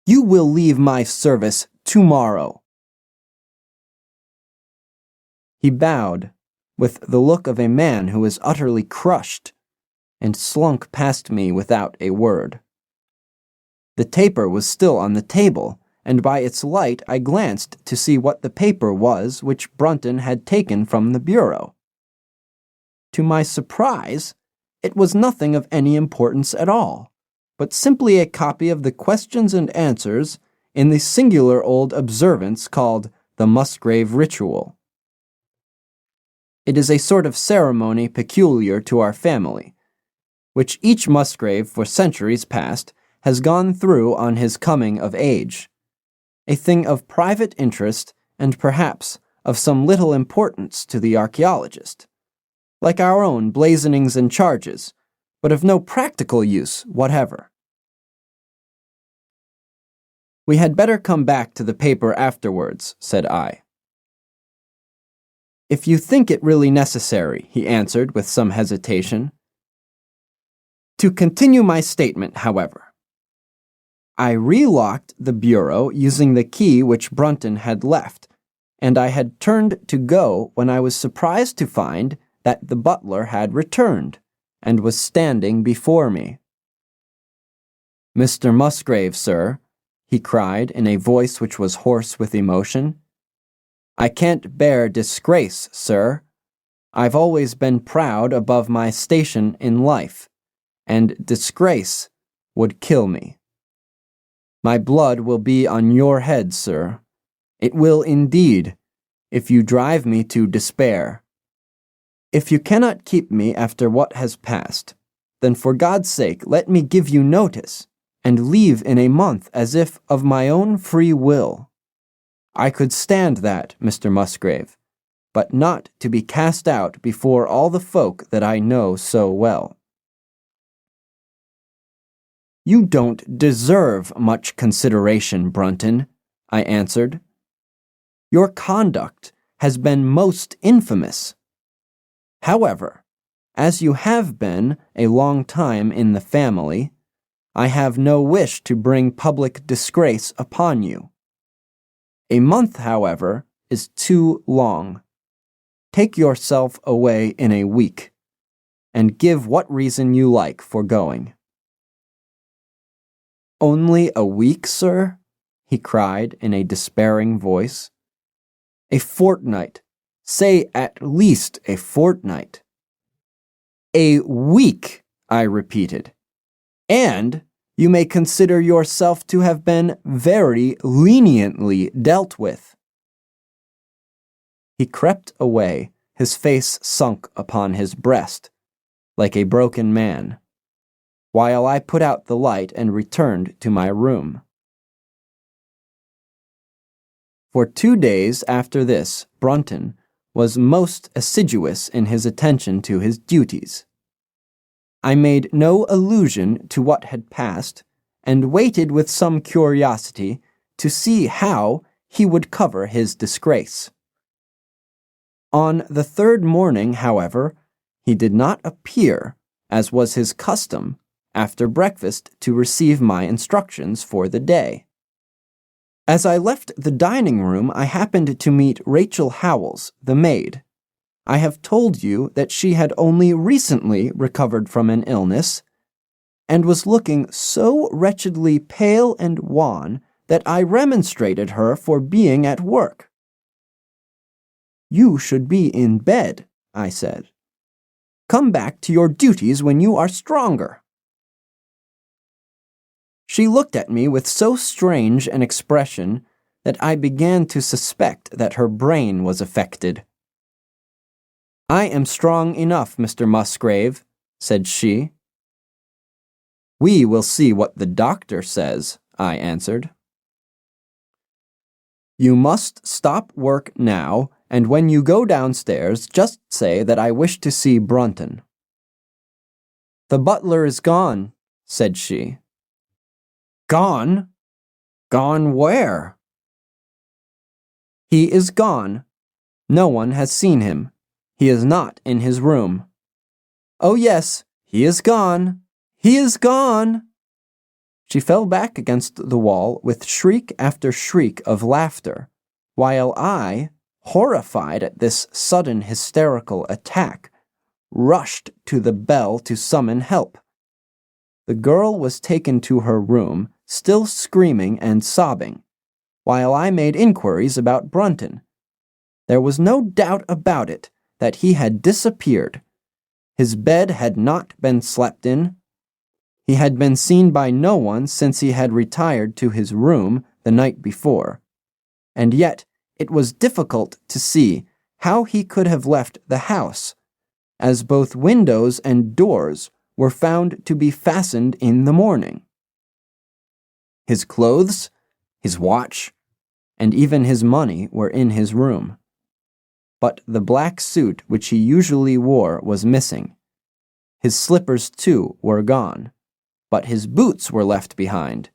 You will leave my service tomorrow." He bowed, with the look of a man who is utterly crushed, and slunk past me without a word. The taper was still on the table, and by its light I glanced to see what the paper was which Brunton had taken from the bureau. To my surprise, it was nothing of any importance at all, but simply a copy of the questions and answers in the singular old observance called the Musgrave Ritual. It is a sort of ceremony peculiar to our family, which each Musgrave for centuries past has gone through on his coming of age, a thing of private interest and perhaps of some little importance to the archaeologist, like our own blazonings and charges, but of no practical use whatever. "We had better come back to the paper afterwards," said I. "If you think it really necessary," he answered with some hesitation. "To continue my statement, however, I relocked the bureau using the key which Brunton had left, and I had turned to go when I was surprised to find that the butler had returned and was standing before me. "Mr. Musgrave, sir," he cried in a voice which was hoarse with emotion, "I can't bear disgrace, sir. I've always been proud above my station in life, and disgrace would kill me. My blood will be on your head, sir. It will indeed, if you drive me to despair. If you cannot keep me after what has passed, then for God's sake let me give you notice, and leave in a month as if of my own free will. I could stand that, Mr. Musgrave, but not to be cast out before all the folk that I know so well." "You don't deserve much consideration, Brunton," I answered. "Your conduct has been most infamous. However, as you have been a long time in the family, I have no wish to bring public disgrace upon you. A month, however, is too long. Take yourself away in a week, and give what reason you like for going." "Only a week, sir?" he cried in a despairing voice. "A fortnight, Say at least a fortnight. A week, I repeated. And you may consider yourself to have been very leniently dealt with. He crept away, his face sunk upon his breast, like a broken man, while I put out the light and returned to my room. For 2 days after this, Brunton was most assiduous in his attention to his duties. I made no allusion to what had passed, and waited with some curiosity to see how he would cover his disgrace. On the third morning, however, he did not appear, as was his custom, after breakfast to receive my instructions for the day. As I left the dining room, I happened to meet Rachel Howells, the maid. I have told you that she had only recently recovered from an illness, and was looking so wretchedly pale and wan that I remonstrated her for being at work. "You should be in bed," I said. "Come back to your duties when you are stronger." She looked at me with so strange an expression that I began to suspect that her brain was affected. "I am strong enough, Mr. Musgrave," said she. "We will see what the doctor says," I answered. "You must stop work now, and when you go downstairs, just say that I wish to see Brunton." "The butler is gone," said she. "Gone? Gone where?" "He is gone. No one has seen him. He is not in his room." "Oh yes, he is gone. He is gone." She fell back against the wall with shriek after shriek of laughter, while I, horrified at this sudden hysterical attack, rushed to the bell to summon help. The girl was taken to her room, still screaming and sobbing, while I made inquiries about Brunton. There was no doubt about it that he had disappeared. His bed had not been slept in. He had been seen by no one since he had retired to his room the night before, and yet it was difficult to see how he could have left the house, as both windows and doors were found to be fastened in the morning. His clothes, his watch, and even his money were in his room. But the black suit which he usually wore was missing. His slippers, too, were gone, but his boots were left behind.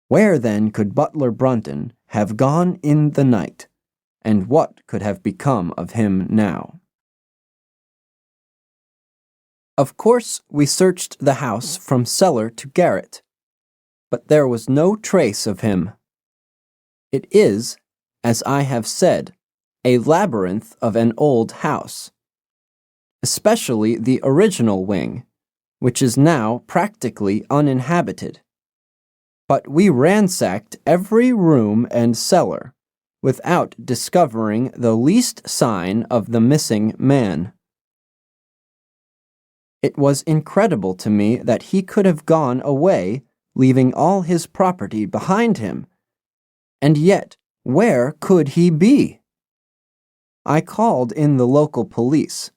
Where, then, could Butler Brunton have gone in the night, and what could have become of him now? Of course, we searched the house from cellar to garret, but there was no trace of him. It is, as I have said, a labyrinth of an old house, especially the original wing, which is now practically uninhabited. But we ransacked every room and cellar without discovering the least sign of the missing man. It was incredible to me that he could have gone away, leaving all his property behind him. And yet, where could he be? I called in the local police,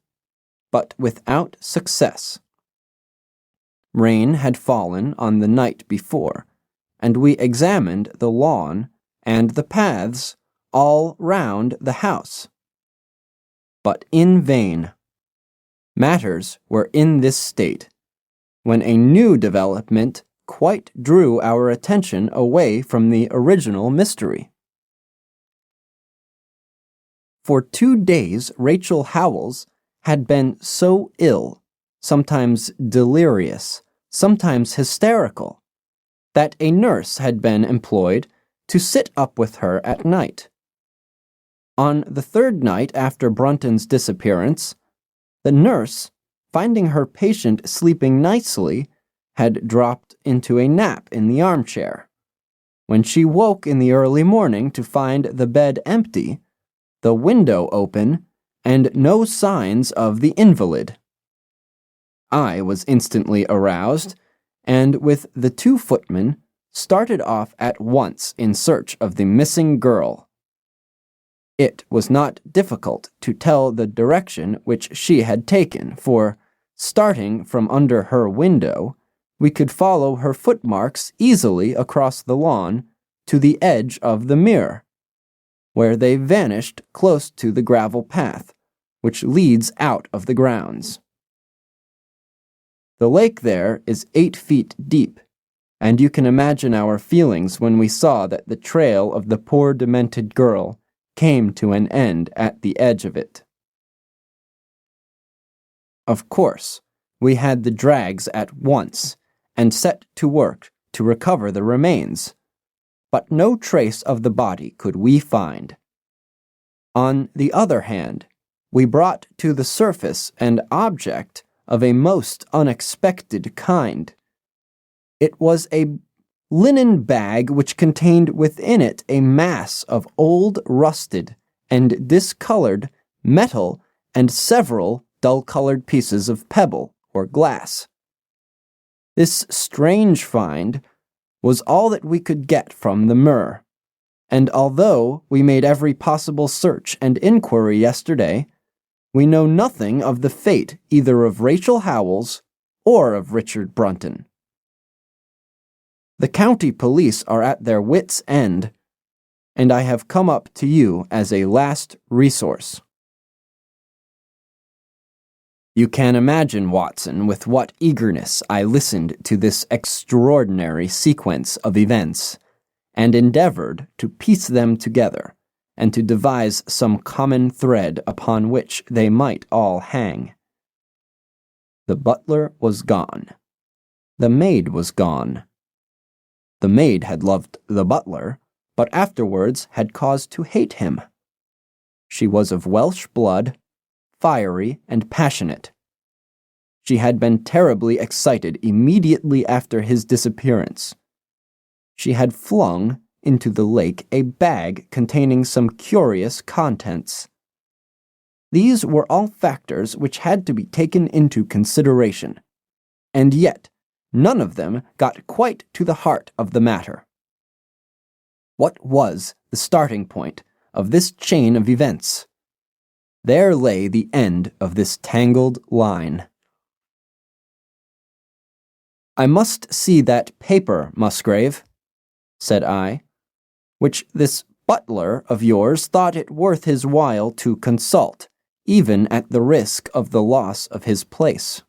but without success. Rain had fallen on the night before, and we examined the lawn and the paths all round the house. But in vain. Matters were in this state, when a new development quite drew our attention away from the original mystery. For 2 days, Rachel Howells had been so ill, sometimes delirious, sometimes hysterical, that a nurse had been employed to sit up with her at night. On the third night after Brunton's disappearance, the nurse, finding her patient sleeping nicely, had dropped into a nap in the armchair. When she woke in the early morning to find the bed empty, the window open, and no signs of the invalid. I was instantly aroused, and with the two footmen, started off at once in search of the missing girl. It was not difficult to tell the direction which she had taken, for, starting from under her window, we could follow her footmarks easily across the lawn to the edge of the mere, where they vanished close to the gravel path, which leads out of the grounds. The lake there is 8 feet deep, and you can imagine our feelings when we saw that the trail of the poor demented girl came to an end at the edge of it. Of course, we had the drags at once, and set to work to recover the remains, but no trace of the body could we find. On the other hand, we brought to the surface an object of a most unexpected kind. It was a linen bag which contained within it a mass of old rusted and discolored metal and several dull-colored pieces of pebble or glass. This strange find was all that we could get from the Mer, and although we made every possible search and inquiry yesterday, we know nothing of the fate either of Rachel Howells or of Richard Brunton. The county police are at their wits' end, and I have come up to you as a last resource. You can imagine, Watson, with what eagerness I listened to this extraordinary sequence of events, and endeavored to piece them together, and to devise some common thread upon which they might all hang. The butler was gone. The maid was gone. The maid had loved the butler, but afterwards had cause to hate him. She was of Welsh blood, fiery and passionate. She had been terribly excited immediately after his disappearance. She had flung into the lake a bag containing some curious contents. These were all factors which had to be taken into consideration, and yet none of them got quite to the heart of the matter. What was the starting point of this chain of events? There lay the end of this tangled line. "I must see that paper, Musgrave," said I, "which this butler of yours thought it worth his while to consult, even at the risk of the loss of his place."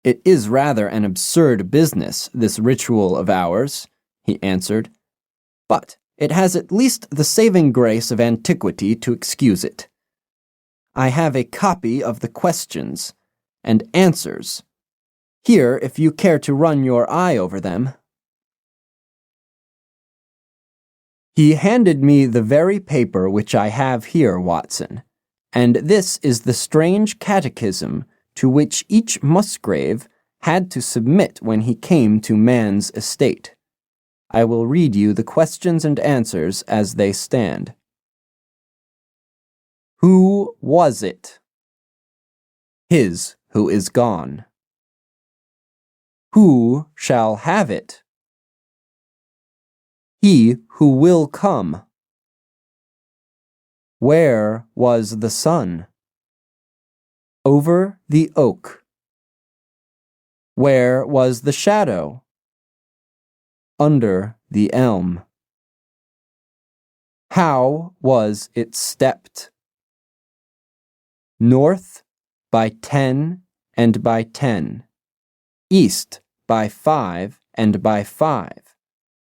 "It is rather an absurd business, this ritual of ours," he answered, "but it has at least the saving grace of antiquity to excuse it. I have a copy of the questions and answers here if you care to run your eye over them." He handed me the very paper which I have here, Watson, and this is the strange catechism to which each Musgrave had to submit when he came to man's estate. I will read you the questions and answers as they stand. Who was it? His who is gone. Who shall have it? He who will come. Where was the sun? Over the oak. Where was the shadow? Under the elm. How was it stepped? North by 10 and by 10. East by 5 and by 5.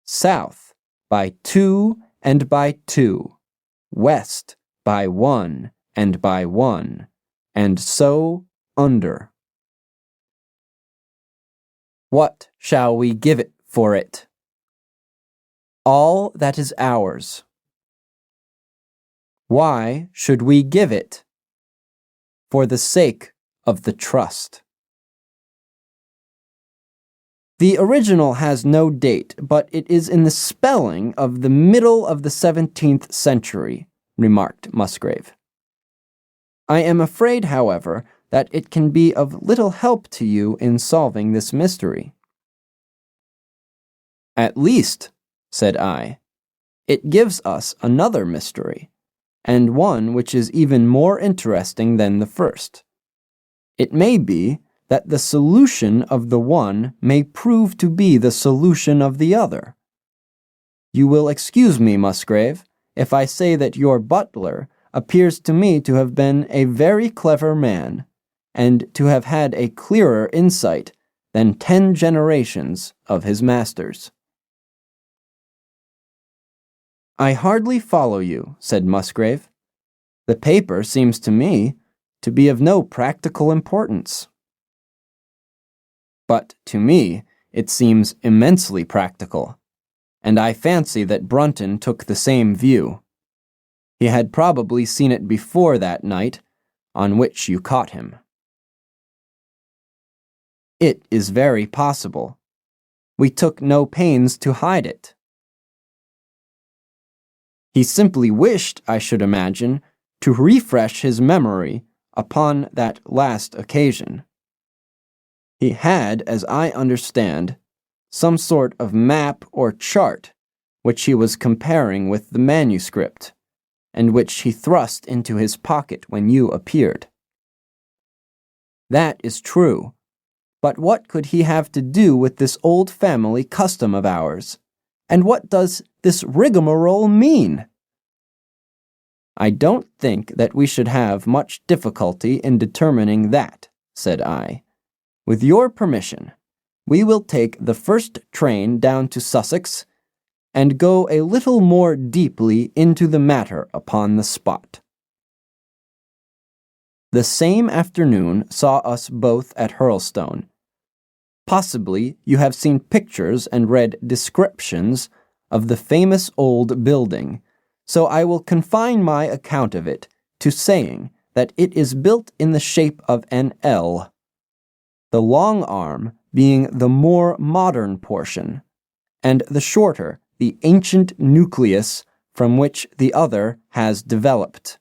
South by 2 and by 2. West by 1 and by 1. And so under. What shall we give it for it? All that is ours. Why should we give it? For the sake of the trust. The original has no date, but it is in the spelling of the middle of the 17th century, remarked Musgrave. I am afraid, however, that it can be of little help to you in solving this mystery. At least, said I, it gives us another mystery, and one which is even more interesting than the first. It may be that the solution of the one may prove to be the solution of the other. You will excuse me, Musgrave, if I say that your butler appears to me to have been a very clever man, and to have had a clearer insight than 10 generations of his masters. I hardly follow you, said Musgrave. The paper seems to me to be of no practical importance. But to me it seems immensely practical, and I fancy that Brunton took the same view. He had probably seen it before that night on which you caught him. It is very possible. We took no pains to hide it. He simply wished, I should imagine, to refresh his memory upon that last occasion. He had, as I understand, some sort of map or chart which he was comparing with the manuscript, and which he thrust into his pocket when you appeared. That is true, but what could he have to do with this old family custom of ours? And what does this rigmarole mean? I don't think that we should have much difficulty in determining that, said I. With your permission, we will take the first train down to Sussex and go a little more deeply into the matter upon the spot. The same afternoon saw us both at Hurlstone. Possibly you have seen pictures and read descriptions of the famous old building, so I will confine my account of it to saying that it is built in the shape of an L, the long arm being the more modern portion, and the shorter the ancient nucleus from which the other has developed.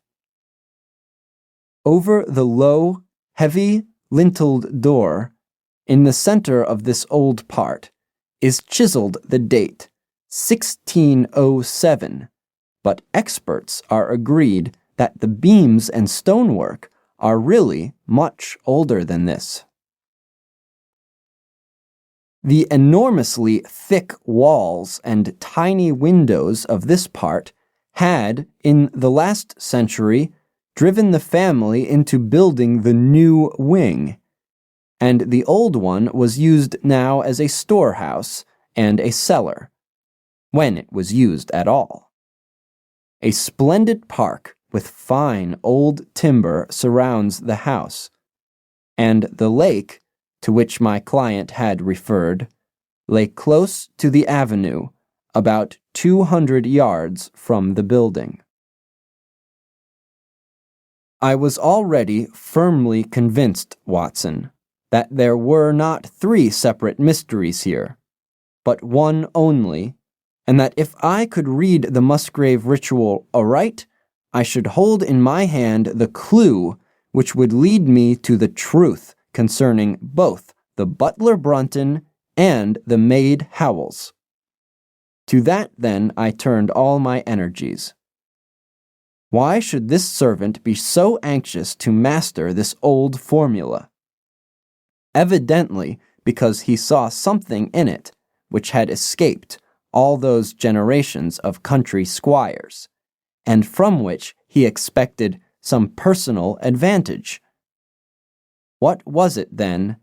Over the low, heavy, linteled door, in the center of this old part, is chiseled the date 1607, but experts are agreed that the beams and stonework are really much older than this. The enormously thick walls and tiny windows of this part had, in the last century, driven the family into building the new wing, and the old one was used now as a storehouse and a cellar, when it was used at all. A splendid park with fine old timber surrounds the house, and the lake, to which my client had referred, lay close to the avenue, about 200 yards from the building. I was already firmly convinced, Watson, that there were not 3 separate mysteries here, but one only, and that if I could read the Musgrave Ritual aright, I should hold in my hand the clue which would lead me to the truth concerning both the butler Brunton and the maid Howells. To that, then, I turned all my energies. Why should this servant be so anxious to master this old formula? Evidently because he saw something in it which had escaped all those generations of country squires, and from which he expected some personal advantage. What was it, then,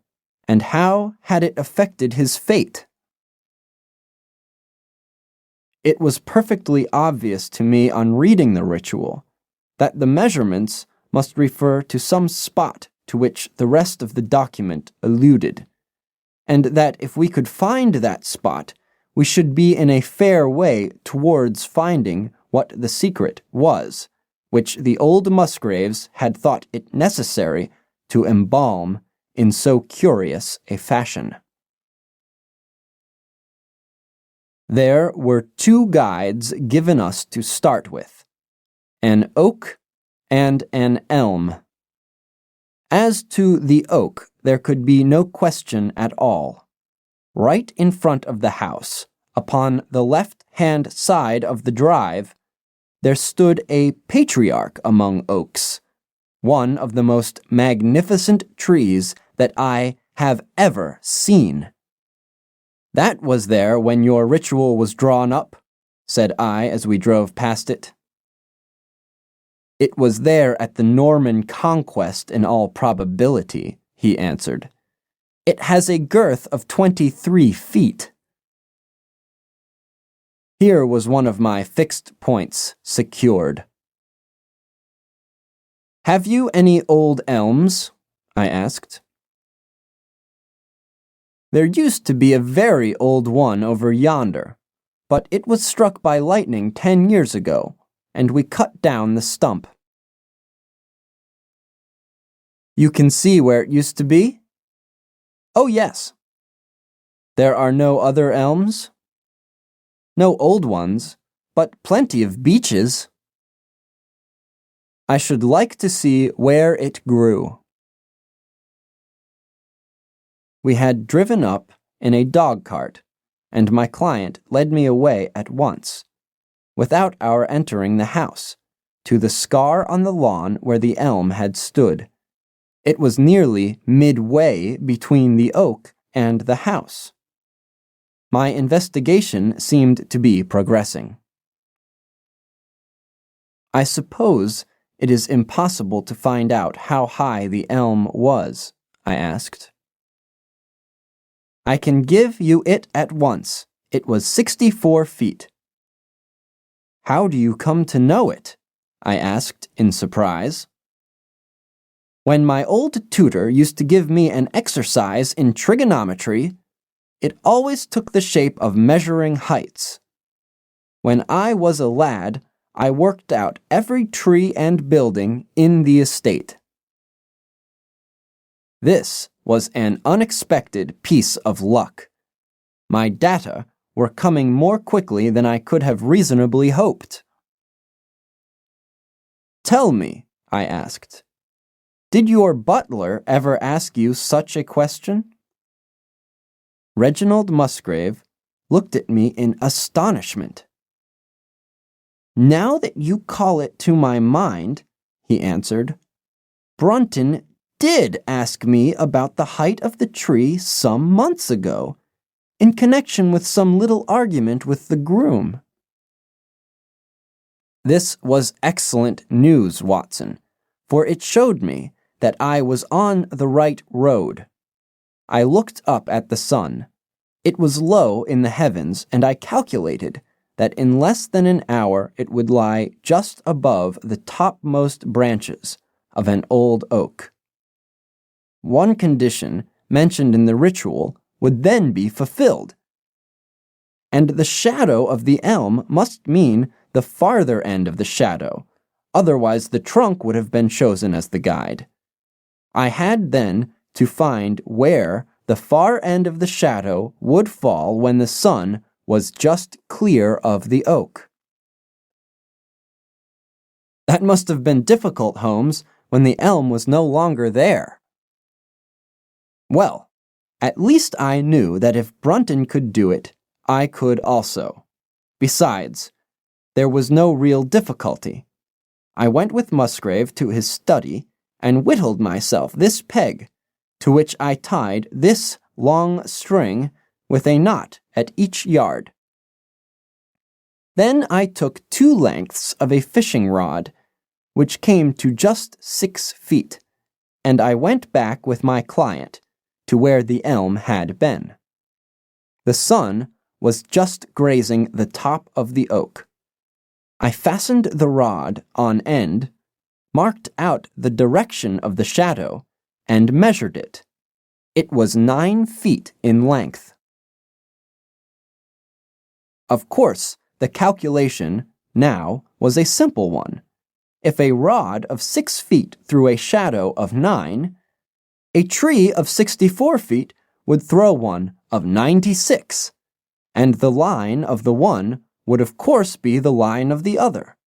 and how had it affected his fate? It was perfectly obvious to me on reading the ritual that the measurements must refer to some spot to which the rest of the document alluded, and that if we could find that spot, we should be in a fair way towards finding what the secret was, which the old Musgraves had thought it necessary to embalm in so curious a fashion. There were two guides given us to start with, an oak and an elm. As to the oak, there could be no question at all. Right in front of the house, upon the left-hand side of the drive, there stood a patriarch among oaks, one of the most magnificent trees that I have ever seen. "That was there when your ritual was drawn up," said I as we drove past it. "It was there at the Norman Conquest in all probability," he answered. "It has a girth of 23 feet. Here was one of my fixed points secured. "Have you any old elms?" I asked. "There used to be a very old one over yonder, but it was struck by lightning 10 years ago, and we cut down the stump." "You can see where it used to be?" "Oh, yes." "There are no other elms?" "No old ones, but plenty of beeches." "I should like to see where it grew." We had driven up in a dog cart, and my client led me away at once, without our entering the house, to the scar on the lawn where the elm had stood. It was nearly midway between the oak and the house. My investigation seemed to be progressing. "I suppose it is impossible to find out how high the elm was?" I asked. "I can give you it at once. It was 64 feet. "How do you come to know it?" I asked in surprise. "When my old tutor used to give me an exercise in trigonometry, it always took the shape of measuring heights. When I was a lad, I worked out every tree and building in the estate." This was an unexpected piece of luck. My data were coming more quickly than I could have reasonably hoped. "Tell me," I asked, "did your butler ever ask you such a question?" Reginald Musgrave looked at me in astonishment. "Now that you call it to my mind," he answered, "Brunton did ask me about the height of the tree some months ago, in connection with some little argument with the groom." This was excellent news, Watson, for it showed me that I was on the right road. I looked up at the sun. It was low in the heavens, and I calculated that in less than an hour it would lie just above the topmost branches of an old oak. One condition mentioned in the ritual would then be fulfilled, and the shadow of the elm must mean the farther end of the shadow, otherwise the trunk would have been chosen as the guide. I had then to find where the far end of the shadow would fall when the sun was just clear of the oak. "That must have been difficult, Holmes, when the elm was no longer there." "Well, at least I knew that if Brunton could do it, I could also. Besides, there was no real difficulty. I went with Musgrave to his study and whittled myself this peg, to which I tied this long string with a knot at each yard. Then I took 2 lengths of a fishing rod, which came to just 6 feet, and I went back with my client to where the elm had been. The sun was just grazing the top of the oak. I fastened the rod on end, marked out the direction of the shadow, and measured it. It was 9 feet in length. Of course, the calculation now was a simple one. If a rod of 6 feet threw a shadow of 9, a tree of 64 feet would throw one of 96, and the line of the one would of course be the line of the other.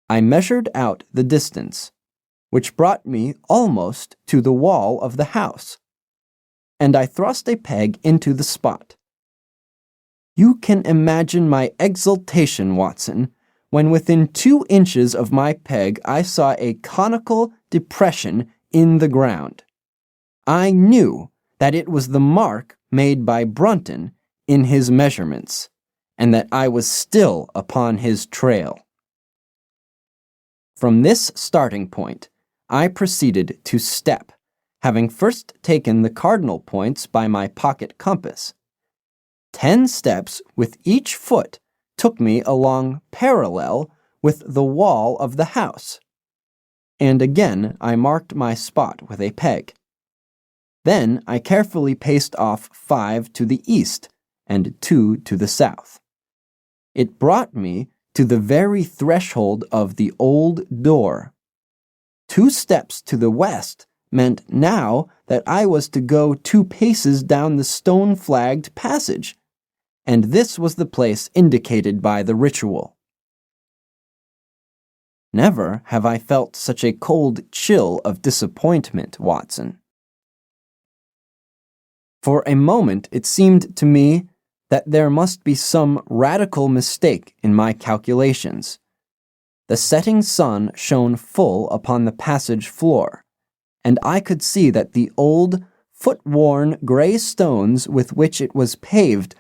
I measured out the distance, which brought me almost to the wall of the house, and I thrust a peg into the spot. You can imagine my exultation, Watson, when within 2 inches of my peg I saw a conical depression in the ground. I knew that it was the mark made by Brunton in his measurements, and that I was still upon his trail. From this starting point, I proceeded to step, having first taken the cardinal points by my pocket compass. 10 steps with each foot took me along parallel with the wall of the house, and again I marked my spot with a peg. Then I carefully paced off 5 to the east and 2 to the south. It brought me to the very threshold of the old door. 2 steps to the west meant now that I was to go 2 paces down the stone-flagged passage, and this was the place indicated by the ritual. Never have I felt such a cold chill of disappointment, Watson. For a moment it seemed to me that there must be some radical mistake in my calculations. The setting sun shone full upon the passage floor, and I could see that the old, foot-worn gray stones with which it was paved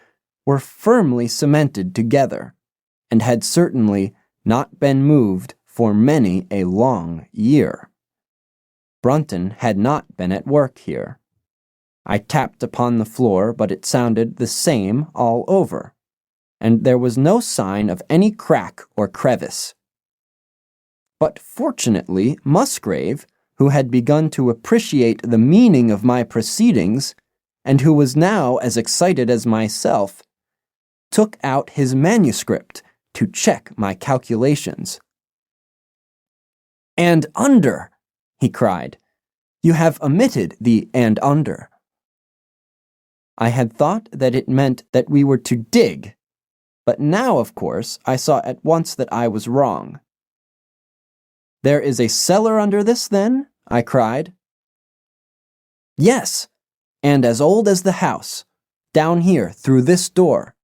were firmly cemented together, and had certainly not been moved for many a long year. Brunton had not been at work here. I tapped upon the floor, but it sounded the same all over, and there was no sign of any crack or crevice. But fortunately, Musgrave, who had begun to appreciate the meaning of my proceedings, and who was now as excited as myself, took out his manuscript to check my calculations. "And under," he cried. "You have omitted the and under." I had thought that it meant that we were to dig, but now, of course, I saw at once that I was wrong. "There is a cellar under this, then?" I cried. "Yes, and as old as the house, down here through this door."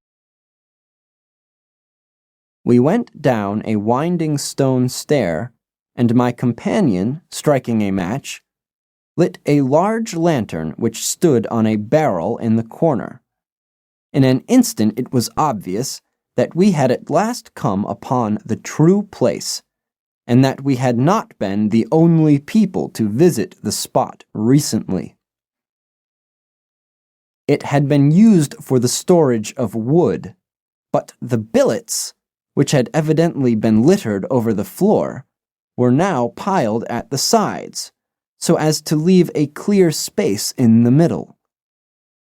We went down a winding stone stair, and my companion, striking a match, lit a large lantern which stood on a barrel in the corner. In an instant it was obvious that we had at last come upon the true place, and that we had not been the only people to visit the spot recently. It had been used for the storage of wood, but the billets, which had evidently been littered over the floor, were now piled at the sides, so as to leave a clear space in the middle.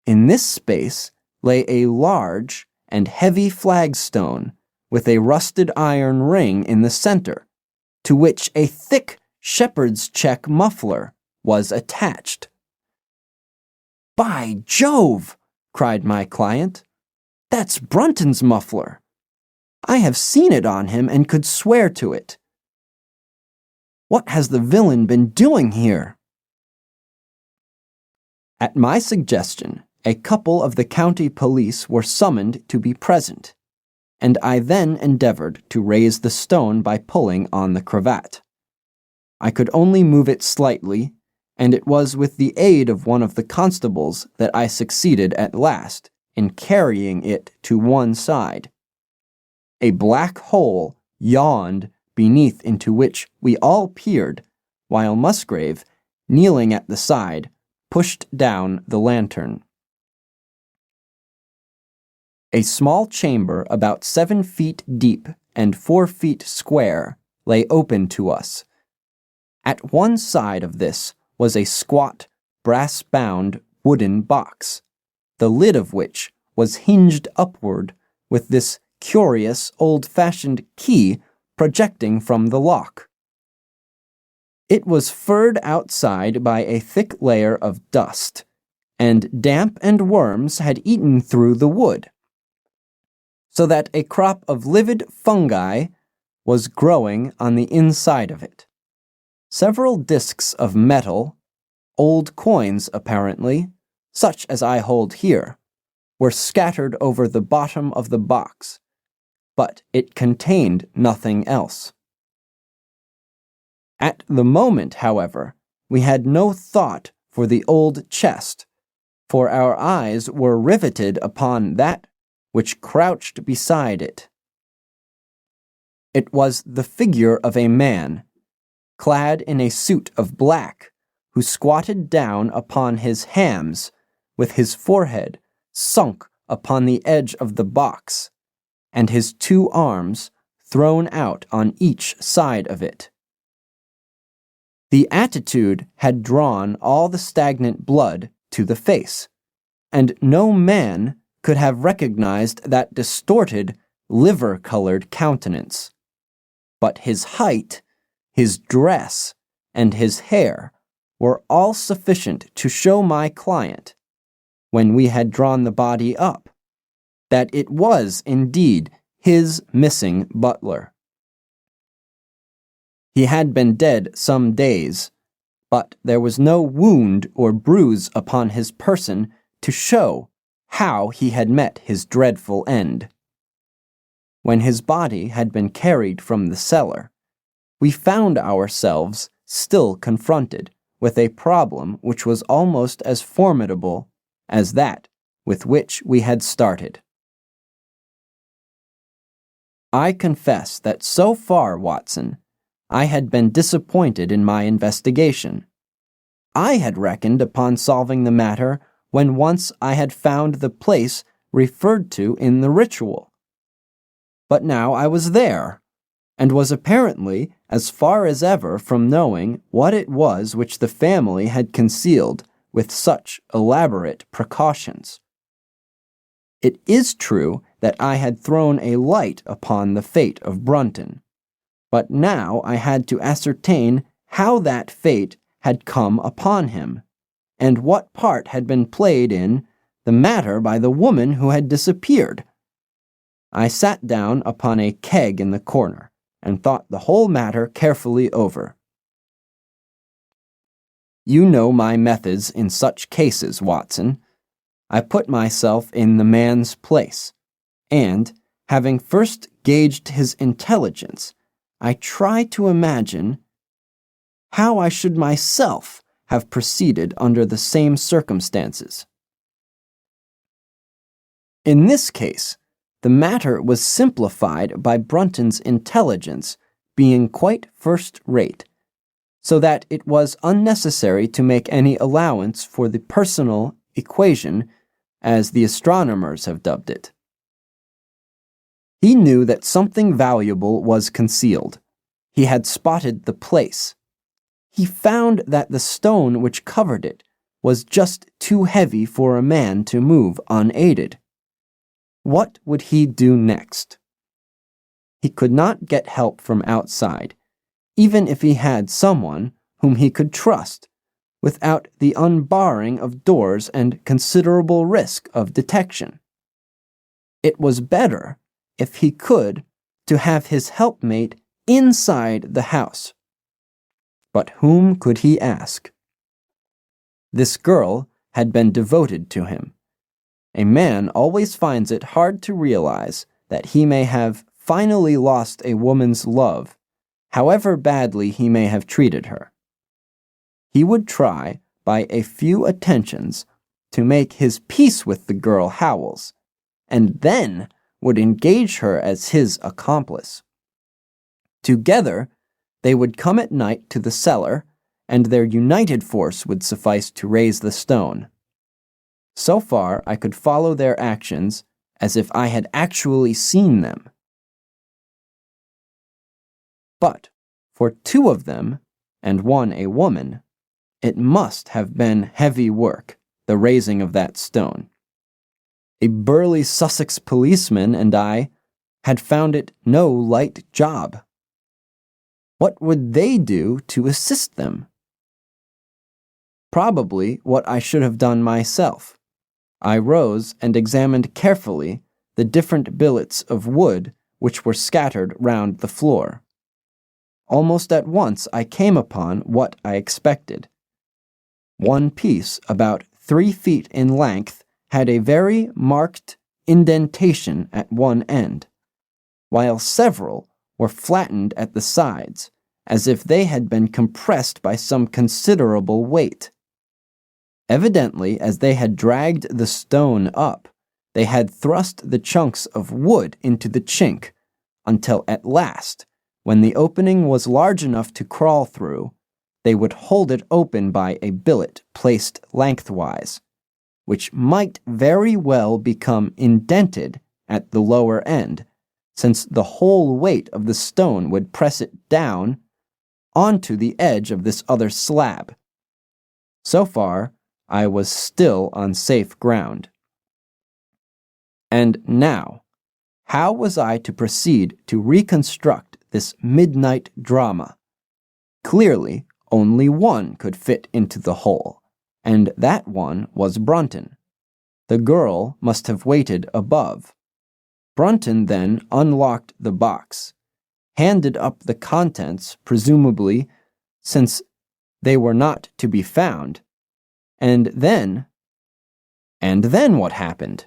In this space lay a large and heavy flagstone with a rusted iron ring in the center, to which a thick shepherd's check muffler was attached. "By Jove!" cried my client. "That's Brunton's muffler. I have seen it on him and could swear to it. What has the villain been doing here?" At my suggestion, a couple of the county police were summoned to be present, and I then endeavored to raise the stone by pulling on the cravat. I could only move it slightly, and it was with the aid of one of the constables that I succeeded at last in carrying it to one side. A black hole yawned beneath, into which we all peered, while Musgrave, kneeling at the side, pushed down the lantern. A small chamber about 7 feet deep and 4 feet square lay open to us. At one side of this was a squat, brass-bound wooden box, the lid of which was hinged upward with this curious old-fashioned key projecting from the lock. It was furred outside by a thick layer of dust, and damp and worms had eaten through the wood, so that a crop of livid fungi was growing on the inside of it. Several discs of metal, old coins apparently, such as I hold here, were scattered over the bottom of the box, but it contained nothing else. At the moment, however, we had no thought for the old chest, for our eyes were riveted upon that which crouched beside it. It was the figure of a man, clad in a suit of black, who squatted down upon his hams, with his forehead sunk upon the edge of the box, and his 2 arms thrown out on each side of it. The attitude had drawn all the stagnant blood to the face, and no man could have recognized that distorted, liver-colored countenance. But his height, his dress, and his hair were all sufficient to show my client, when we had drawn the body up, that it was indeed his missing butler. He had been dead some days, but there was no wound or bruise upon his person to show how he had met his dreadful end. When his body had been carried from the cellar, we found ourselves still confronted with a problem which was almost as formidable as that with which we had started. I confess that so far, Watson, I had been disappointed in my investigation. I had reckoned upon solving the matter when once I had found the place referred to in the ritual. But now I was there, and was apparently as far as ever from knowing what it was which the family had concealed with such elaborate precautions. It is true that I had thrown a light upon the fate of Brunton, but now I had to ascertain how that fate had come upon him, and what part had been played in the matter by the woman who had disappeared. I sat down upon a keg in the corner, and thought the whole matter carefully over. You know my methods in such cases, Watson. I put myself in the man's place, and, having first gauged his intelligence, I try to imagine how I should myself have proceeded under the same circumstances. In this case, the matter was simplified by Brunton's intelligence being quite first-rate, so that it was unnecessary to make any allowance for the personal equation, as the astronomers have dubbed it. He knew that something valuable was concealed. He had spotted the place. He found that the stone which covered it was just too heavy for a man to move unaided. What would he do next? He could not get help from outside, even if he had someone whom he could trust, without the unbarring of doors and considerable risk of detection. It was better, if he could, to have his helpmate inside the house. But whom could he ask? This girl had been devoted to him. A man always finds it hard to realize that he may have finally lost a woman's love, however badly he may have treated her. He would try, by a few attentions, to make his peace with the girl Howells, and then would engage her as his accomplice. Together, they would come at night to the cellar, and their united force would suffice to raise the stone. So far, I could follow their actions as if I had actually seen them. But for 2 of them, and one a woman, it must have been heavy work, the raising of that stone. A burly Sussex policeman and I had found it no light job. What would they do to assist them? Probably what I should have done myself. I rose and examined carefully the different billets of wood which were scattered round the floor. Almost at once I came upon what I expected. One piece, about 3 feet in length, had a very marked indentation at one end, while several were flattened at the sides, as if they had been compressed by some considerable weight. Evidently, as they had dragged the stone up, they had thrust the chunks of wood into the chink, until at last, when the opening was large enough to crawl through, they would hold it open by a billet placed lengthwise, which might very well become indented at the lower end, since the whole weight of the stone would press it down onto the edge of this other slab. So far, I was still on safe ground. And now, how was I to proceed to reconstruct this midnight drama? Clearly, only one could fit into the hole, and that one was Brunton. The girl must have waited above. Brunton then unlocked the box, handed up the contents, presumably, since they were not to be found, and then what happened?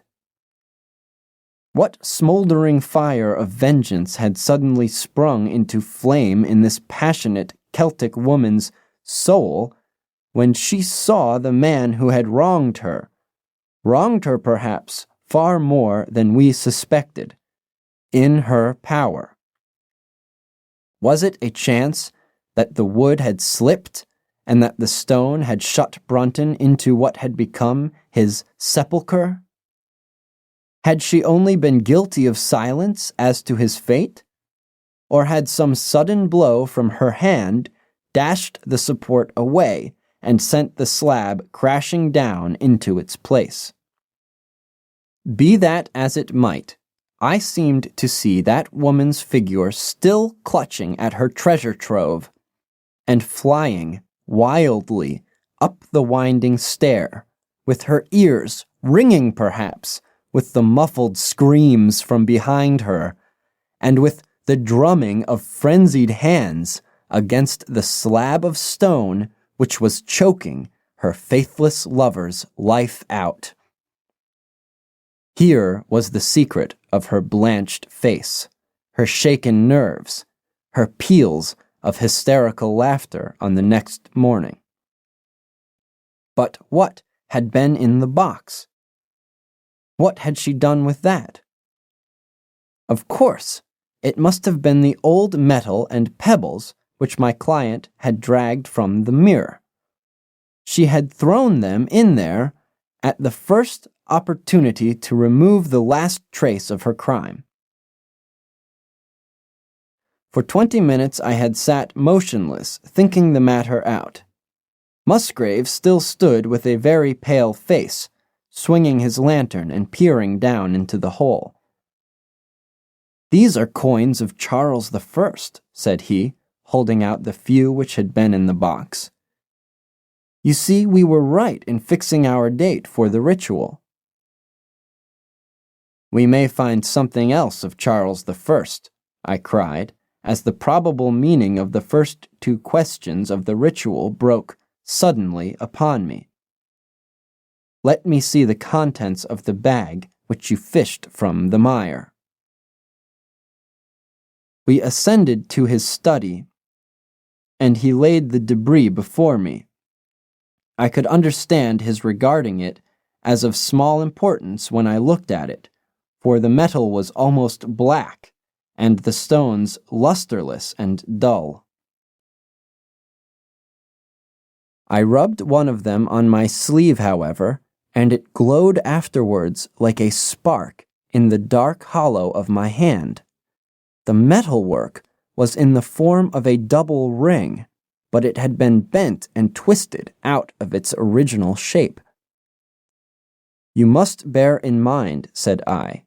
What smoldering fire of vengeance had suddenly sprung into flame in this passionate Celtic woman's soul when she saw the man who had wronged her perhaps far more than we suspected, in her power? Was it a chance that the wood had slipped and that the stone had shut Brunton into what had become his sepulchre? Had she only been guilty of silence as to his fate? Or had some sudden blow from her hand dashed the support away and sent the slab crashing down into its place? Be that as it might, I seemed to see that woman's figure still clutching at her treasure trove and flying wildly up the winding stair, with her ears ringing perhaps with the muffled screams from behind her, and with the drumming of frenzied hands against the slab of stone which was choking her faithless lover's life out. Here was the secret of her blanched face, her shaken nerves, her peals of hysterical laughter on the next morning. But what had been in the box? What had she done with that? Of course, it must have been the old metal and pebbles which my client had dragged from the mirror. She had thrown them in there at the first opportunity to remove the last trace of her crime. For 20 minutes I had sat motionless, thinking the matter out. Musgrave still stood with a very pale face, swinging his lantern and peering down into the hole. "These are coins of Charles I," said he, holding out the few which had been in the box. "You see, we were right in fixing our date for the ritual." "We may find something else of Charles I," I cried, as the probable meaning of the first 2 questions of the ritual broke suddenly upon me. "Let me see the contents of the bag which you fished from the mire." We ascended to his study, and he laid the debris before me. I could understand his regarding it as of small importance when I looked at it, for the metal was almost black, and the stones lusterless and dull. I rubbed one of them on my sleeve, however, and it glowed afterwards like a spark in the dark hollow of my hand. The metalwork was in the form of a double ring, but it had been bent and twisted out of its original shape. "You must bear in mind," said I,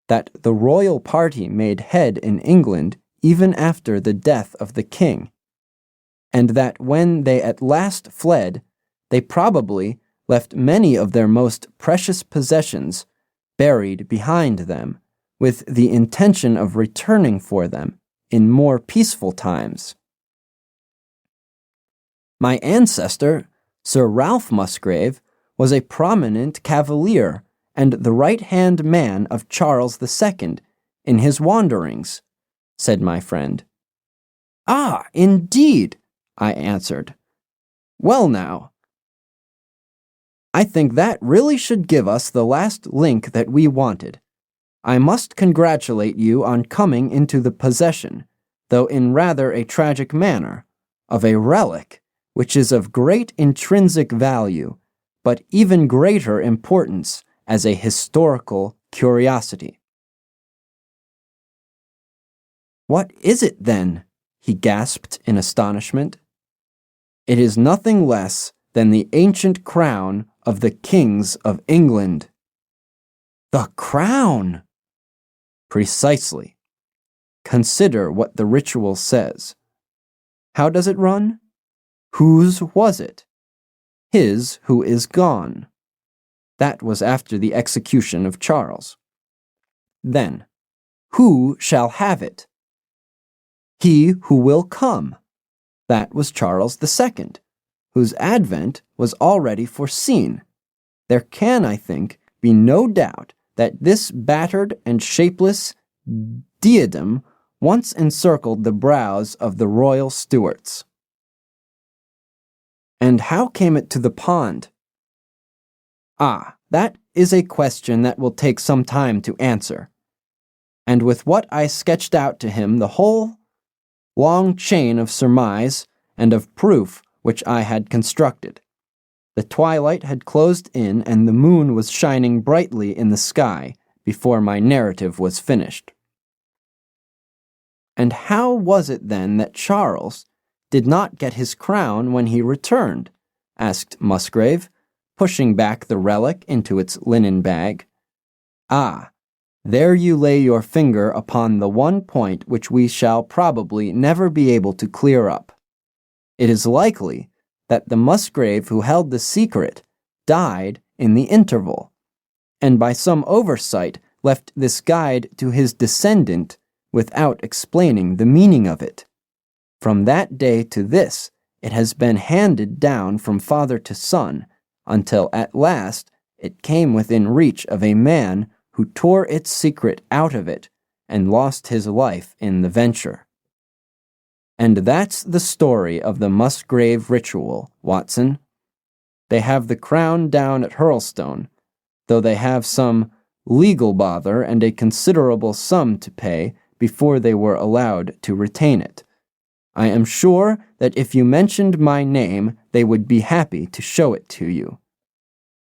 "that the royal party made head in England even after the death of the king, and that when they at last fled, they probably left many of their most precious possessions buried behind them, with the intention of returning for them in more peaceful times. My ancestor, Sir Ralph Musgrave, was a prominent cavalier and the right-hand man of Charles II in his wanderings, said my friend. Ah, indeed, I answered. Well now, I think that really should give us the last link that we wanted. I must congratulate you on coming into the possession, though in rather a tragic manner, of a relic which is of great intrinsic value, but even greater importance as a historical curiosity. What is it then? He gasped in astonishment. It is nothing less than the ancient crown of the kings of England. The crown! Precisely. Consider what the ritual says. How does it run? Whose was it? His who is gone. That was after the execution of Charles. Then, who shall have it? He who will come. That was Charles II, whose advent was already foreseen. There can, I think, be no doubt that this battered and shapeless diadem once encircled the brows of the royal Stuarts. And how came it to the pond? Ah, that is a question that will take some time to answer. And with what I sketched out to him the whole long chain of surmise and of proof which I had constructed. The twilight had closed in and the moon was shining brightly in the sky before my narrative was finished. And how was it then that Charles did not get his crown when he returned? Asked Musgrave, pushing back the relic into its linen bag. Ah, there you lay your finger upon the one point which we shall probably never be able to clear up. It is likely that the Musgrave who held the secret died in the interval, and by some oversight left this guide to his descendant without explaining the meaning of it. From that day to this, it has been handed down from father to son, until at last it came within reach of a man who tore its secret out of it and lost his life in the venture. And that's the story of the Musgrave Ritual, Watson. They have the crown down at Hurlstone, though they have some legal bother and a considerable sum to pay before they were allowed to retain it. I am sure that if you mentioned my name, they would be happy to show it to you.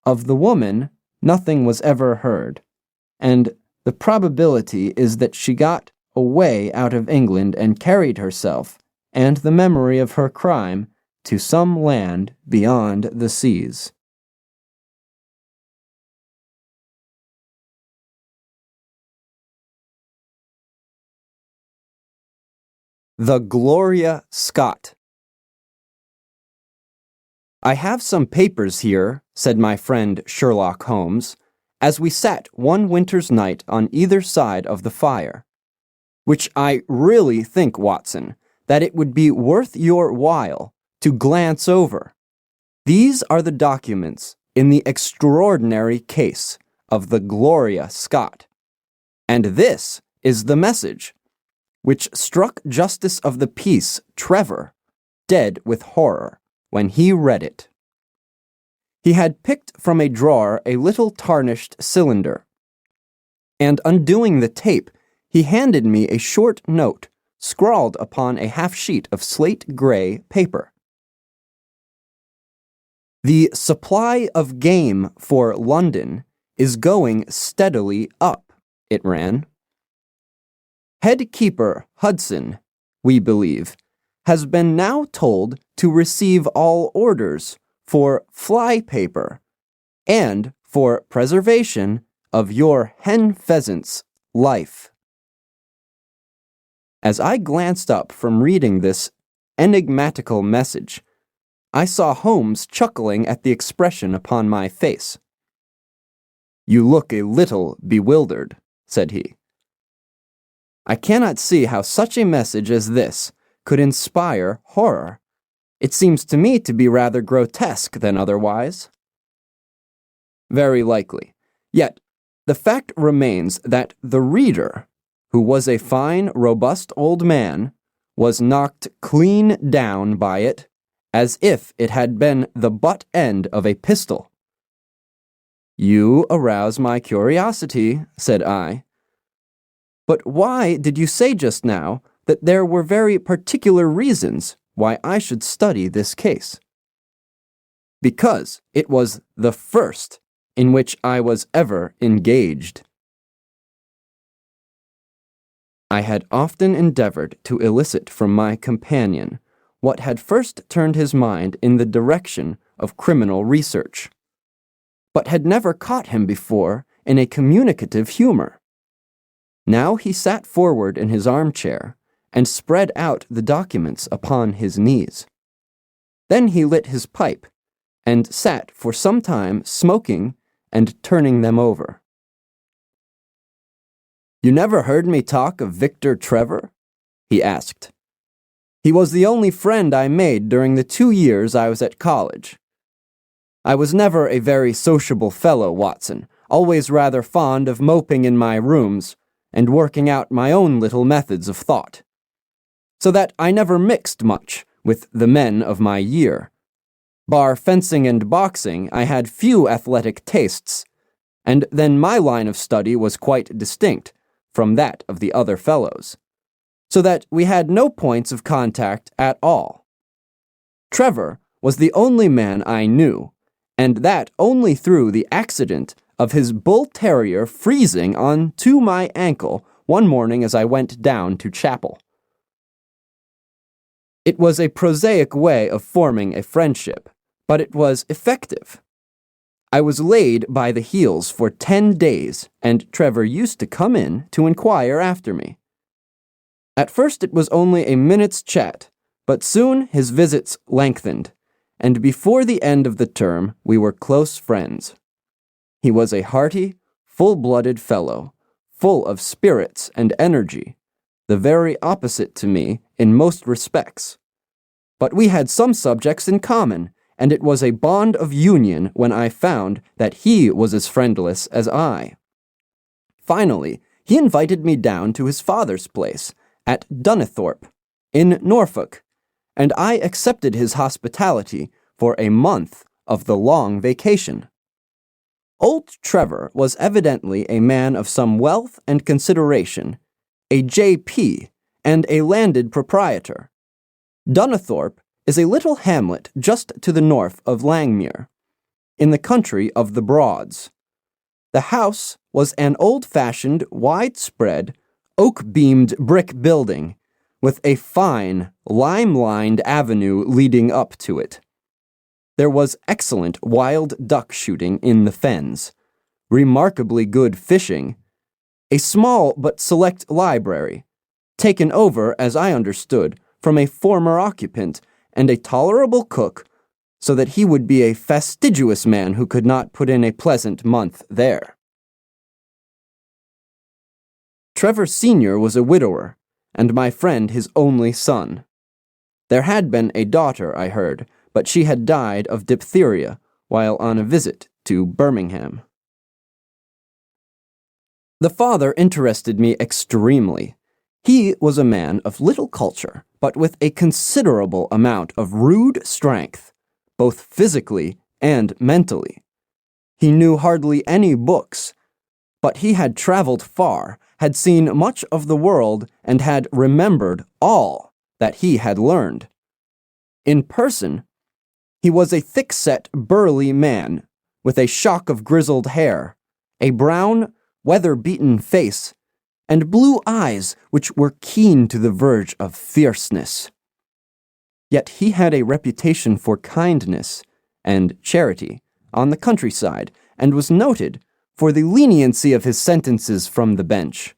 Of the woman, nothing was ever heard, and the probability is that she got away out of England and carried herself, and the memory of her crime, to some land beyond the seas. The Gloria Scott. I have some papers here, said my friend Sherlock Holmes, as we sat one winter's night on either side of the fire, which I really think, Watson, that it would be worth your while to glance over. These are the documents in the extraordinary case of the Gloria Scott. And this is the message, which struck Justice of the Peace Trevor dead with horror when he read it. He had picked from a drawer a little tarnished cylinder, and undoing the tape, he handed me a short note scrawled upon a half-sheet of slate-gray paper. The supply of game for London is going steadily up, it ran. Head keeper Hudson, we believe, has been now told to receive all orders for fly paper and for preservation of your hen pheasant's life. As I glanced up from reading this enigmatical message, I saw Holmes chuckling at the expression upon my face. "You look a little bewildered," said he. I cannot see how such a message as this could inspire horror. It seems to me to be rather grotesque than otherwise. Very likely. Yet, the fact remains that the reader, who was a fine, robust old man, was knocked clean down by it, as if it had been the butt end of a pistol. "You arouse my curiosity," said I. "But why did you say just now that there were very particular reasons why I should study this case?" "Because it was the first in which I was ever engaged." I had often endeavored to elicit from my companion what had first turned his mind in the direction of criminal research, but had never caught him before in a communicative humor. Now he sat forward in his armchair and spread out the documents upon his knees. Then he lit his pipe and sat for some time smoking and turning them over. "You never heard me talk of Victor Trevor?" he asked. "He was the only friend I made during the 2 years I was at college. I was never a very sociable fellow, Watson, always rather fond of moping in my rooms and working out my own little methods of thought, so that I never mixed much with the men of my year. Bar fencing and boxing, I had few athletic tastes, and then my line of study was quite distinct from that of the other fellows, so that we had no points of contact at all. Trevor was the only man I knew, and that only through the accident of his bull terrier freezing on to my ankle one morning as I went down to chapel. It was a prosaic way of forming a friendship, but it was effective. I was laid by the heels for 10 days, and Trevor used to come in to inquire after me. At first it was only a minute's chat, but soon his visits lengthened, and before the end of the term we were close friends. He was a hearty, full-blooded fellow, full of spirits and energy, the very opposite to me in most respects. But we had some subjects in common, and it was a bond of union when I found that he was as friendless as I. Finally, he invited me down to his father's place at Dunethorpe, in Norfolk, and I accepted his hospitality for a month of the long vacation. Old Trevor was evidently a man of some wealth and consideration, a J.P., and a landed proprietor. Dunethorpe is a little hamlet just to the north of Langmere, in the country of the Broads. The house was an old-fashioned, widespread, oak-beamed brick building, with a fine, lime-lined avenue leading up to it. There was excellent wild duck shooting in the fens, remarkably good fishing, a small but select library, taken over, as I understood, from a former occupant, and a tolerable cook, so that he would be a fastidious man who could not put in a pleasant month there. Trevor Sr. was a widower, and my friend his only son. There had been a daughter, I heard, but she had died of diphtheria while on a visit to Birmingham. The father interested me extremely. He was a man of little culture, but with a considerable amount of rude strength, both physically and mentally. He knew hardly any books, but he had traveled far, had seen much of the world, and had remembered all that he had learned. In person, he was a thick-set, burly man, with a shock of grizzled hair, a brown, weather-beaten face, and blue eyes which were keen to the verge of fierceness. Yet he had a reputation for kindness and charity on the countryside, and was noted for the leniency of his sentences from the bench.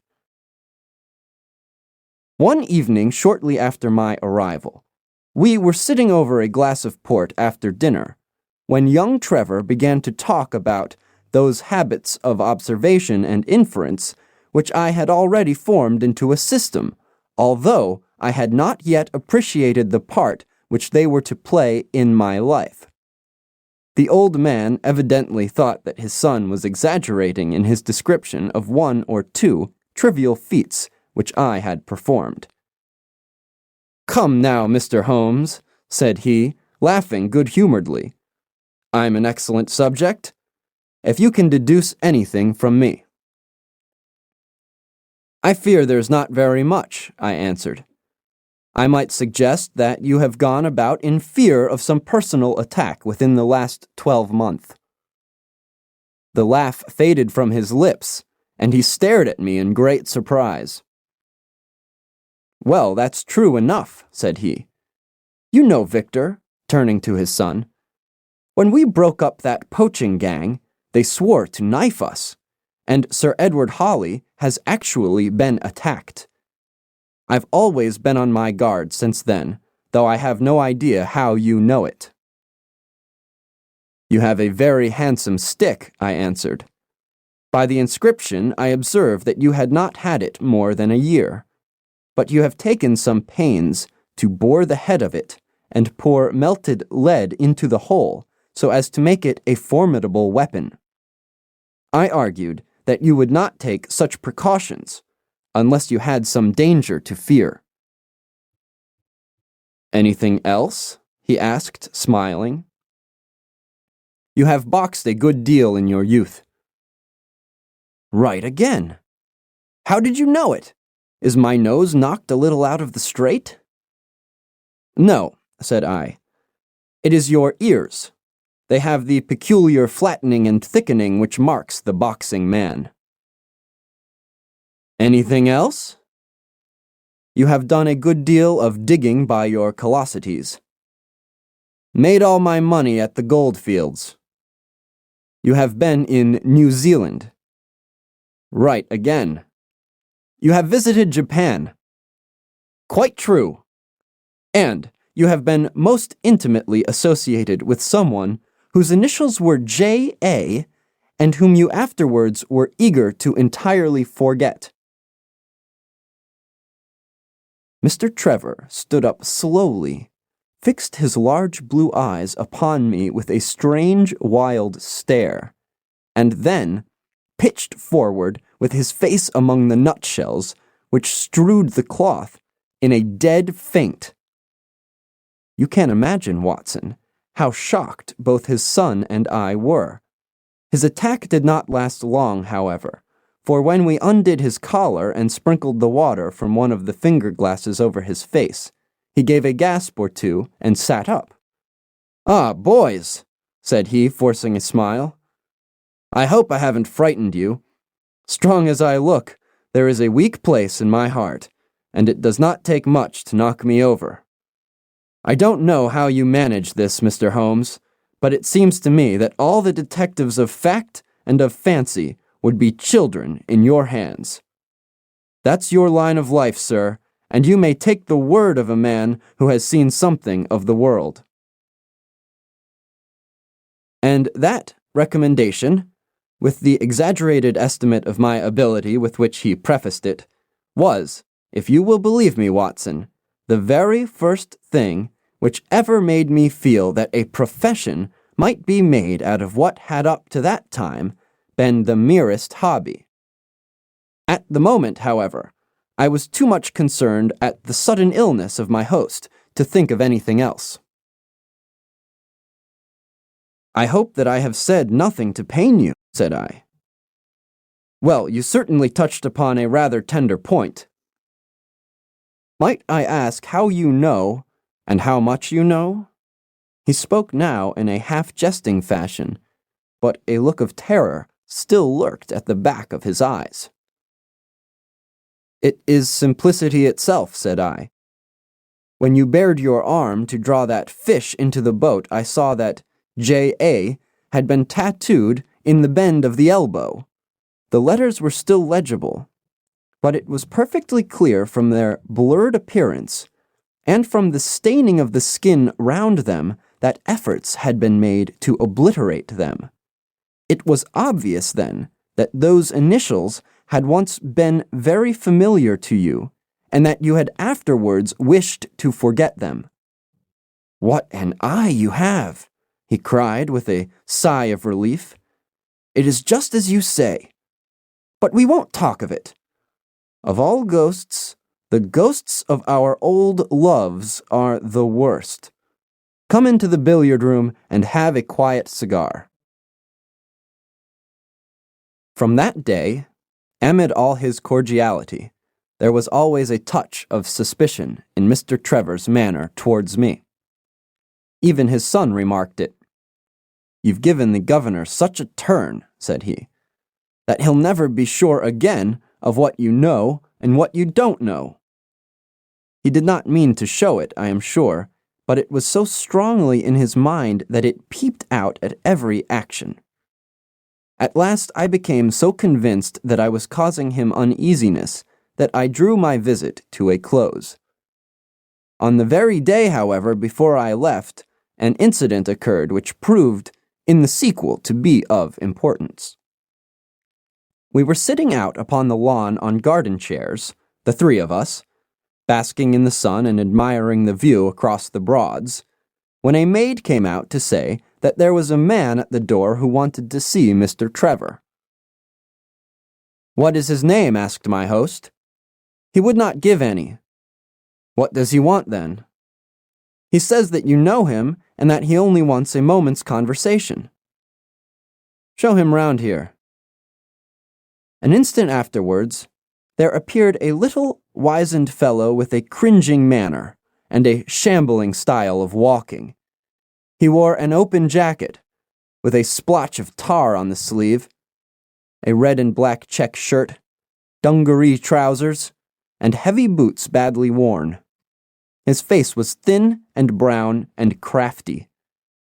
One evening shortly after my arrival, we were sitting over a glass of port after dinner, when young Trevor began to talk about those habits of observation and inference which I had already formed into a system, although I had not yet appreciated the part which they were to play in my life. The old man evidently thought that his son was exaggerating in his description of one or two trivial feats which I had performed. "Come now, Mr. Holmes," said he, laughing good-humoredly. "I'm an excellent subject, if you can deduce anything from me." "I fear there's not very much," I answered. "I might suggest that you have gone about in fear of some personal attack within the last 12 months. The laugh faded from his lips, and he stared at me in great surprise. "Well, that's true enough," said he. "You know, Victor," turning to his son, "when we broke up that poaching gang, they swore to knife us, and Sir Edward Hawley has actually been attacked. I've always been on my guard since then, though I have no idea how you know it." "You have a very handsome stick," I answered. "By the inscription, I observed that you had not had it more than a year, but you have taken some pains to bore the head of it and pour melted lead into the hole so as to make it a formidable weapon. I argued that you would not take such precautions unless you had some danger to fear." "Anything else?" he asked, smiling. "You have boxed a good deal in your youth." "Right again. How did you know it? Is my nose knocked a little out of the straight?" "No," said I. "It is your ears. They have the peculiar flattening and thickening which marks the boxing man." "Anything else?" "You have done a good deal of digging by your callosities." "Made all my money at the gold fields." "You have been in New Zealand." "Right again." "You have visited Japan." "Quite true." "And you have been most intimately associated with someone whose initials were J.A. and whom you afterwards were eager to entirely forget." Mr. Trevor stood up slowly, fixed his large blue eyes upon me with a strange, wild stare, and then pitched forward with his face among the nutshells which strewed the cloth in a dead faint. You can imagine, Watson, how shocked both his son and I were. His attack did not last long, however, for when we undid his collar and sprinkled the water from one of the finger glasses over his face, he gave a gasp or two and sat up. "Ah, boys," said he, forcing a smile. "I hope I haven't frightened you. Strong as I look, there is a weak place in my heart, and it does not take much to knock me over. I don't know how you manage this, Mr. Holmes, but it seems to me that all the detectives of fact and of fancy would be children in your hands. That's your line of life, sir, and you may take the word of a man who has seen something of the world." And that recommendation, with the exaggerated estimate of my ability with which he prefaced it, was, if you will believe me, Watson, the very first thing which ever made me feel that a profession might be made out of what had up to that time been the merest hobby. At the moment, however, I was too much concerned at the sudden illness of my host to think of anything else. "I hope that I have said nothing to pain you," said I. "Well, you certainly touched upon a rather tender point. Might I ask how you know, and how much you know?" He spoke now in a half-jesting fashion, but a look of terror still lurked at the back of his eyes. "It is simplicity itself," said I. "When you bared your arm to draw that fish into the boat, I saw that J.A. had been tattooed in the bend of the elbow. The letters were still legible, but it was perfectly clear from their blurred appearance and from the staining of the skin round them that efforts had been made to obliterate them. It was obvious, then, that those initials had once been very familiar to you, and that you had afterwards wished to forget them. "What an eye you have!" he cried with a sigh of relief. "It is just as you say. But we won't talk of it. Of all ghosts, the ghosts of our old loves are the worst. Come into the billiard room and have a quiet cigar." From that day, amid all his cordiality, there was always a touch of suspicion in Mr. Trevor's manner towards me. Even his son remarked it. "You've given the governor such a turn," said he, "that he'll never be sure again of what you know and what you don't know." He did not mean to show it, I am sure, but it was so strongly in his mind that it peeped out at every action. At last I became so convinced that I was causing him uneasiness that I drew my visit to a close. On the very day, however, before I left, an incident occurred which proved, in the sequel, to be of importance. We were sitting out upon the lawn on garden chairs, the three of us, basking in the sun and admiring the view across the Broads, when a maid came out to say that there was a man at the door who wanted to see Mr. Trevor. "What is his name?" asked my host. "He would not give any." "What does he want, then?" "He says that you know him and that he only wants a moment's conversation." "Show him round here." An instant afterwards, there appeared a little wizened fellow with a cringing manner and a shambling style of walking. He wore an open jacket, with a splotch of tar on the sleeve, a red and black check shirt, dungaree trousers, and heavy boots badly worn. His face was thin and brown and crafty,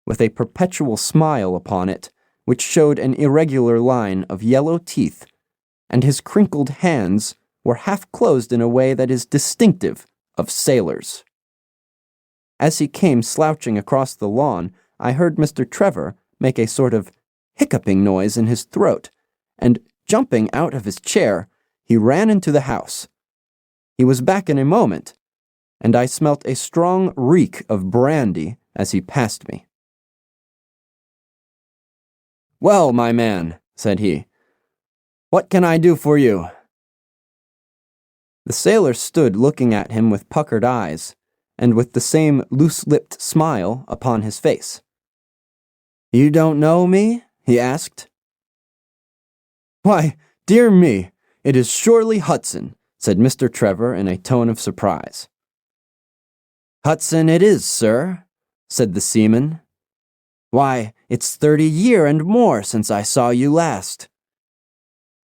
with a perpetual smile upon it, which showed an irregular line of yellow teeth, and his crinkled hands were half closed in a way that is distinctive of sailors. As he came slouching across the lawn, I heard Mr. Trevor make a sort of hiccuping noise in his throat, and, jumping out of his chair, he ran into the house. He was back in a moment, and I smelt a strong reek of brandy as he passed me. "Well, my man," said he, "what can I do for you?" The sailor stood looking at him with puckered eyes, and with the same loose-lipped smile upon his face. "You don't know me?" he asked. "Why, dear me, it is surely Hudson," said Mr. Trevor in a tone of surprise. "Hudson it is, sir," said the seaman. "Why, it's 30 year and more since I saw you last.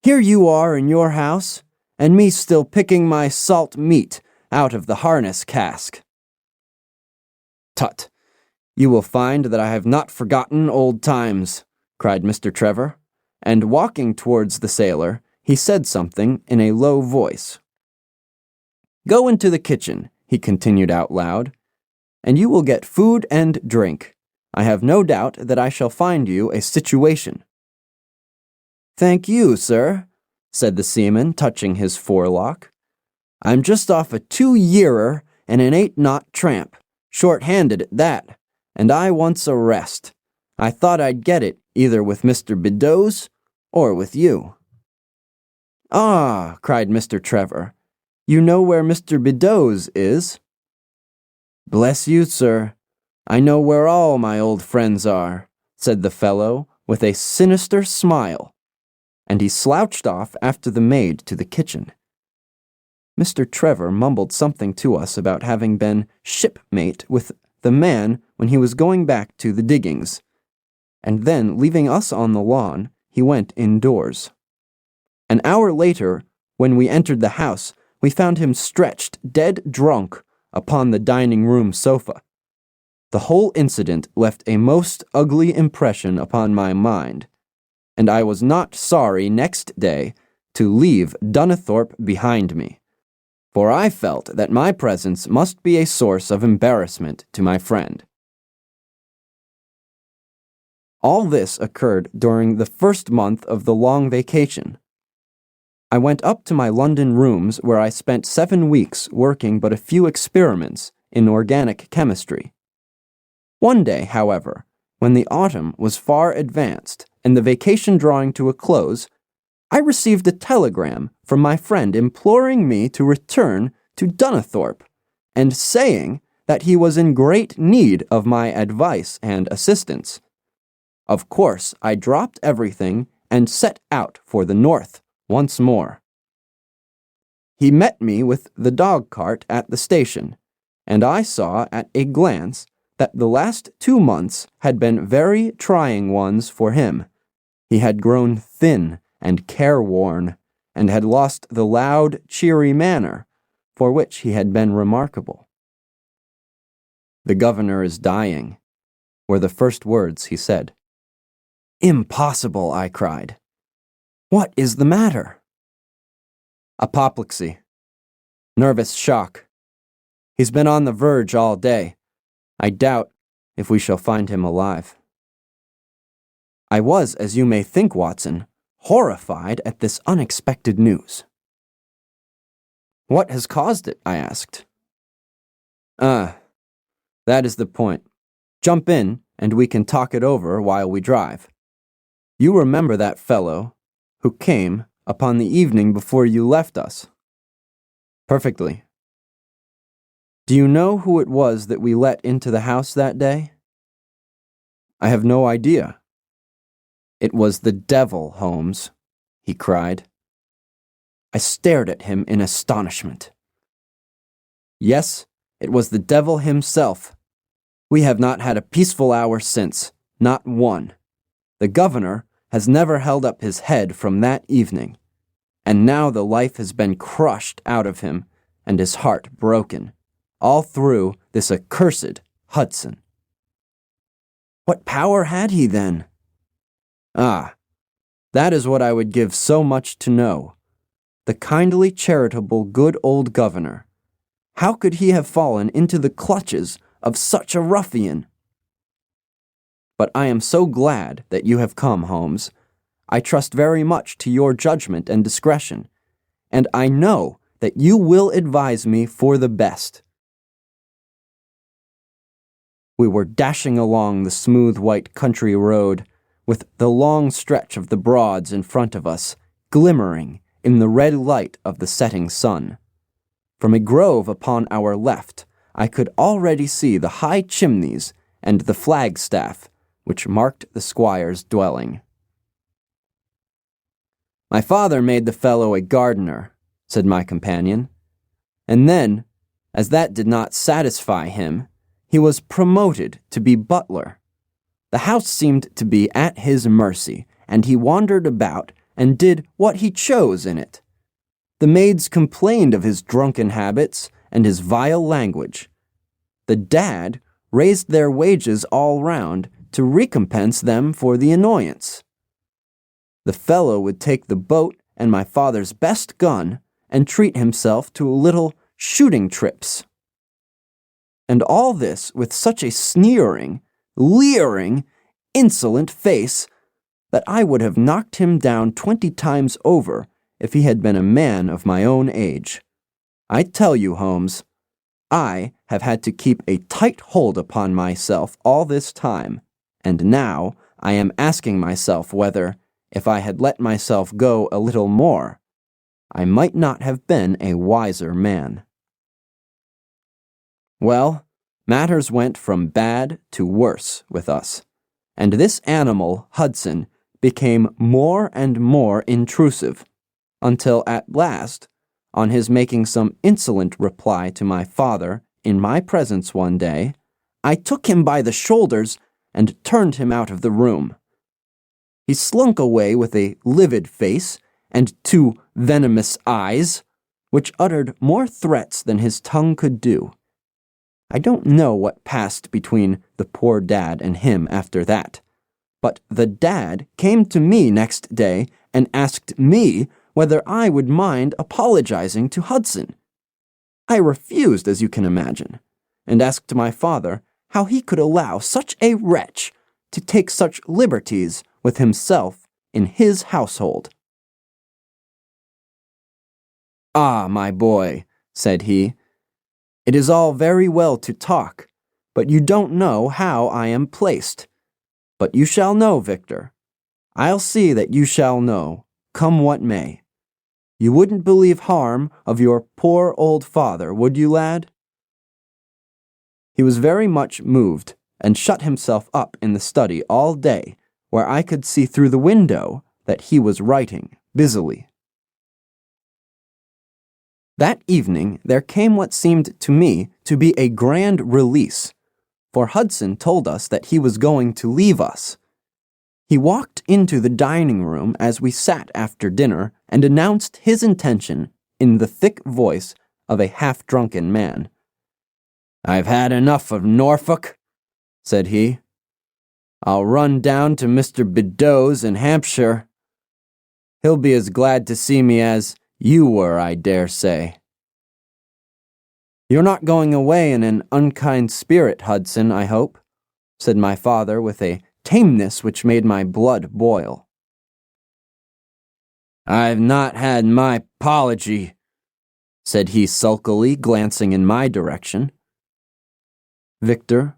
Here you are in your house, and me still picking my salt meat out of the harness cask." "Tut, you will find that I have not forgotten old times," cried Mr. Trevor, and walking towards the sailor, he said something in a low voice. "Go into the kitchen," he continued out loud, "and you will get food and drink. I have no doubt that I shall find you a situation." "Thank you, sir," said the seaman, touching his forelock. "I'm just off a 2-yearer and an 8-knot tramp, short-handed at that, and I wants a rest. I thought I'd get it either with Mr. Beddoes or with you." "Ah," cried Mr. Trevor, "you know where Mr. Beddoes is?" "Bless you, sir, I know where all my old friends are," said the fellow with a sinister smile, and he slouched off after the maid to the kitchen. Mr. Trevor mumbled something to us about having been shipmate with the man when he was going back to the diggings, and then, leaving us on the lawn, he went indoors. An hour later, when we entered the house, we found him stretched, dead drunk, upon the dining-room sofa. The whole incident left a most ugly impression upon my mind, and I was not sorry next day to leave Donnithorpe behind me, for I felt that my presence must be a source of embarrassment to my friend. All this occurred during the first month of the long vacation. I went up to my London rooms where I spent 7 weeks working but a few experiments in organic chemistry. One day, however, when the autumn was far advanced and the vacation drawing to a close, I received a telegram from my friend imploring me to return to Dunethorpe and saying that he was in great need of my advice and assistance. Of course, I dropped everything and set out for the north once more. He met me with the dog cart at the station, and I saw at a glance that the last 2 months had been very trying ones for him. He had grown thin and careworn, and had lost the loud, cheery manner for which he had been remarkable. "The governor is dying," were the first words he said. "Impossible," I cried. "What is the matter?" "Apoplexy. Nervous shock. He's been on the verge all day. I doubt if we shall find him alive." I was, as you may think, Watson, horrified at this unexpected news. "What has caused it?" I asked. That is the point. Jump in, and we can talk it over while we drive. You remember that fellow who came upon the evening before you left us?" "Perfectly." "Do you know who it was that we let into the house that day?" "I have no idea." "It was the devil, Holmes," he cried. I stared at him in astonishment. "Yes, it was the devil himself. We have not had a peaceful hour since, not one. The governor has never held up his head from that evening, and now the life has been crushed out of him and his heart broken, all through this accursed Hudson." "What power had he then?" That is what I would give so much to know. The kindly, charitable, good old governor. How could he have fallen into the clutches of such a ruffian? But I am so glad that you have come, Holmes. I trust very much to your judgment and discretion, and I know that you will advise me for the best. We were dashing along the smooth white country road, with the long stretch of the Broads in front of us, glimmering in the red light of the setting sun. From a grove upon our left, I could already see the high chimneys and the flagstaff which marked the squire's dwelling. "My father made the fellow a gardener," said my companion, "and then, as that did not satisfy him, he was promoted to be butler. The house seemed to be at his mercy, and he wandered about and did what he chose in it. The maids complained of his drunken habits and his vile language. The dad raised their wages all round to recompense them for the annoyance. The fellow would take the boat and my father's best gun and treat himself to little shooting trips. And all this with such a sneering, leering, insolent face that I would have knocked him down 20 times over if he had been a man of my own age. I tell you, Holmes, I have had to keep a tight hold upon myself all this time, and now I am asking myself whether, if I had let myself go a little more, I might not have been a wiser man." Well, matters went from bad to worse with us, and this animal, Hudson, became more and more intrusive, until at last, on his making some insolent reply to my father in my presence one day, I took him by the shoulders and turned him out of the room. He slunk away with a livid face and 2 venomous eyes, which uttered more threats than his tongue could do. I don't know what passed between the poor dad and him after that, but the dad came to me next day and asked me whether I would mind apologizing to Hudson. I refused, as you can imagine, and asked my father how he could allow such a wretch to take such liberties with himself in his household. "Ah, my boy," said he, "it is all very well to talk, but you don't know how I am placed. But you shall know, Victor. I'll see that you shall know, come what may. You wouldn't believe harm of your poor old father, would you, lad?" He was very much moved, and shut himself up in the study all day, where I could see through the window that he was writing busily. That evening there came what seemed to me to be a grand release, for Hudson told us that he was going to leave us. He walked into the dining room as we sat after dinner and announced his intention in the thick voice of a half-drunken man. "I've had enough of Norfolk," said he. "I'll run down to Mr. Beddoes in Hampshire. He'll be as glad to see me as you were, I dare say." "You're not going away in an unkind spirit, Hudson, I hope," said my father with a tameness which made my blood boil. "I've not had my apology," said he sulkily, glancing in my direction. "Victor,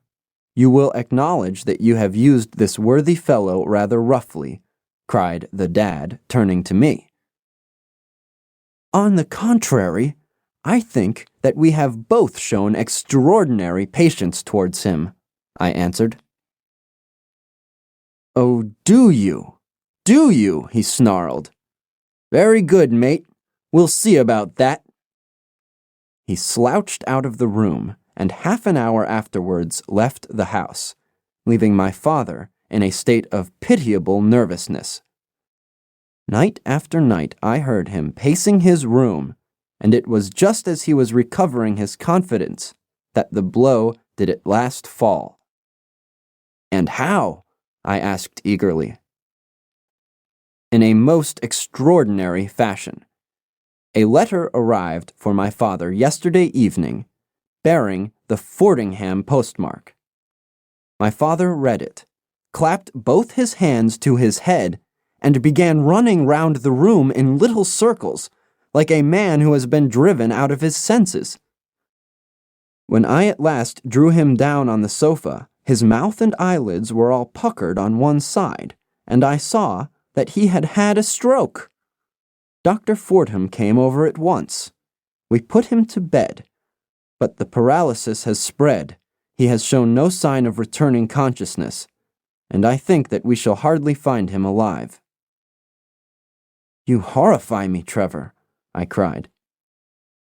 you will acknowledge that you have used this worthy fellow rather roughly," cried the dad, turning to me. "On the contrary, I think that we have both shown extraordinary patience towards him," I answered. "Oh, do you? Do you?" he snarled. "Very good, mate. We'll see about that." He slouched out of the room, and half an hour afterwards left the house, leaving my father in a state of pitiable nervousness. Night after night I heard him pacing his room, and it was just as he was recovering his confidence that the blow did at last fall. "And how?" I asked eagerly. "In a most extraordinary fashion. A letter arrived for my father yesterday evening, bearing the Fordingham postmark. My father read it, clapped both his hands to his head, and began running round the room in little circles, like a man who has been driven out of his senses. When I at last drew him down on the sofa, his mouth and eyelids were all puckered on one side, and I saw that he had had a stroke. Dr. Fordham came over at once. We put him to bed, but the paralysis has spread. He has shown no sign of returning consciousness, and I think that we shall hardly find him alive." "You horrify me, Trevor," I cried.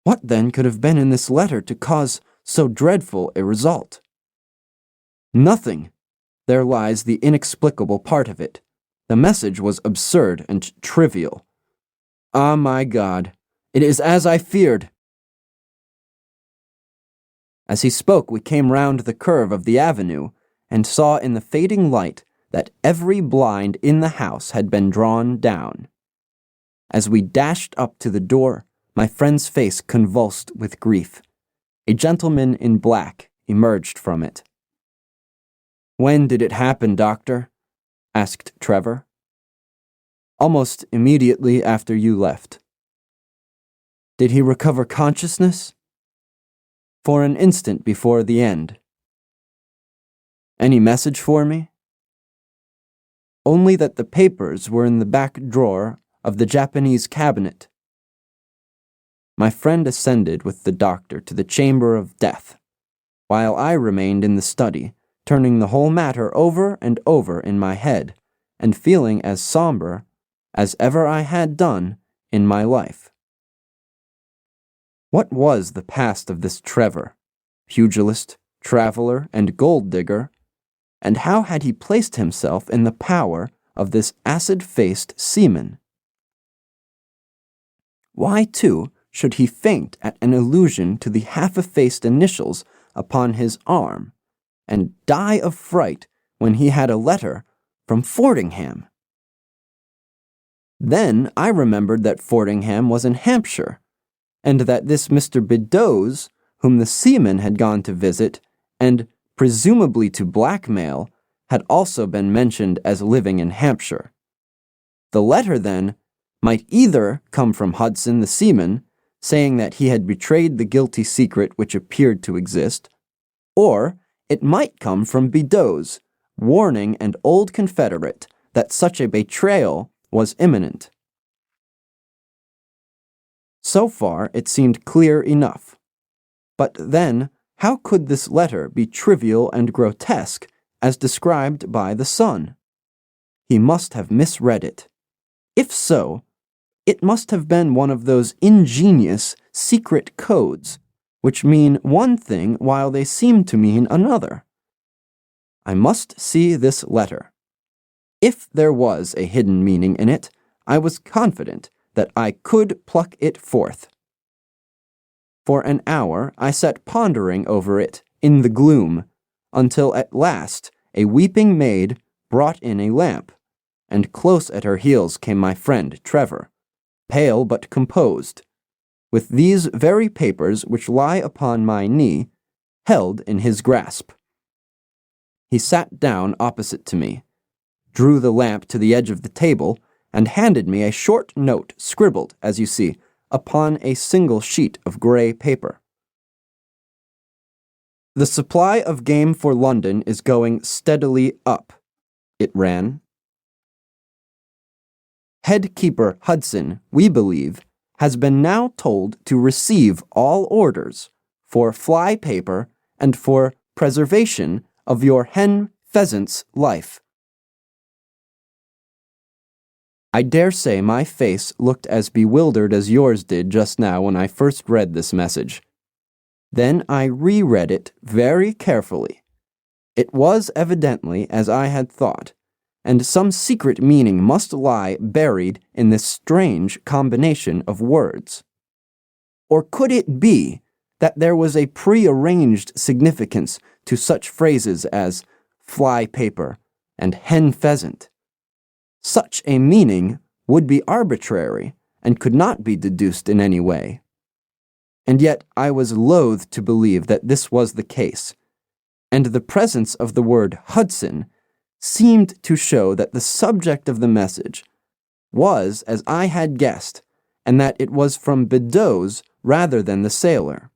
"What then could have been in this letter to cause so dreadful a result?" "Nothing. There lies the inexplicable part of it. The message was absurd and trivial. Ah, my God, it is as I feared." As he spoke, we came round the curve of the avenue and saw in the fading light that every blind in the house had been drawn down. As we dashed up to the door, my friend's face convulsed with grief. A gentleman in black emerged from it. "When did it happen, Doctor?" asked Trevor. "Almost immediately after you left." "Did he recover consciousness?" "For an instant before the end." "Any message for me?" "Only that the papers were in the back drawer of the Japanese cabinet." My friend ascended with the doctor to the chamber of death, while I remained in the study, turning the whole matter over and over in my head, and feeling as somber as ever I had done in my life. What was the past of this Trevor, pugilist, traveler, and gold-digger, and how had he placed himself in the power of this acid-faced seaman? Why, too, should he faint at an allusion to the half-effaced initials upon his arm, and die of fright when he had a letter from Fordingham? Then I remembered that Fordingham was in Hampshire, and that this Mr. Beddoes, whom the seaman had gone to visit, and presumably to blackmail, had also been mentioned as living in Hampshire. The letter, then, might either come from Hudson the seaman, saying that he had betrayed the guilty secret which appeared to exist, or it might come from Beddoes, warning an old confederate that such a betrayal was imminent. So far it seemed clear enough. But then, how could this letter be trivial and grotesque as described by the son? He must have misread it. If so, it must have been one of those ingenious secret codes which mean one thing while they seem to mean another. I must see this letter. If there was a hidden meaning in it, I was confident that I could pluck it forth. For an hour I sat pondering over it in the gloom, until at last a weeping maid brought in a lamp, and close at her heels came my friend Trevor, pale but composed, with these very papers which lie upon my knee, held in his grasp. He sat down opposite to me, drew the lamp to the edge of the table, and handed me a short note scribbled, as you see, upon a single sheet of grey paper. The supply of game for London is going steadily up, it ran. Head keeper Hudson, we believe, has been now told to receive all orders for fly paper and for preservation of your hen pheasant's life. I dare say my face looked as bewildered as yours did just now when I first read this message. Then I reread it very carefully. It was evidently as I had thought, and some secret meaning must lie buried in this strange combination of words. Or could it be that there was a prearranged significance to such phrases as fly paper and hen pheasant? Such a meaning would be arbitrary and could not be deduced in any way. And yet I was loath to believe that this was the case, and the presence of the word Hudson seemed to show that the subject of the message was as I had guessed, and that it was from Beddoes rather than the sailor.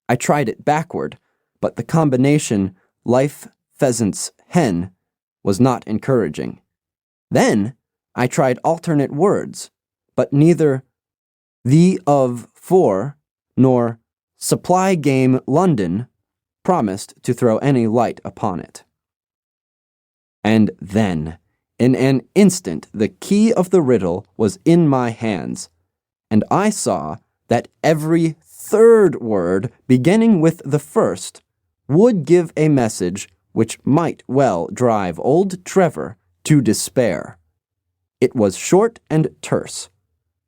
I tried it backward, but the combination life, pheasants, hen was not encouraging. Then I tried alternate words, but neither the of for nor supply game London promised to throw any light upon it. And then, in an instant, the key of the riddle was in my hands, and I saw that every third word beginning with the first would give a message which might well drive old Trevor to despair. It was short and terse,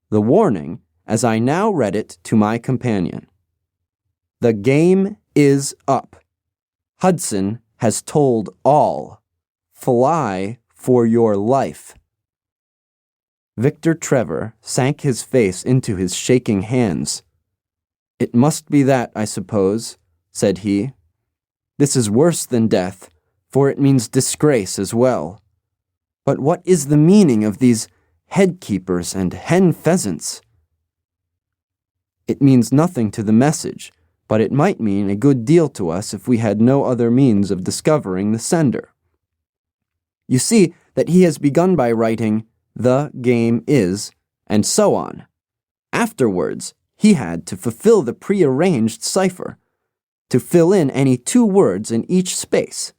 the warning as I now read it to my companion. The game is up. Hudson has told all. Fly for your life. Victor Trevor sank his face into his shaking hands. It must be that, I suppose, said he. This is worse than death, for it means disgrace as well. But what is the meaning of these head keepers and hen pheasants? It means nothing to the message, but it might mean a good deal to us if we had no other means of discovering the sender. You see that he has begun by writing, "The game is," and so on. Afterwards, he had to fulfill the prearranged cipher, to fill in any 2 words in each space.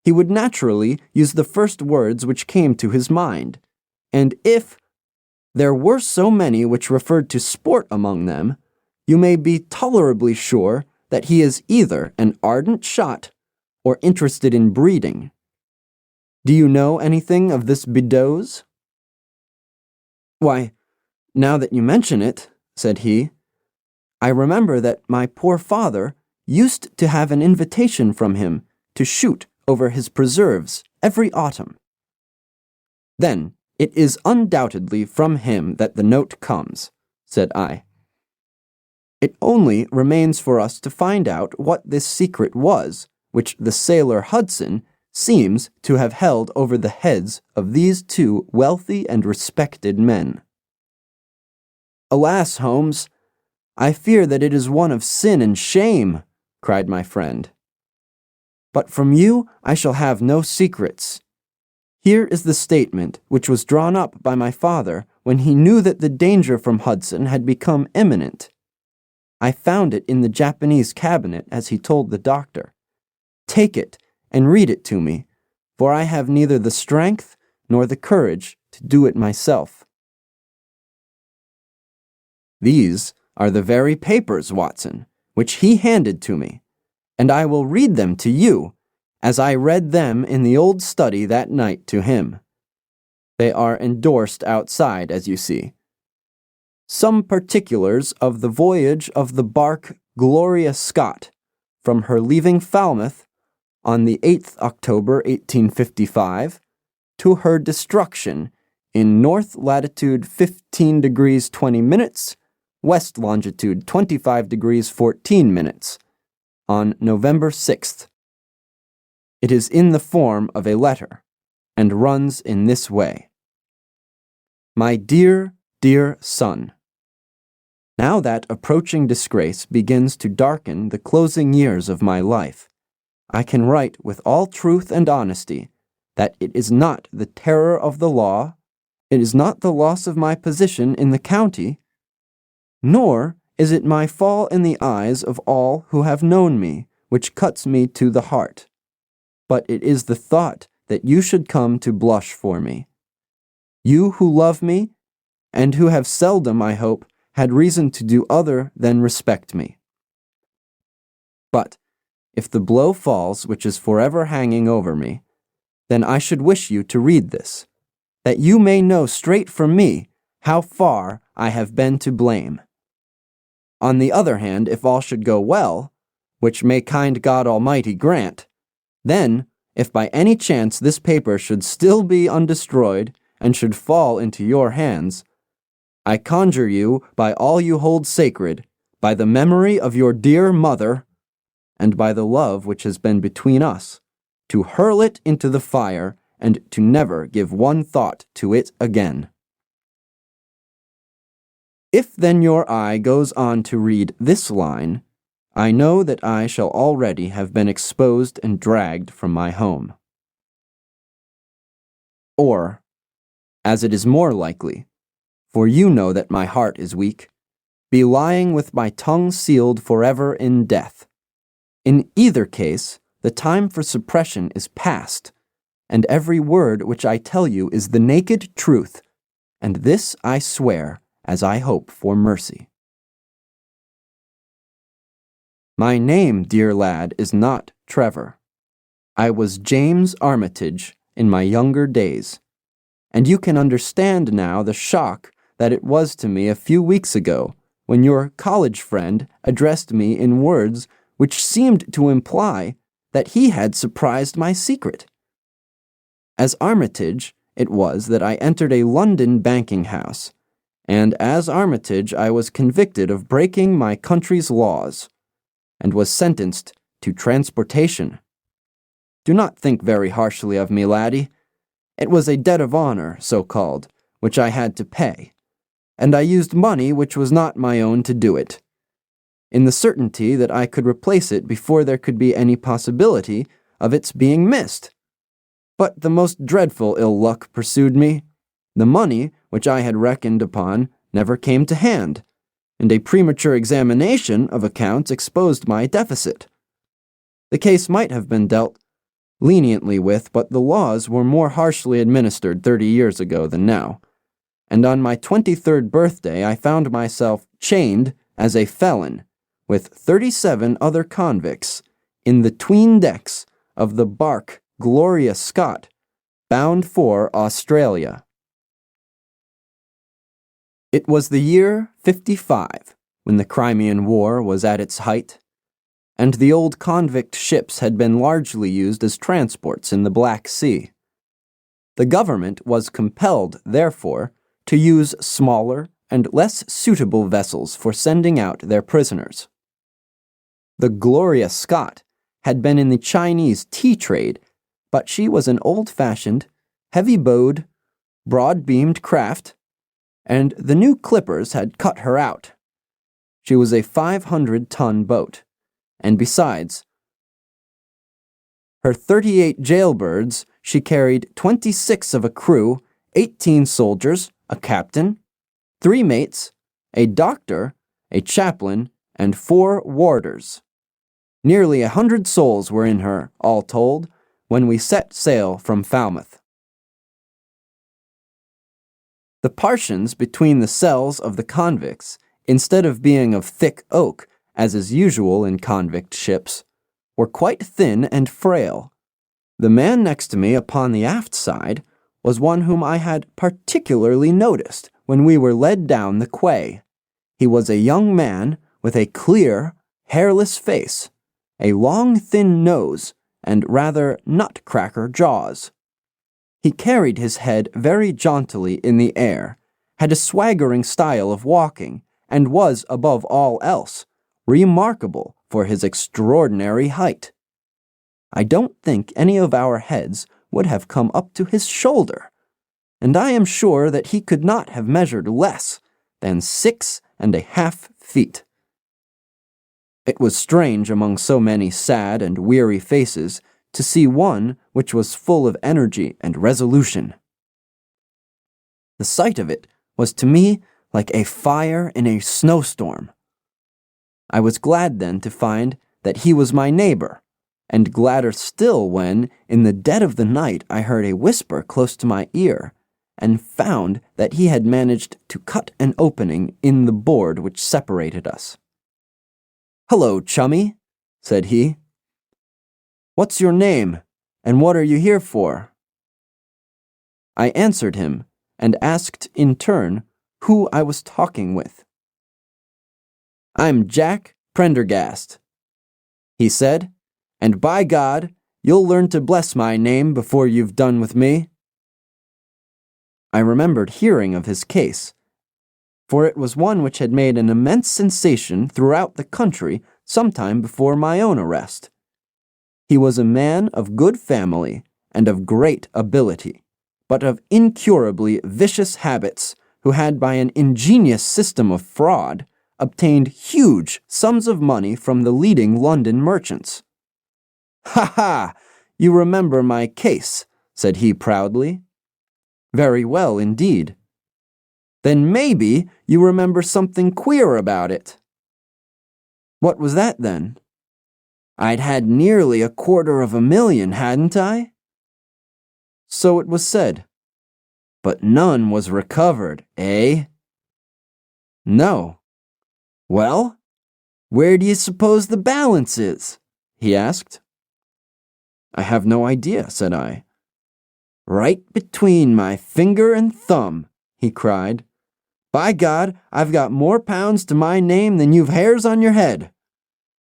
He would naturally use the first words which came to his mind, and if there were so many which referred to sport among them, you may be tolerably sure that he is either an ardent shot or interested in breeding. Do you know anything of this Beddoes? Why, now that you mention it, said he, I remember that my poor father used to have an invitation from him to shoot over his preserves every autumn. Then it is undoubtedly from him that the note comes, said I. It only remains for us to find out what this secret was which the sailor Hudson seems to have held over the heads of these two wealthy and respected men. Alas, Holmes, I fear that it is one of sin and shame, cried my friend. But from you I shall have no secrets. Here is the statement which was drawn up by my father when he knew that the danger from Hudson had become imminent. I found it in the Japanese cabinet as he told the doctor. Take it and read it to me, for I have neither the strength nor the courage to do it myself. These are the very papers, Watson, which he handed to me, and I will read them to you, as I read them in the old study that night to him. They are endorsed outside, as you see. Some particulars of the voyage of the bark Gloria Scott from her leaving Falmouth on the 8th October 1855 to her destruction in north latitude 15 degrees 20 minutes, west longitude 25 degrees 14 minutes, on November 6th. It is in the form of a letter, and runs in this way. My dear, dear son, now that approaching disgrace begins to darken the closing years of my life, I can write with all truth and honesty that it is not the terror of the law, it is not the loss of my position in the county, nor is it my fall in the eyes of all who have known me, which cuts me to the heart, but it is the thought that you should come to blush for me. You who love me, and who have seldom, I hope, had reason to do other than respect me. But if the blow falls which is forever hanging over me, then I should wish you to read this, that you may know straight from me how far I have been to blame. On the other hand, if all should go well, which may kind God Almighty grant, then, if by any chance this paper should still be undestroyed and should fall into your hands, I conjure you by all you hold sacred, by the memory of your dear mother, and by the love which has been between us, to hurl it into the fire and to never give one thought to it again. If then your eye goes on to read this line, I know that I shall already have been exposed and dragged from my home. Or, as it is more likely, for you know that my heart is weak, be lying with my tongue sealed forever in death. In either case, the time for suppression is past, and every word which I tell you is the naked truth, and this I swear as I hope for mercy. My name, dear lad, is not Trevor. I was James Armitage in my younger days, and you can understand now the shock that it was to me a few weeks ago when your college friend addressed me in words which seemed to imply that he had surprised my secret. As Armitage, it was that I entered a London banking house, and as Armitage I was convicted of breaking my country's laws, and was sentenced to transportation. Do not think very harshly of me, laddie. It was a debt of honor, so-called, which I had to pay, and I used money which was not my own to do it, in the certainty that I could replace it before there could be any possibility of its being missed. But the most dreadful ill luck pursued me. The money which I had reckoned upon never came to hand, and a premature examination of accounts exposed my deficit. The case might have been dealt leniently with, but the laws were more harshly administered 30 years ago than now, and on my 23rd birthday I found myself chained as a felon with 37 other convicts in the 'tween decks of the bark Gloria Scott, bound for Australia. It was the year 55, when the Crimean War was at its height, and the old convict ships had been largely used as transports in the Black Sea. The government was compelled, therefore, to use smaller and less suitable vessels for sending out their prisoners. The Gloria Scott had been in the Chinese tea trade, but she was an old-fashioned, heavy-bowed, broad-beamed craft, and the new clippers had cut her out. She was a 500-ton boat, and besides her 38 jailbirds, she carried 26 of a crew, 18 soldiers, a captain, 3 mates, a doctor, a chaplain, and 4 warders. Nearly 100 souls were in her, all told, when we set sail from Falmouth. The partitions between the cells of the convicts, instead of being of thick oak, as is usual in convict ships, were quite thin and frail. The man next to me upon the aft side was one whom I had particularly noticed when we were led down the quay. He was a young man with a clear, hairless face, a long, thin nose, and rather nutcracker jaws. He carried his head very jauntily in the air, had a swaggering style of walking, and was, above all else, remarkable for his extraordinary height. I don't think any of our heads would have come up to his shoulder, and I am sure that he could not have measured less than 6½ feet. It was strange among so many sad and weary faces to see one which was full of energy and resolution. The sight of it was to me like a fire in a snowstorm. I was glad then to find that he was my neighbor, and gladder still when, in the dead of the night, I heard a whisper close to my ear, and found that he had managed to cut an opening in the board which separated us. "Hello, chummy," said he. "What's your name, and what are you here for?" I answered him, and asked in turn who I was talking with. "I'm Jack Prendergast," he said, "and by God, you'll learn to bless my name before you've done with me." I remembered hearing of his case, for it was one which had made an immense sensation throughout the country some time before my own arrest. He was a man of good family and of great ability, but of incurably vicious habits, who had by an ingenious system of fraud obtained huge sums of money from the leading London merchants. "Ha ha! You remember my case," said he proudly. "Very well indeed." "Then maybe you remember something queer about it." "What was that then?" "I'd had nearly $250,000, hadn't I?" "So it was said." "But none was recovered, eh?" "No." "Well, where do you suppose the balance is?" he asked. "I have no idea," said I. "Right between my finger and thumb," he cried. "By God, I've got more pounds to my name than you've hairs on your head.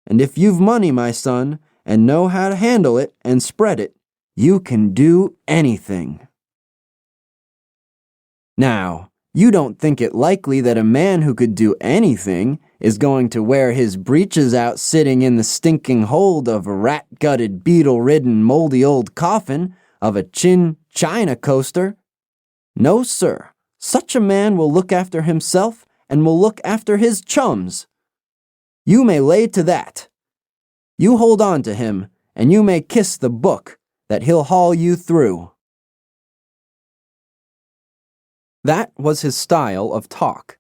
And if you've money, my son, and know how to handle it and spread it, you can do anything." Now, you don't think it likely that a man who could do anything is going to wear his breeches out sitting in the stinking hold of a rat-gutted, beetle-ridden, moldy old coffin of a China coaster? No, sir. Such a man will look after himself and will look after his chums. You may lay to that. You hold on to him, and you may kiss the book that he'll haul you through. That was his style of talk,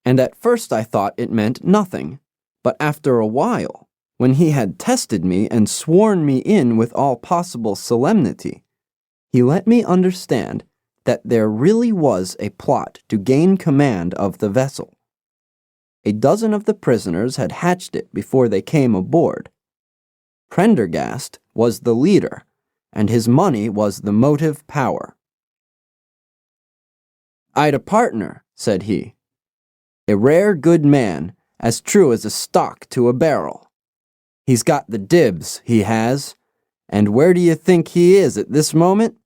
and at first I thought it meant nothing, but after a while, when he had tested me and sworn me in with all possible solemnity, he let me understand that there really was a plot to gain command of the vessel. A dozen of the prisoners had hatched it before they came aboard. Prendergast was the leader, and his money was the motive power. "I'd a partner," said he. "A rare good man, as true as a stock to a barrel. He's got the dibs, he has. And where do you think he is at this moment?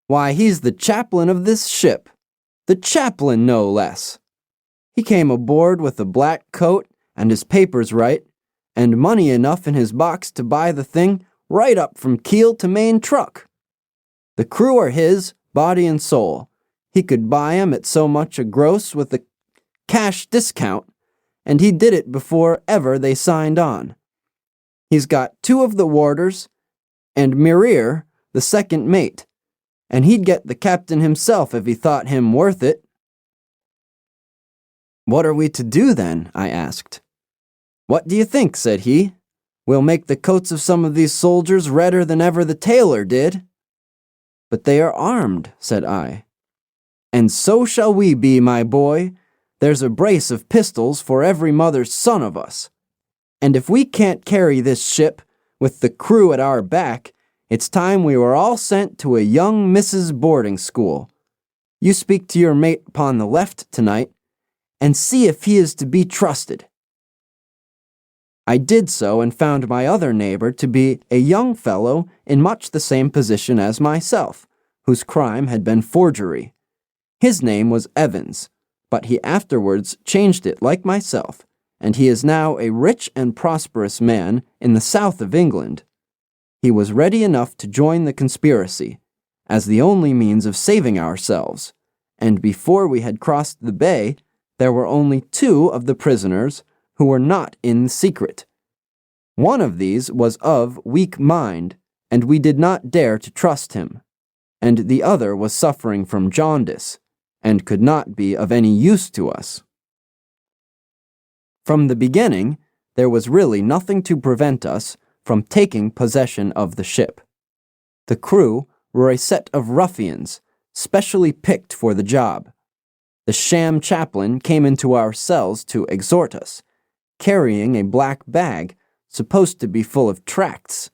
Why, he's the chaplain of this ship. The chaplain, no less. He came aboard with a black coat and his papers right, and money enough in his box to buy the thing right up from keel to main truck. The crew are his, body and soul. He could buy 'em at so much a gross with a cash discount, and he did it before ever they signed on. He's got 2 of the warders and Mirir, the second mate, and he'd get the captain himself if he thought him worth it." "What are we to do then?" I asked. "What do you think?" said he. "We'll make the coats of some of these soldiers redder than ever the tailor did." "But they are armed," said I. "And so shall we be, my boy. There's a brace of pistols for every mother's son of us. And if we can't carry this ship, with the crew at our back, it's time we were all sent to a young Mrs. boarding school. You speak to your mate upon the left tonight, and see if he is to be trusted." I did so and found my other neighbor to be a young fellow in much the same position as myself, whose crime had been forgery. His name was Evans, but he afterwards changed it like myself, and he is now a rich and prosperous man in the south of England. He was ready enough to join the conspiracy, as the only means of saving ourselves, and before we had crossed the bay, there were only 2 of the prisoners who were not in the secret. One of these was of weak mind, and we did not dare to trust him, and the other was suffering from jaundice, and could not be of any use to us. From the beginning, there was really nothing to prevent us from taking possession of the ship. The crew were a set of ruffians, specially picked for the job. The sham chaplain came into our cells to exhort us, carrying a black bag supposed to be full of tracts,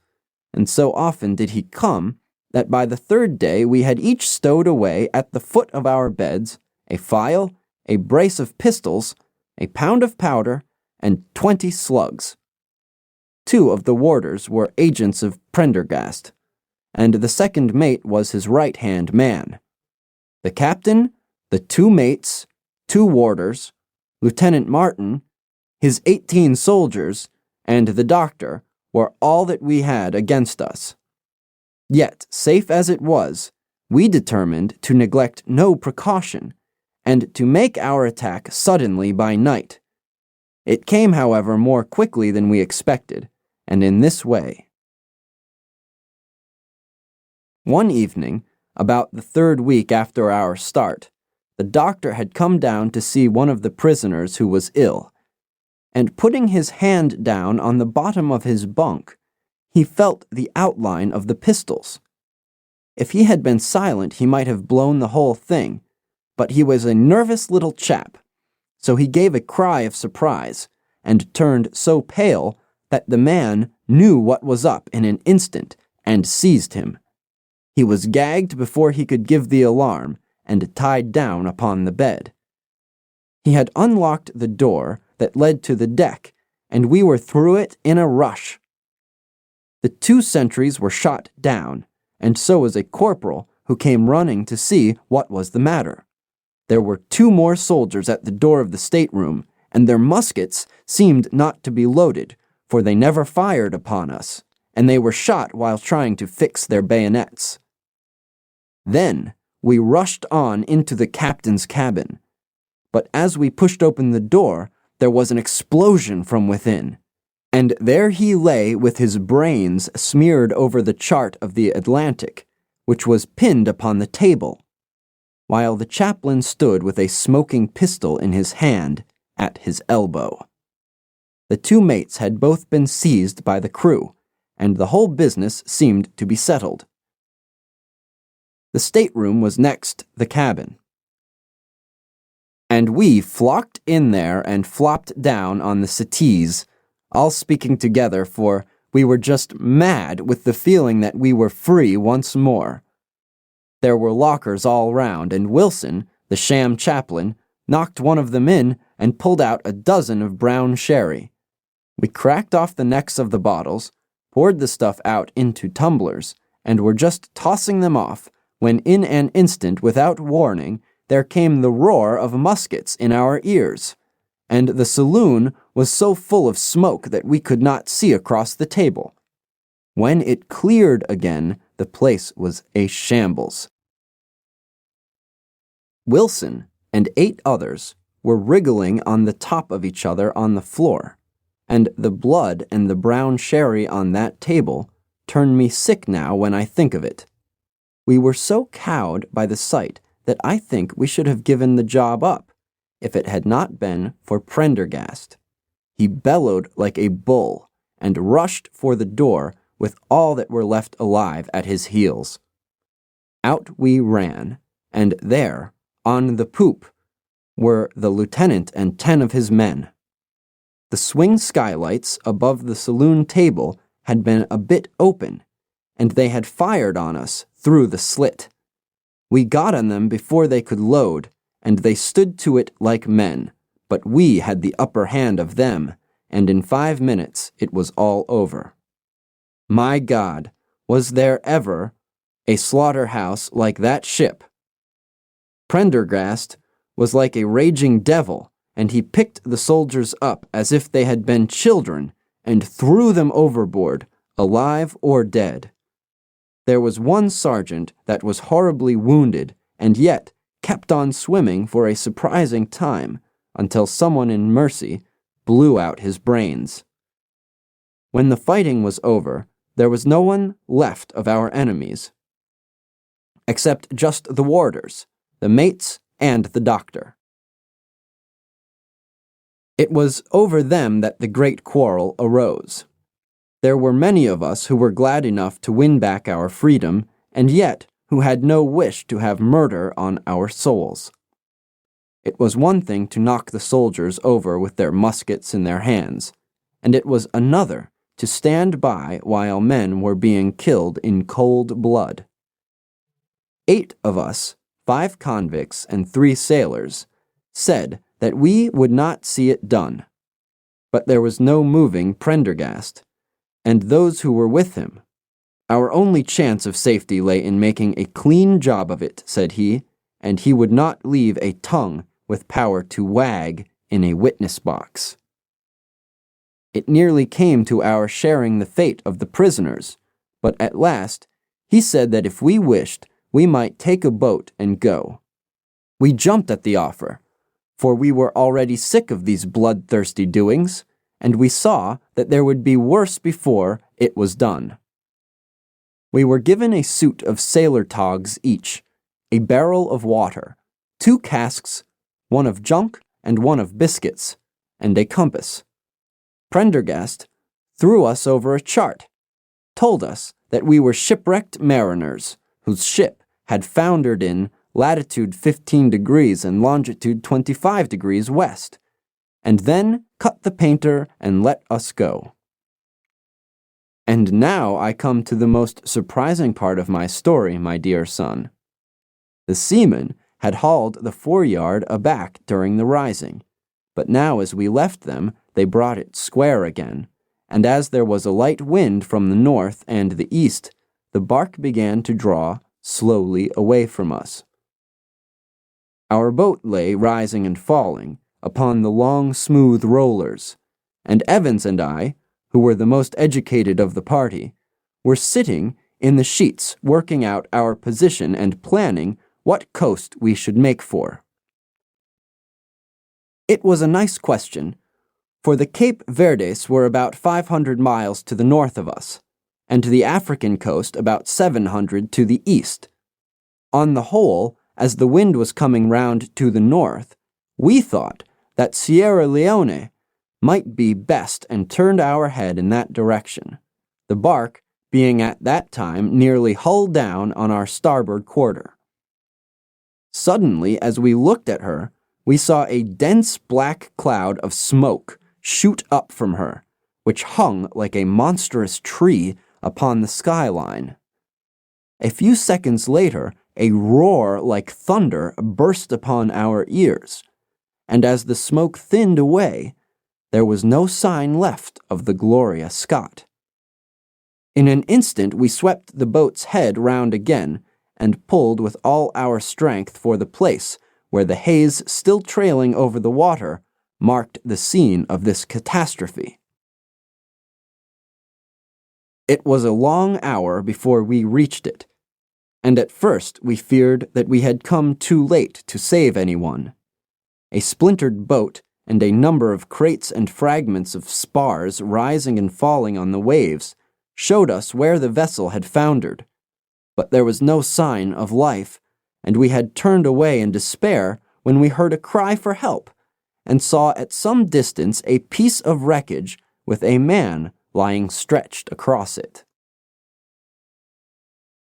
and so often did he come that by the 3rd day we had each stowed away at the foot of our beds a file, a brace of pistols, a pound of powder, and 20 slugs. 2 of the warders were agents of Prendergast, and the second mate was his right-hand man. The captain, the 2 mates, 2 warders, Lieutenant Martin, his 18 soldiers, and the doctor were all that we had against us. Yet, safe as it was, we determined to neglect no precaution, and to make our attack suddenly by night. It came, however, more quickly than we expected, and in this way. One evening, about the 3rd week after our start, the doctor had come down to see one of the prisoners who was ill, and putting his hand down on the bottom of his bunk, he felt the outline of the pistols. If he had been silent, he might have blown the whole thing, but he was a nervous little chap, so he gave a cry of surprise, and turned so pale that the man knew what was up in an instant, and seized him. He was gagged before he could give the alarm, and tied down upon the bed. He had unlocked the door that led to the deck, and we were through it in a rush. The 2 sentries were shot down, and so was a corporal who came running to see what was the matter. There were 2 more soldiers at the door of the stateroom, and their muskets seemed not to be loaded, for they never fired upon us, and they were shot while trying to fix their bayonets. Then we rushed on into the captain's cabin, but as we pushed open the door, there was an explosion from within, and there he lay with his brains smeared over the chart of the Atlantic, which was pinned upon the table, while the chaplain stood with a smoking pistol in his hand at his elbow. The 2 mates had both been seized by the crew, and the whole business seemed to be settled. The stateroom was next the cabin, and we flocked in there and flopped down on the settees, all speaking together, for we were just mad with the feeling that we were free once more. There were lockers all round, and Wilson, the sham chaplain, knocked one of them in and pulled out a dozen of brown sherry. We cracked off the necks of the bottles, poured the stuff out into tumblers, and were just tossing them off, when in an instant, without warning, there came the roar of muskets in our ears, and the saloon was so full of smoke that we could not see across the table. When it cleared again, the place was a shambles. Wilson and 8 others were wriggling on the top of each other on the floor, and the blood and the brown sherry on that table turn me sick now when I think of it. We were so cowed by the sight that I think we should have given the job up, if it had not been for Prendergast. He bellowed like a bull, and rushed for the door with all that were left alive at his heels. Out we ran, and there, on the poop, were the lieutenant and 10 of his men. The swing skylights above the saloon table had been a bit open, and they had fired on us through the slit. We got on them before they could load, and they stood to it like men, but we had the upper hand of them, and in 5 minutes it was all over. My God, was there ever a slaughterhouse like that ship? Prendergast was like a raging devil, and he picked the soldiers up as if they had been children, and threw them overboard, alive or dead. There was one sergeant that was horribly wounded, and yet kept on swimming for a surprising time, until someone in mercy blew out his brains. When the fighting was over, there was no one left of our enemies, except just the warders, the mates, and the doctor. It was over them that the great quarrel arose. There were many of us who were glad enough to win back our freedom, and yet who had no wish to have murder on our souls. It was one thing to knock the soldiers over with their muskets in their hands, and it was another to stand by while men were being killed in cold blood. 8 of us, 5 convicts and 3 sailors, said that we would not see it done. But there was no moving Prendergast, and those who were with him. Our only chance of safety lay in making a clean job of it, said he, and he would not leave a tongue with power to wag in a witness box. It nearly came to our sharing the fate of the prisoners, but at last he said that if we wished, we might take a boat and go. We jumped at the offer, for we were already sick of these bloodthirsty doings, and we saw that there would be worse before it was done. We were given a suit of sailor togs each, a barrel of water, 2 casks, one of junk and one of biscuits, and a compass. Prendergast threw us over a chart, told us that we were shipwrecked mariners, whose ship had foundered in latitude 15 degrees and longitude 25 degrees west, and then cut the painter and let us go. And now I come to the most surprising part of my story, my dear son. The seamen had hauled the foreyard aback during the rising, but now as we left them, they brought it square again, and as there was a light wind from the north and the east, the bark began to draw slowly away from us. Our boat lay rising and falling upon the long, smooth rollers, and Evans and I, who were the most educated of the party, were sitting in the sheets working out our position and planning what coast we should make for. It was a nice question, for the Cape Verdes were about 500 miles to the north of us, and the African coast about 700 to the east. On the whole, as the wind was coming round to the north, we thought that Sierra Leone might be best and turned our head in that direction, the bark being at that time nearly hull down on our starboard quarter. Suddenly, as we looked at her, we saw a dense black cloud of smoke shoot up from her, which hung like a monstrous tree upon the skyline. A few seconds later, a roar like thunder burst upon our ears, and as the smoke thinned away, there was no sign left of the Gloria Scott. In an instant we swept the boat's head round again, and pulled with all our strength for the place where the haze still trailing over the water marked the scene of this catastrophe. It was a long hour before we reached it, and at first we feared that we had come too late to save anyone. A splintered boat and a number of crates and fragments of spars rising and falling on the waves showed us where the vessel had foundered, but there was no sign of life, and we had turned away in despair when we heard a cry for help and saw at some distance a piece of wreckage with a man lying stretched across it.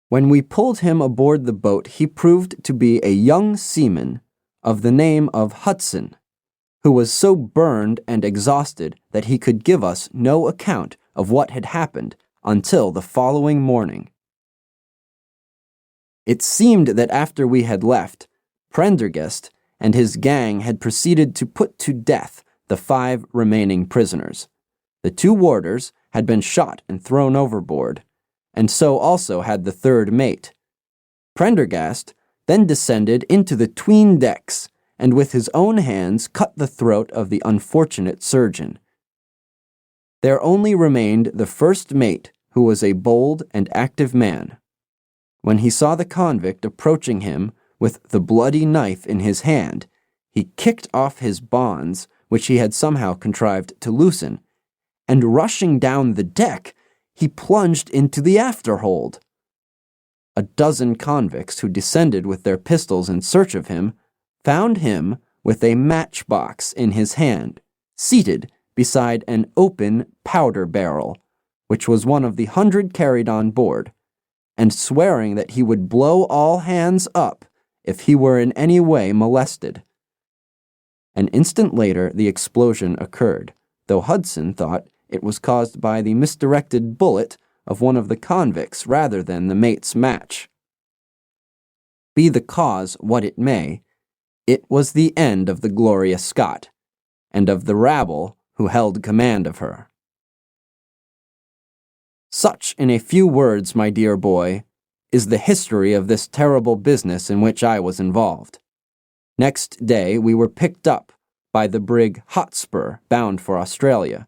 When we pulled him aboard the boat, he proved to be a young seaman of the name of Hudson, who was so burned and exhausted that he could give us no account of what had happened until the following morning. It seemed that after we had left, Prendergast and his gang had proceeded to put to death the 5 remaining prisoners. The 2 warders had been shot and thrown overboard, and so also had the 3rd mate. Prendergast then descended into the 'tween decks and with his own hands cut the throat of the unfortunate surgeon. There only remained the 1st mate, who was a bold and active man. When he saw the convict approaching him with the bloody knife in his hand, he kicked off his bonds, which he had somehow contrived to loosen, and rushing down the deck, he plunged into the afterhold. A dozen convicts who descended with their pistols in search of him found him with a matchbox in his hand, seated beside an open powder barrel, which was one of the 100 carried on board, and swearing that he would blow all hands up if he were in any way molested. An instant later, the explosion occurred, though Hudson thought it was caused by the misdirected bullet of one of the convicts rather than the mate's match. Be the cause what it may, it was the end of the Gloria Scott, and of the rabble who held command of her. Such, in a few words, my dear boy, is the history of this terrible business in which I was involved. Next day we were picked up by the brig Hotspur, bound for Australia,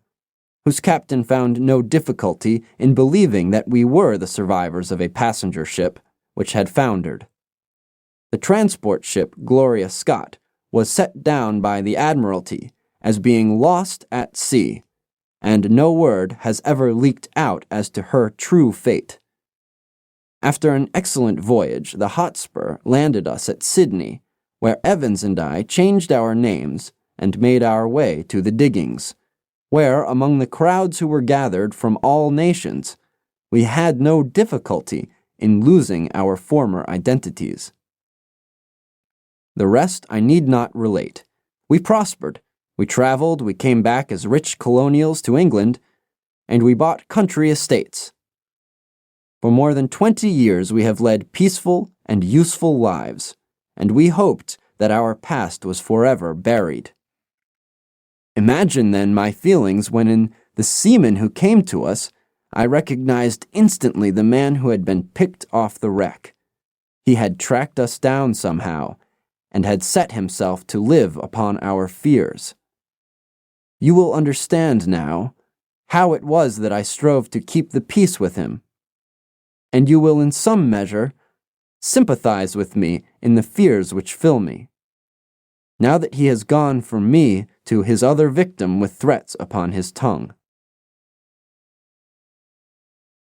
whose captain found no difficulty in believing that we were the survivors of a passenger ship which had foundered. The transport ship Gloria Scott was set down by the Admiralty as being lost at sea, and no word has ever leaked out as to her true fate. After an excellent voyage, the Hotspur landed us at Sydney, where Evans and I changed our names and made our way to the diggings, where, among the crowds who were gathered from all nations, we had no difficulty in losing our former identities. The rest I need not relate. We prospered, we traveled, we came back as rich colonials to England, and we bought country estates. For more than 20 years we have led peaceful and useful lives, and we hoped that our past was forever buried. Imagine, then, my feelings when in the seaman who came to us, I recognized instantly the man who had been picked off the wreck. He had tracked us down somehow, and had set himself to live upon our fears. You will understand now how it was that I strove to keep the peace with him, and you will in some measure sympathize with me in the fears which fill me, now that he has gone from me to his other victim with threats upon his tongue.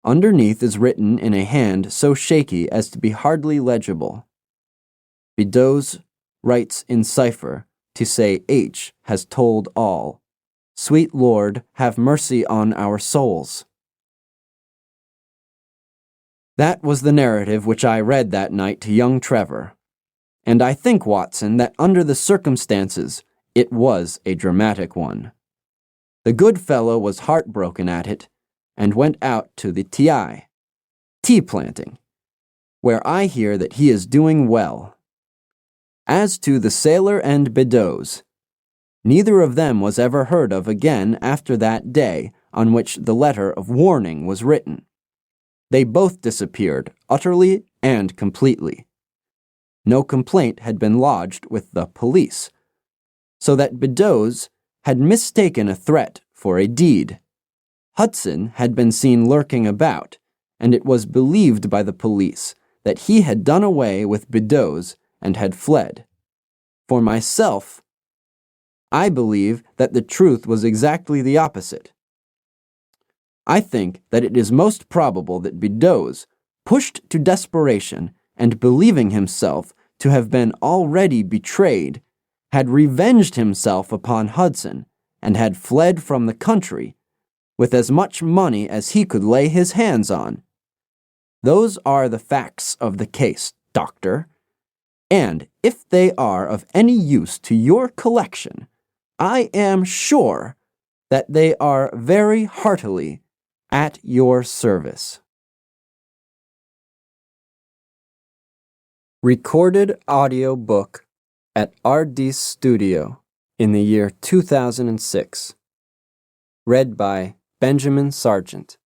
Underneath is written in a hand so shaky as to be hardly legible. Beddoes writes in cipher to say H has told all. Sweet Lord, have mercy on our souls. That was the narrative which I read that night to young Trevor, and I think, Watson, that under the circumstances it was a dramatic one. The good fellow was heartbroken at it, and went out to the tea planting, where I hear that he is doing well. As to the sailor and Beddoes, neither of them was ever heard of again after that day on which the letter of warning was written. They both disappeared, utterly and completely. No complaint had been lodged with the police, so that Beddoes had mistaken a threat for a deed. Hudson had been seen lurking about, and it was believed by the police that he had done away with Beddoes and had fled. For myself, I believe that the truth was exactly the opposite. I think that it is most probable that Beddoes, pushed to desperation and believing himself to have been already betrayed, had revenged himself upon Hudson and had fled from the country with as much money as he could lay his hands on. Those are the facts of the case, Doctor, and if they are of any use to your collection, I am sure that they are very heartily at your service. Recorded audiobook at Ardis Studio in the year 2006. Read by Bенджамин Сарджент.